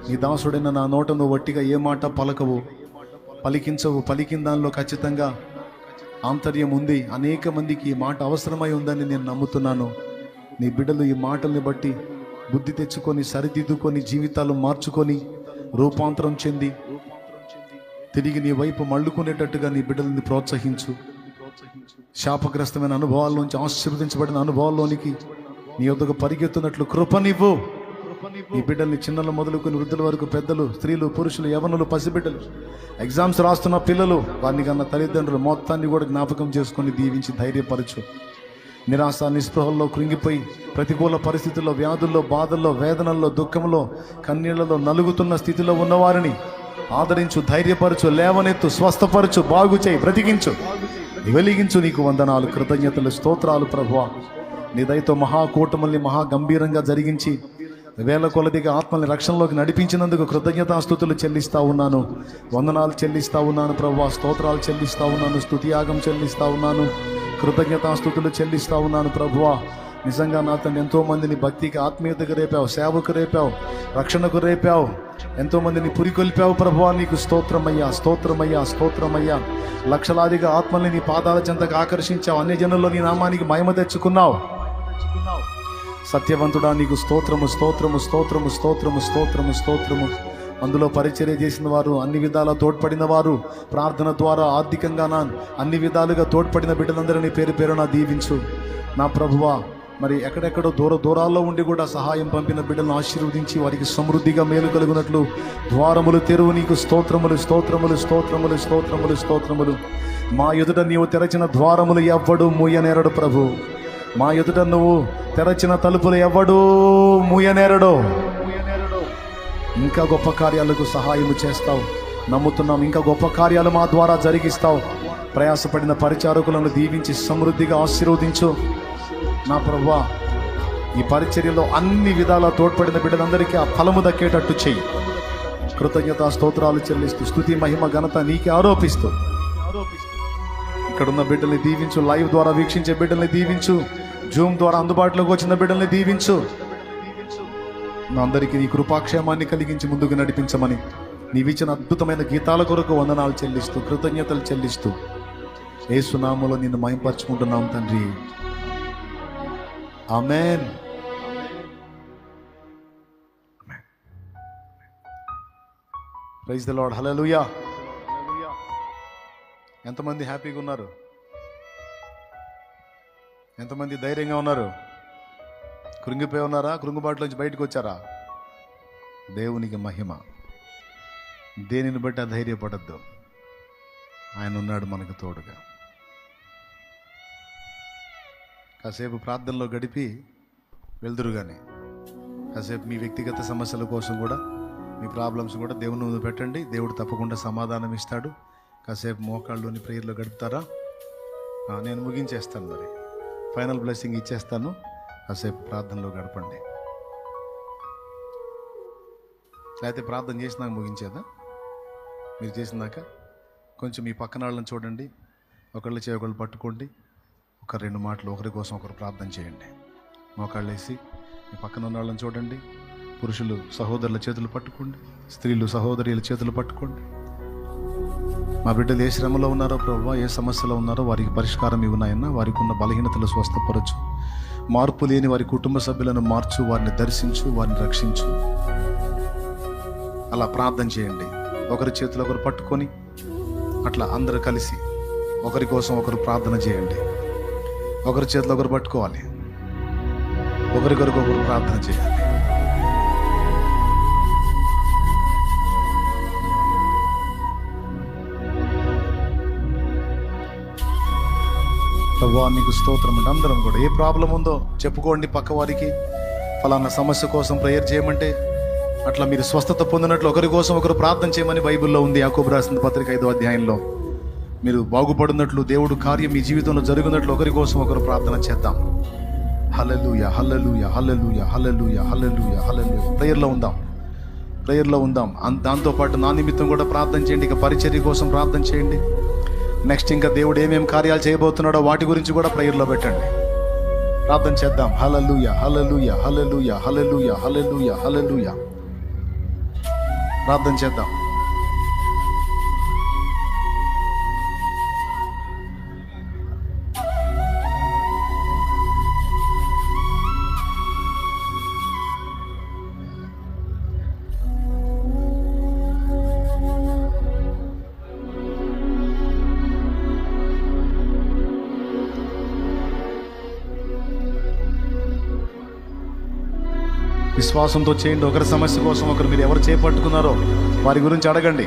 నీ దాసుడైన నా నోట నువ్వు వట్టిగా ఏ మాట పలకవు, పలికించవు. పలికిన దానిలో ఖచ్చితంగా ఆంతర్యం ఉంది. అనేక మందికి ఈ మాట అవసరమై ఉందని నేను నమ్ముతున్నాను. నీ బిడ్డలు ఈ మాటల్ని బట్టి బుద్ధి తెచ్చుకొని, సరిదిద్దుకొని, జీవితాలు మార్చుకొని, రూపాంతరం చెంది తిరిగి నీ వైపు మళ్ళుకునేటట్టుగా నీ బిడ్డలని ప్రోత్సహించు. శాపగ్రస్తమైన అనుభవాల్లోంచి, ఆశీర్వదించబడిన అనుభవాల్లోనికి నీ వద్దకు పరిగెత్తున్నట్లు కృపనివ్వు. ఈ బిడ్డల్ని చిన్నలు మొదలుకొని వృద్ధుల వరకు, పెద్దలు, స్త్రీలు, పురుషులు, యవనులు, పసిబిడ్డలు, ఎగ్జామ్స్ రాస్తున్న పిల్లలు, వారిని కన్నా తల్లిదండ్రులు మొత్తాన్ని కూడా జ్ఞాపకం చేసుకొని దీవించి ధైర్యపరచు. నిరాశ, నిస్పృహల్లో కృంగిపోయి ప్రతికూల పరిస్థితుల్లో, వ్యాధుల్లో, బాధల్లో, వేదనల్లో, దుఃఖంలో, కన్నీళ్లలో నలుగుతున్న స్థితిలో ఉన్నవారిని ఆదరించు, ధైర్యపరచు, లేవనెత్తు, స్వస్థపరచు, బాగు చేయి, బ్రతికించు, వెలిగించు. నీకు వందనాలు, కృతజ్ఞతలు, స్తోత్రాలు ప్రభువా. నీ దయతో మహాకూటముల్ని మహా గంభీరంగా జరిగించి వేల కొలదిగా ఆత్మల్ని రక్షణలోకి నడిపించినందుకు కృతజ్ఞతాస్తుతులు చెల్లిస్తా ఉన్నాను, వందనాలు చెల్లిస్తా ఉన్నాను ప్రభువా, స్తోత్రాలు చెల్లిస్తా ఉన్నాను, స్తుతియాగం చెల్లిస్తా ఉన్నాను, కృతజ్ఞతాస్తుతులు చెల్లిస్తా ఉన్నాను ప్రభువా. నిజంగా నా తండ్రి ఎంతో మందిని భక్తికి, ఆత్మీయతకు రేపావు, సేవకు రేపావు, రక్షణకు రేపావు, ఎంతో మందిని పురికొల్పావు ప్రభువా. నీకు స్తోత్రమయ్యా, స్తోత్రమయ్యా, స్తోత్రమయ్యా. లక్షలాదిగా ఆత్మల్ని నీ పాదాల చెంతకు ఆకర్షించావు, అన్ని జనుల్లో నీ నామానికి మహిమ తెచ్చుకున్నావు. సత్యవంతుడా నీకు స్తోత్రము, స్తోత్రము, స్తోత్రము, స్తోత్రము, స్తోత్రము, స్తోత్రము. అందులో పరిచర్య చేసిన వారు, అన్ని విధాలా తోడ్పడిన వారు, ప్రార్థన ద్వారా ఆర్థికంగా అన్ని విధాలుగా తోడ్పడిన బిడ్డలందరినీ పేరు పేరున దీవించు నా ప్రభువా. మరి ఎక్కడెక్కడో దూరాల్లో ఉండి కూడా సహాయం పంపిన బిడ్డలను ఆశీర్వదించి వారికి సమృద్ధిగా మేలు కలుగునట్లు ద్వారములు తెరువు. నీకు స్తోత్రములు, స్తోత్రములు, స్తోత్రములు, స్తోత్రములు, స్తోత్రములు. మా ఎదుట నీవు తెరచిన ద్వారములు ఎవ్వడు మూయనేరడు ప్రభు. మా ఎదుట నువ్వు తెరచిన తలుపులు ఎవ్వడు మూయనేరడు. ఇంకా గొప్ప కార్యాలకు సహాయము చేస్తావు నమ్ముతున్నాం. ఇంకా గొప్ప కార్యాలు మా ద్వారా జరిగిస్తావు. ప్రయాసపడిన పరిచారకులను దీవించి సమృద్ధిగా ఆశీర్వదించు నా ప్రభువా. ఈ పరిచర్యలో అన్ని విధాలా తోడ్పడిన బిడ్డలందరికీ ఆ ఫలము దక్కేటట్టు చెయ్యి. కృతజ్ఞత స్తోత్రాలు చెల్లిస్తూ స్తుతి మహిమ ఘనత నీకే ఆరోపిస్తూ ఇక్కడున్న బిడ్డల్ని దీవించు, లైవ్ ద్వారా వీక్షించే బిడ్డల్ని దీవించు, జూమ్ ద్వారా అందుబాటులోకి వచ్చిన బిడ్డల్ని దీవించు. నా అందరికీ నీ కృపాక్షేమాన్ని కలిగించి ముందుకు నడిపించమని నీవిచ్చిన అద్భుతమైన గీతాల కొరకు వందనాలు చెల్లిస్తూ, కృతజ్ఞతలు చెల్లిస్తూ యేసు నామములో నిన్ను మహింపరచుకుంటున్నాం తండ్రి. Amen. Praise the lord. Hallelujah. ఎంతమంది హ్యాపీగా ఉన్నారు? ఎంతమంది ధైర్యంగా ఉన్నారు? కృంగిపోయి ఉన్నారా? కృంగుబాటులోంచి బయటకు వచ్చారా? దేవునికి మహిమ. దేనిని బట్టి అధైర్యపడద్దు, ఆయన ఉన్నాడు మనకు తోడుగా. కాసేపు ప్రార్థనలో గడిపి వెళ్దురుగానే కాసేపు మీ వ్యక్తిగత సమస్యల కోసం కూడా, మీ ప్రాబ్లమ్స్ కూడా దేవుని ముందు పెట్టండి. దేవుడు తప్పకుండా సమాధానం ఇస్తాడు. కాసేపు మోకాళ్ళలోని ప్రేయర్లో గడుపుతారా? నేను ముగించేస్తాను, మరి ఫైనల్ బ్లెస్సింగ్ ఇచ్చేస్తాను. కాసేపు ప్రార్థనలో గడపండి. లేకపోతే ప్రార్థన చేసినాక ముగించేదా? మీరు చేసినాక కొంచెం మీ పక్కన వాళ్ళని చూడండి, ఒకళ్ళు ఒకళ్ళు పట్టుకోండి, ఒక 2 మాటలు ఒకరి కోసం ఒకరు ప్రార్థన చేయండి. మోకాళ్ళు వేసి మీ పక్కన ఉన్న వాళ్ళని చూడండి. పురుషులు సహోదరుల చేతులు పట్టుకోండి, స్త్రీలు సహోదరుల చేతులు పట్టుకోండి. మా బిడ్డలు ఏ శ్రమలో ఉన్నారో ప్రభువా, ఏ సమస్యలో ఉన్నారో వారికి పరిష్కారం ఇవ్వనాయన్నా. వారికి ఉన్న బలహీనతలు స్వస్థపరచు. మార్పు లేని వారి కుటుంబ సభ్యులను మార్చు, వారిని దర్శించు, వారిని రక్షించు. అలా ప్రార్థన చేయండి. ఒకరి చేతులు ఒకరు పట్టుకొని అట్లా అందరూ కలిసి ఒకరి కోసం ఒకరు ప్రార్థన చేయండి. ఒకరి చేతులు ఒకరు పట్టుకోవాలి, ఒకరికొరకు ఒకరు ప్రార్థన చేయాలి. ప్రభువా నీకు స్తోత్రం అండి. అందరం కూడా ఏ ప్రాబ్లం ఉందో చెప్పుకోండి పక్క వారికి. ఫలానా సమస్య కోసం ప్రేయర్ చేయమంటే అట్లా మీరు స్వస్థత పొందినట్లు ఒకరి కోసం ఒకరు ప్రార్థన చేయమని బైబిల్లో ఉంది. యాకోబు రాసిన పత్రిక 5వ అధ్యాయంలో. మీరు బాగుపడినట్లు, దేవుడు కార్యం మీ జీవితంలో జరుగునట్లు ఒకరి కోసం ఒకరు ప్రార్థన చేద్దాం. హల్లెలూయా, హల్లెలూయా, హల్లెలూయా, హల్లెలూయా, హల్లెలూయా, హల్లెలూయా. ప్రేయర్లో ఉందాం. దాంతోపాటు నా నిమిత్తం కూడా ప్రార్థన చేయండి. ఇక పరిచర్య కోసం ప్రార్థన చేయండి. నెక్స్ట్ ఇంకా దేవుడు ఏమేమి కార్యాలు చేయబోతున్నాడో వాటి గురించి కూడా ప్రేయర్లో పెట్టండి. ప్రార్థన చేద్దాం. హల్లెలూయా, హల్లెలూయా, హల్లెలూయా, హల్లెలూయా, హల్లెలూయా, హల్లెలూయా. ప్రార్థన చేద్దాం. విశ్వాసంతో చేయండి. ఒకరి సమస్య కోసం ఒకరు మీరు ఎవరు చేపట్టుకున్నారో వారి గురించి అడగండి.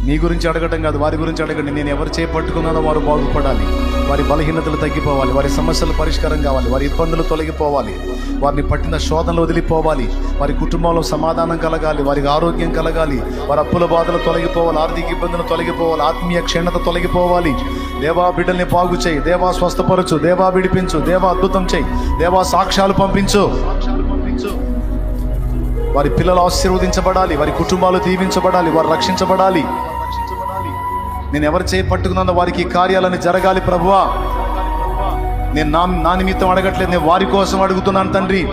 మీ గురించి అడగటం కాదు, వారి గురించి అడగండి. నేను ఎవరు చేపట్టుకున్నానో వారు బాగుపడాలి, వారి బలహీనతలు తగ్గిపోవాలి, వారి సమస్యలు పరిష్కారం కావాలి, వారి ఇబ్బందులు తొలగిపోవాలి, వారిని పట్టిన శోధనలు వదిలిపోవాలి, వారి కుటుంబంలో సమాధానం కలగాలి, వారికి ఆరోగ్యం కలగాలి, వారి అప్పుల బాధలు తొలగిపోవాలి, ఆర్థిక ఇబ్బందులు తొలగిపోవాలి, ఆత్మీయ క్షీణత తొలగిపోవాలి. దేవా బిడ్డల్ని బాగు చేయి, దేవా స్వస్థపరచు, దేవా విడిపించు, దేవా అద్భుతం చేయి, దేవా సాక్ష్యాలు పంపించు. వారి పిల్లలు ఆశీర్వదించబడాలి, వారి కుటుంబాలు దీవించబడాలి, వారు రక్షించబడాలి. నేను ఎవరు చేయి పట్టుకున్నానో వారికి ఈ కార్యాలను జరగాలి ప్రభువా. నేను నా నిమిత్తం అడగట్లేదు, నేను వారి కోసం అడుగుతున్నాను తండ్రి.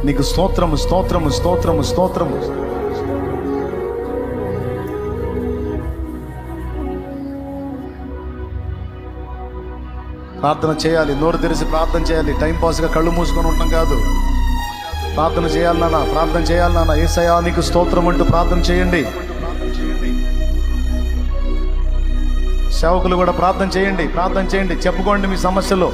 నీకు స్తోత్రము స్తోత్రము స్తోత్రము స్తోత్రము. ప్రార్థన చేయాలి, నోరు తెరిచి ప్రార్థన చేయాలి. టైంపాస్గా కళ్ళు మూసుకొని ఉండటం కాదు. ప్రార్థన చేయాలి నాన్న, ప్రార్థన చేయాలి నాన్న. యేసయ్యా నీకు స్తోత్రం అంటూ ప్రార్థన చేయండి. సేవకులు కూడా ప్రార్థన చేయండి, ప్రార్థన చేయండి. చెప్పుకోండి మీ సమస్యలు.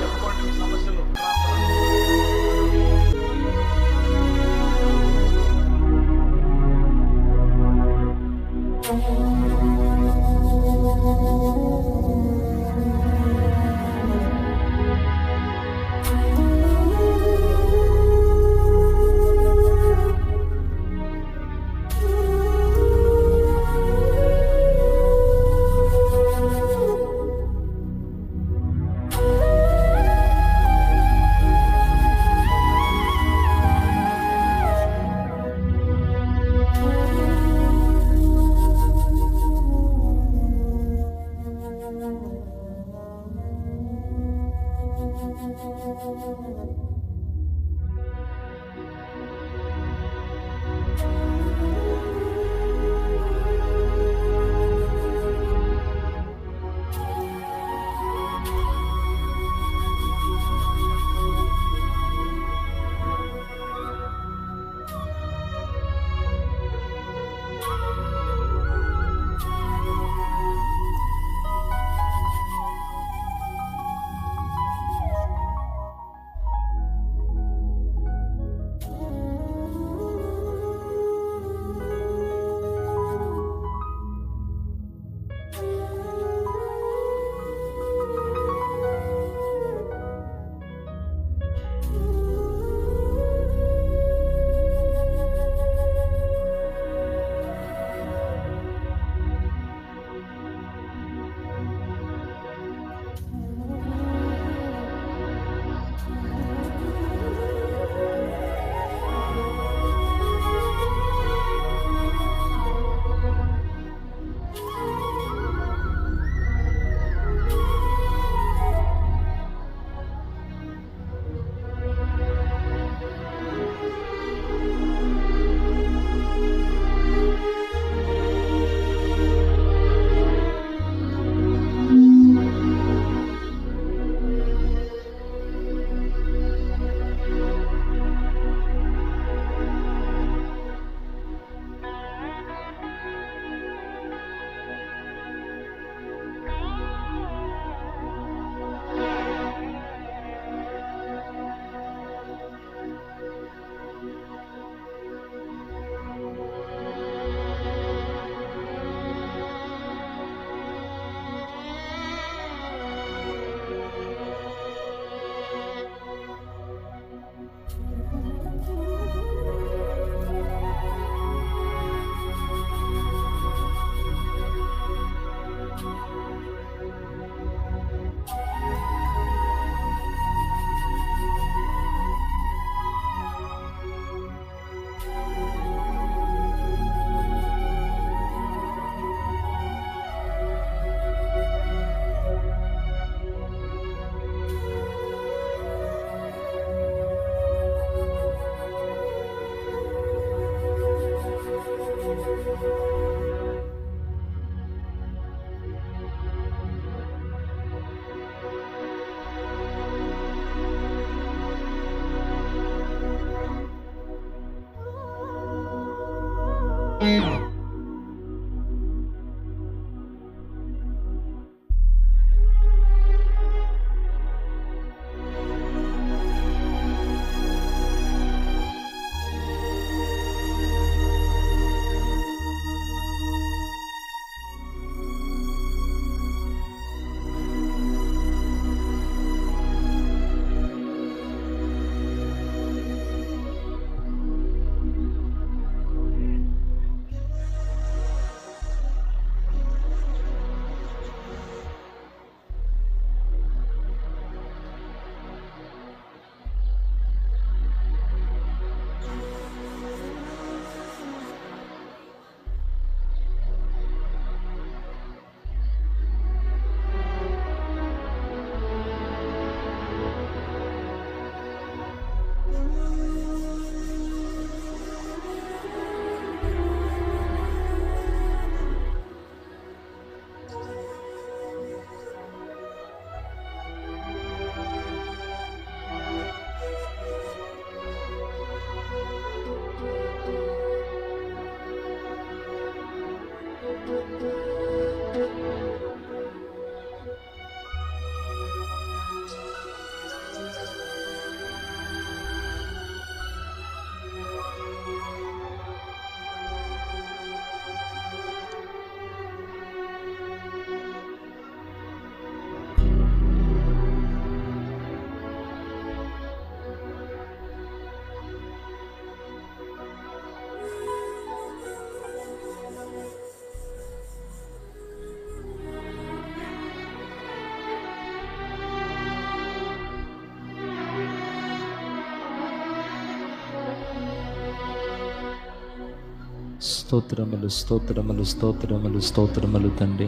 స్తోత్రములు స్తోత్రములు స్తోత్రములు స్తోత్రములు తండ్రి.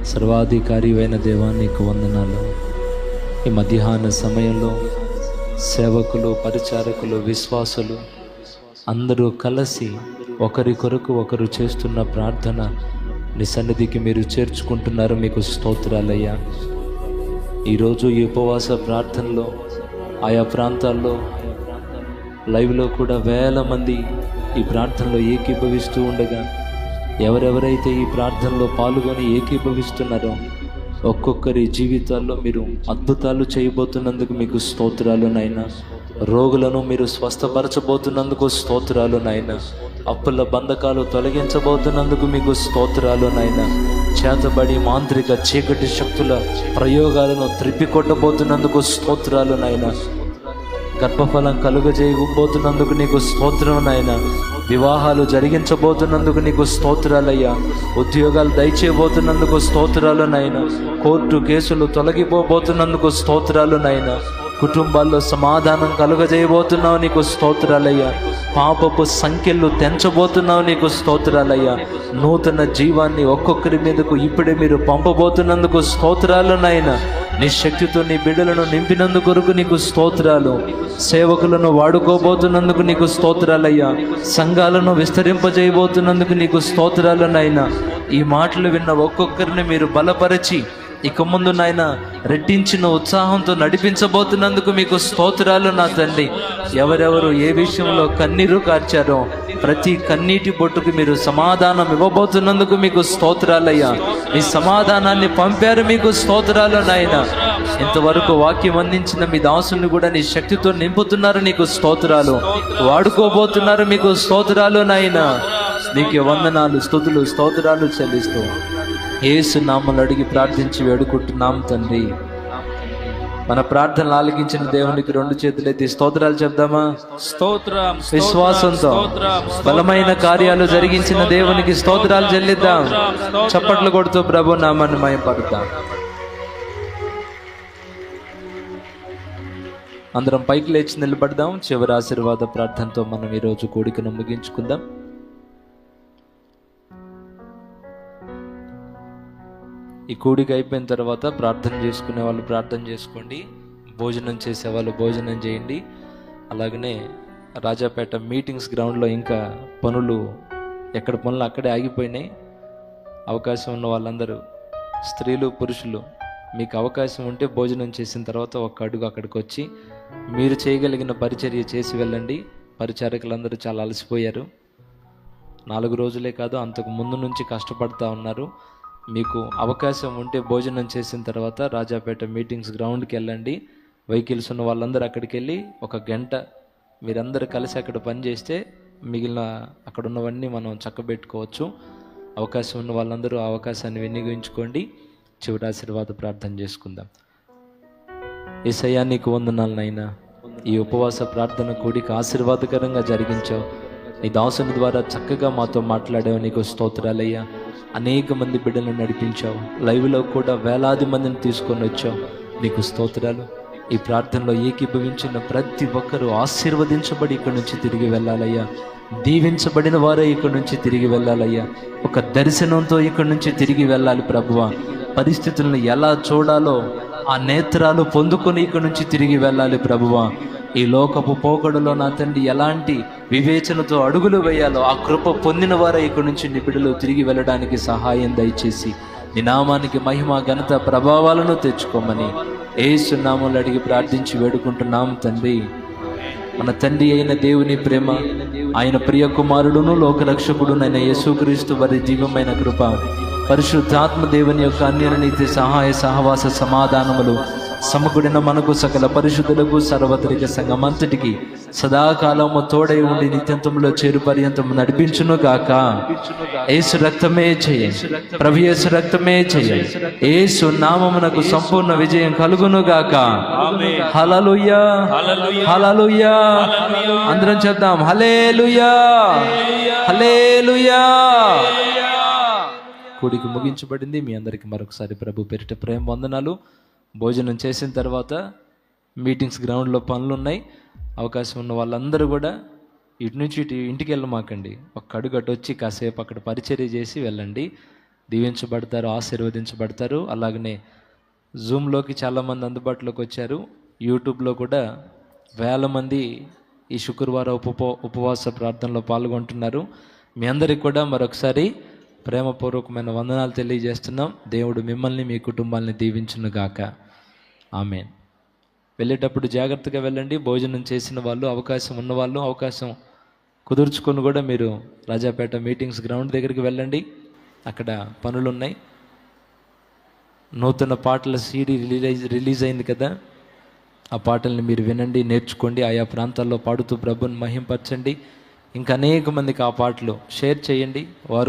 సర్వాధికారి అయిన దేవా నీకు వందనాలు. ఈ మధ్యాహ్న సమయంలో సేవకులు, పరిచారకులు, విశ్వాసులు అందరూ కలిసి ఒకరి కొరకు ఒకరు చేస్తున్న ప్రార్థన నీ సన్నిధికి మీరు చేర్చుకుంటున్నారు. మీకు స్తోత్రాలయ్యా. ఈరోజు ఈ ఉపవాస ప్రార్థనలో ఆయా ప్రాంతాల్లో లైవ్లో కూడా వేల మంది ఈ ప్రార్థనలో ఏకీభవిస్తూ ఉండగా ఎవరెవరైతే ఈ ప్రార్థనలో పాల్గొని ఏకీభవిస్తున్నారో ఒక్కొక్కరి జీవితాల్లో మీరు అద్భుతాలు చేయబోతున్నందుకు మీకు స్తోత్రాలు నాయనా. రోగులను మీరు స్వస్థపరచబోతున్నందుకు స్తోత్రాలు నాయనా. అప్పుల బంధకాలు తొలగించబోతున్నందుకు మీకు స్తోత్రాలు నాయనా. చేతబడి మాంత్రిక చీకటి శక్తుల ప్రయోగాలను త్రిప్పికొట్టబోతున్నందుకు స్తోత్రాలు నాయనా. గర్భఫలం కలుగజేయబోతున్నందుకు నీకు స్తోత్రం నాయనా. వివాహాలు జరిగించబోతున్నందుకు నీకు స్తోత్రాలయ్యా. ఉద్యోగాలు దయచేయబోతున్నందుకు స్తోత్రాలు నాయనా. కోర్టు కేసులు తొలగిపోబోతున్నందుకు స్తోత్రాలు నాయనా. కుటుంబాల్లో సమాధానం కలుగజేయబోతున్నావు, నీకు స్తోత్రాలయ్యా. పాపపు సంఖ్యలు తెంచబోతున్నావు, నీకు స్తోత్రాలయ్యా. నూతన జీవాన్ని ఒక్కొక్కరి మీదకు ఇప్పుడే మీరు పంపబోతున్నందుకు స్తోత్రాలు నాయనా. నీ శక్తితో నీ బిడ్డలను నింపినందుకు కొరకు నీకు స్తోత్రాలు. సేవకులను వాడుకోబోతున్నందుకు నీకు స్తోత్రాలయ్యా. సంఘాలను విస్తరింపజేయబోతున్నందుకు నీకు స్తోత్రాలు నాయనా. ఈ మాటలు విన్న ఒక్కొక్కరిని మీరు బలపరిచి ఇక ముందు నాయన రెట్టించిన ఉత్సాహంతో నడిపించబోతున్నందుకు మీకు స్తోత్రాలు నా తండ్రి. ఎవరెవరు ఏ విషయంలో కన్నీరు కార్చారో ప్రతి కన్నీటి బొట్టుకు మీరు సమాధానం ఇవ్వబోతున్నందుకు మీకు స్తోత్రాలయ్యా. మీ సమాధానాన్ని పంపారు, మీకు స్తోత్రాలు నాయన. ఇంతవరకు వాక్యం అందించిన మీ దాసుని కూడా నీ శక్తితో నింపుతున్నారు, నీకు స్తోత్రాలు. వాడుకోబోతున్నారు, మీకు స్తోత్రాలు నాయన. నీకు వందనాలు, స్తుతులు, స్తోత్రాలు చెల్లిస్తూ యేసు నామములో అడిగి ప్రార్థించి వేడుకుంటున్నాం తండ్రి. మన ప్రార్థనలు ఆలకించిన దేవునికి రెండు చేతులెత్తి స్తోత్రాలు చెప్దామా? స్తోత్రం. విశ్వాసంతో బలమైన కార్యాలు జరిగించిన దేవునికి స్తోత్రాలు చెల్లిద్దాం. చప్పట్లు కొడుతూ ప్రభు నామాన్ని మహిమపడతాం. అందరం పైకి లేచి నిలబడదాం. చివరి ఆశీర్వాద ప్రార్థనతో మనం ఈరోజు కూడికను ముగించుకుందాం. ఈ కూడిక అయిపోయిన తర్వాత ప్రార్థన చేసుకునే వాళ్ళు ప్రార్థన చేసుకోండి, భోజనం చేసే వాళ్ళు భోజనం చేయండి. అలాగనే రాజాపేట మీటింగ్స్ గ్రౌండ్లో ఇంకా పనులు, ఎక్కడ పనులు అక్కడే ఆగిపోయినాయి. అవకాశం ఉన్న వాళ్ళందరూ, స్త్రీలు పురుషులు, మీకు అవకాశం ఉంటే భోజనం చేసిన తర్వాత ఒక అడుగు అక్కడికి వచ్చి మీరు చేయగలిగిన పరిచర్య చేసి వెళ్ళండి. పరిచారకులందరూ చాలా అలసిపోయారు. 4 రోజులే కాదు, అంతకు ముందు నుంచి కష్టపడుతూ ఉన్నారు. మీకు అవకాశం ఉంటే భోజనం చేసిన తర్వాత రాజాపేట మీటింగ్స్ గ్రౌండ్కి వెళ్ళండి. వెహికల్స్ ఉన్న వాళ్ళందరూ అక్కడికి వెళ్ళి 1 గంట మీరందరూ కలిసి అక్కడ పని చేస్తే మిగిలిన అక్కడ ఉన్నవన్నీ మనం చక్కబెట్టుకోవచ్చు. అవకాశం ఉన్న వాళ్ళందరూ ఆ అవకాశాన్ని వినియోగించుకోండి. చివరి ఆశీర్వాద ప్రార్థన చేసుకుందాం. యేసయ్యా నీకు వందనాలు నాయనా. ఈ ఉపవాస ప్రార్థన కూడిక ఆశీర్వాదకరంగా జరిగించావు. నీ దాసుని ద్వారా చక్కగా మాతో మాట్లాడావు, నీకు స్తోత్రాలయ్యా. అనేక మంది బిడ్డలను నడిపించావు. లైవ్లో కూడా వేలాది మందిని తీసుకొని వచ్చావు, నీకు స్తోత్రాలు. ఈ ప్రార్థనలో ఏకీభవించిన ప్రతి ఒక్కరూ ఆశీర్వదించబడి ఇక్కడి నుంచి తిరిగి వెళ్ళాలయ్యా. దీవించబడిన వారే ఇక్కడి నుంచి తిరిగి వెళ్ళాలయ్యా. ఒక దర్శనంతో ఇక్కడి నుంచి తిరిగి వెళ్ళాలి ప్రభువా. పరిస్థితులను ఎలా చూడాలో ఆ నేత్రాలు పొందుకొని ఇక్కడి నుంచి తిరిగి వెళ్ళాలి ప్రభువా. ఈ లోకపు పోకడలో నా తండ్రి ఎలాంటి వివేచనతో అడుగులు వేయాలో ఆ కృప పొందిన వారే ఇక్కడి నుంచి నీ బిడ్డలు తిరిగి వెళ్ళడానికి సహాయం దయచేసి నీ నామానికి మహిమ, ఘనత, ప్రభావాలను తెచ్చుకోమని యేసు నామములో అడిగి ప్రార్థించి వేడుకుంటున్నాం తండ్రి. మన తండ్రి అయిన దేవుని ప్రేమ, ఆయన ప్రియ కుమారుడును లోకరక్షకుడునైన యేసుక్రీస్తు వారి దివ్యమైన కృప, పరిశుద్ధాత్మ దేవుని యొక్క అన్యోన్యత సహాయ సహవాస సమాధానములు సమకూడిన మనకు సకల పరిశుద్ధులకు సర్వత్రిక సంఘమంతటికి సదాకాలము తోడై ఉండి నిత్యంతంలో చేరు పర్యంతము నడిపించును గాక. యేసు రక్తమే జయం, ప్రభు యేసు రక్తమే జయం. యేసు నామమునకు సంపూర్ణ విజయం కలుగును గాక. హల్లెలూయా, హల్లెలూయా. అందరం చెప్దాం హల్లెలూయా, హల్లెలూయా. కూడిక ముగించబడింది. మీ అందరికీ మరొకసారి ప్రభు పేరిట ప్రేమ వందనాలు. భోజనం చేసిన తర్వాత మీటింగ్స్ గ్రౌండ్లో పనులు ఉన్నాయి. అవకాశం ఉన్న వాళ్ళందరూ కూడా ఇటు నుంచి ఇటు ఇంటికి వెళ్ళమాకండి. ఒక్క అడుగు అటు వచ్చి కాసేపు అక్కడ పరిచర్య చేసి వెళ్ళండి. దీవించబడతారు, ఆశీర్వదించబడతారు. అలాగనే జూమ్లోకి చాలామంది అందుబాటులోకి వచ్చారు. యూట్యూబ్లో కూడా వేల మంది ఈ శుక్రవారం ఉపవాస ప్రార్థనలో పాల్గొంటున్నారు. మీ అందరికి కూడా మరొకసారి ప్రేమపూర్వకమైన వందనాలు తెలియజేస్తున్నాం. దేవుడు మిమ్మల్ని మీ కుటుంబాలని దీవించునుగాక. ఆమేన్. వెళ్ళేటప్పుడు జాగ్రత్తగా వెళ్ళండి. భోజనం చేసిన వాళ్ళు, అవకాశం ఉన్నవాళ్ళు అవకాశం కుదుర్చుకొని కూడా మీరు రాజాపేట మీటింగ్స్ గ్రౌండ్ దగ్గరికి వెళ్ళండి. అక్కడ పనులు ఉన్నాయి. నూతన పాటల సీడీ రిలీజ్ అయింది కదా, ఆ పాటల్ని మీరు వినండి, నేర్చుకోండి. ఆయా ప్రాంతాల్లో పాడుతూ ప్రభుని మహింపరచండి. ఇంకా అనేక మందికి ఆ పాటలు షేర్ చేయండి. వారు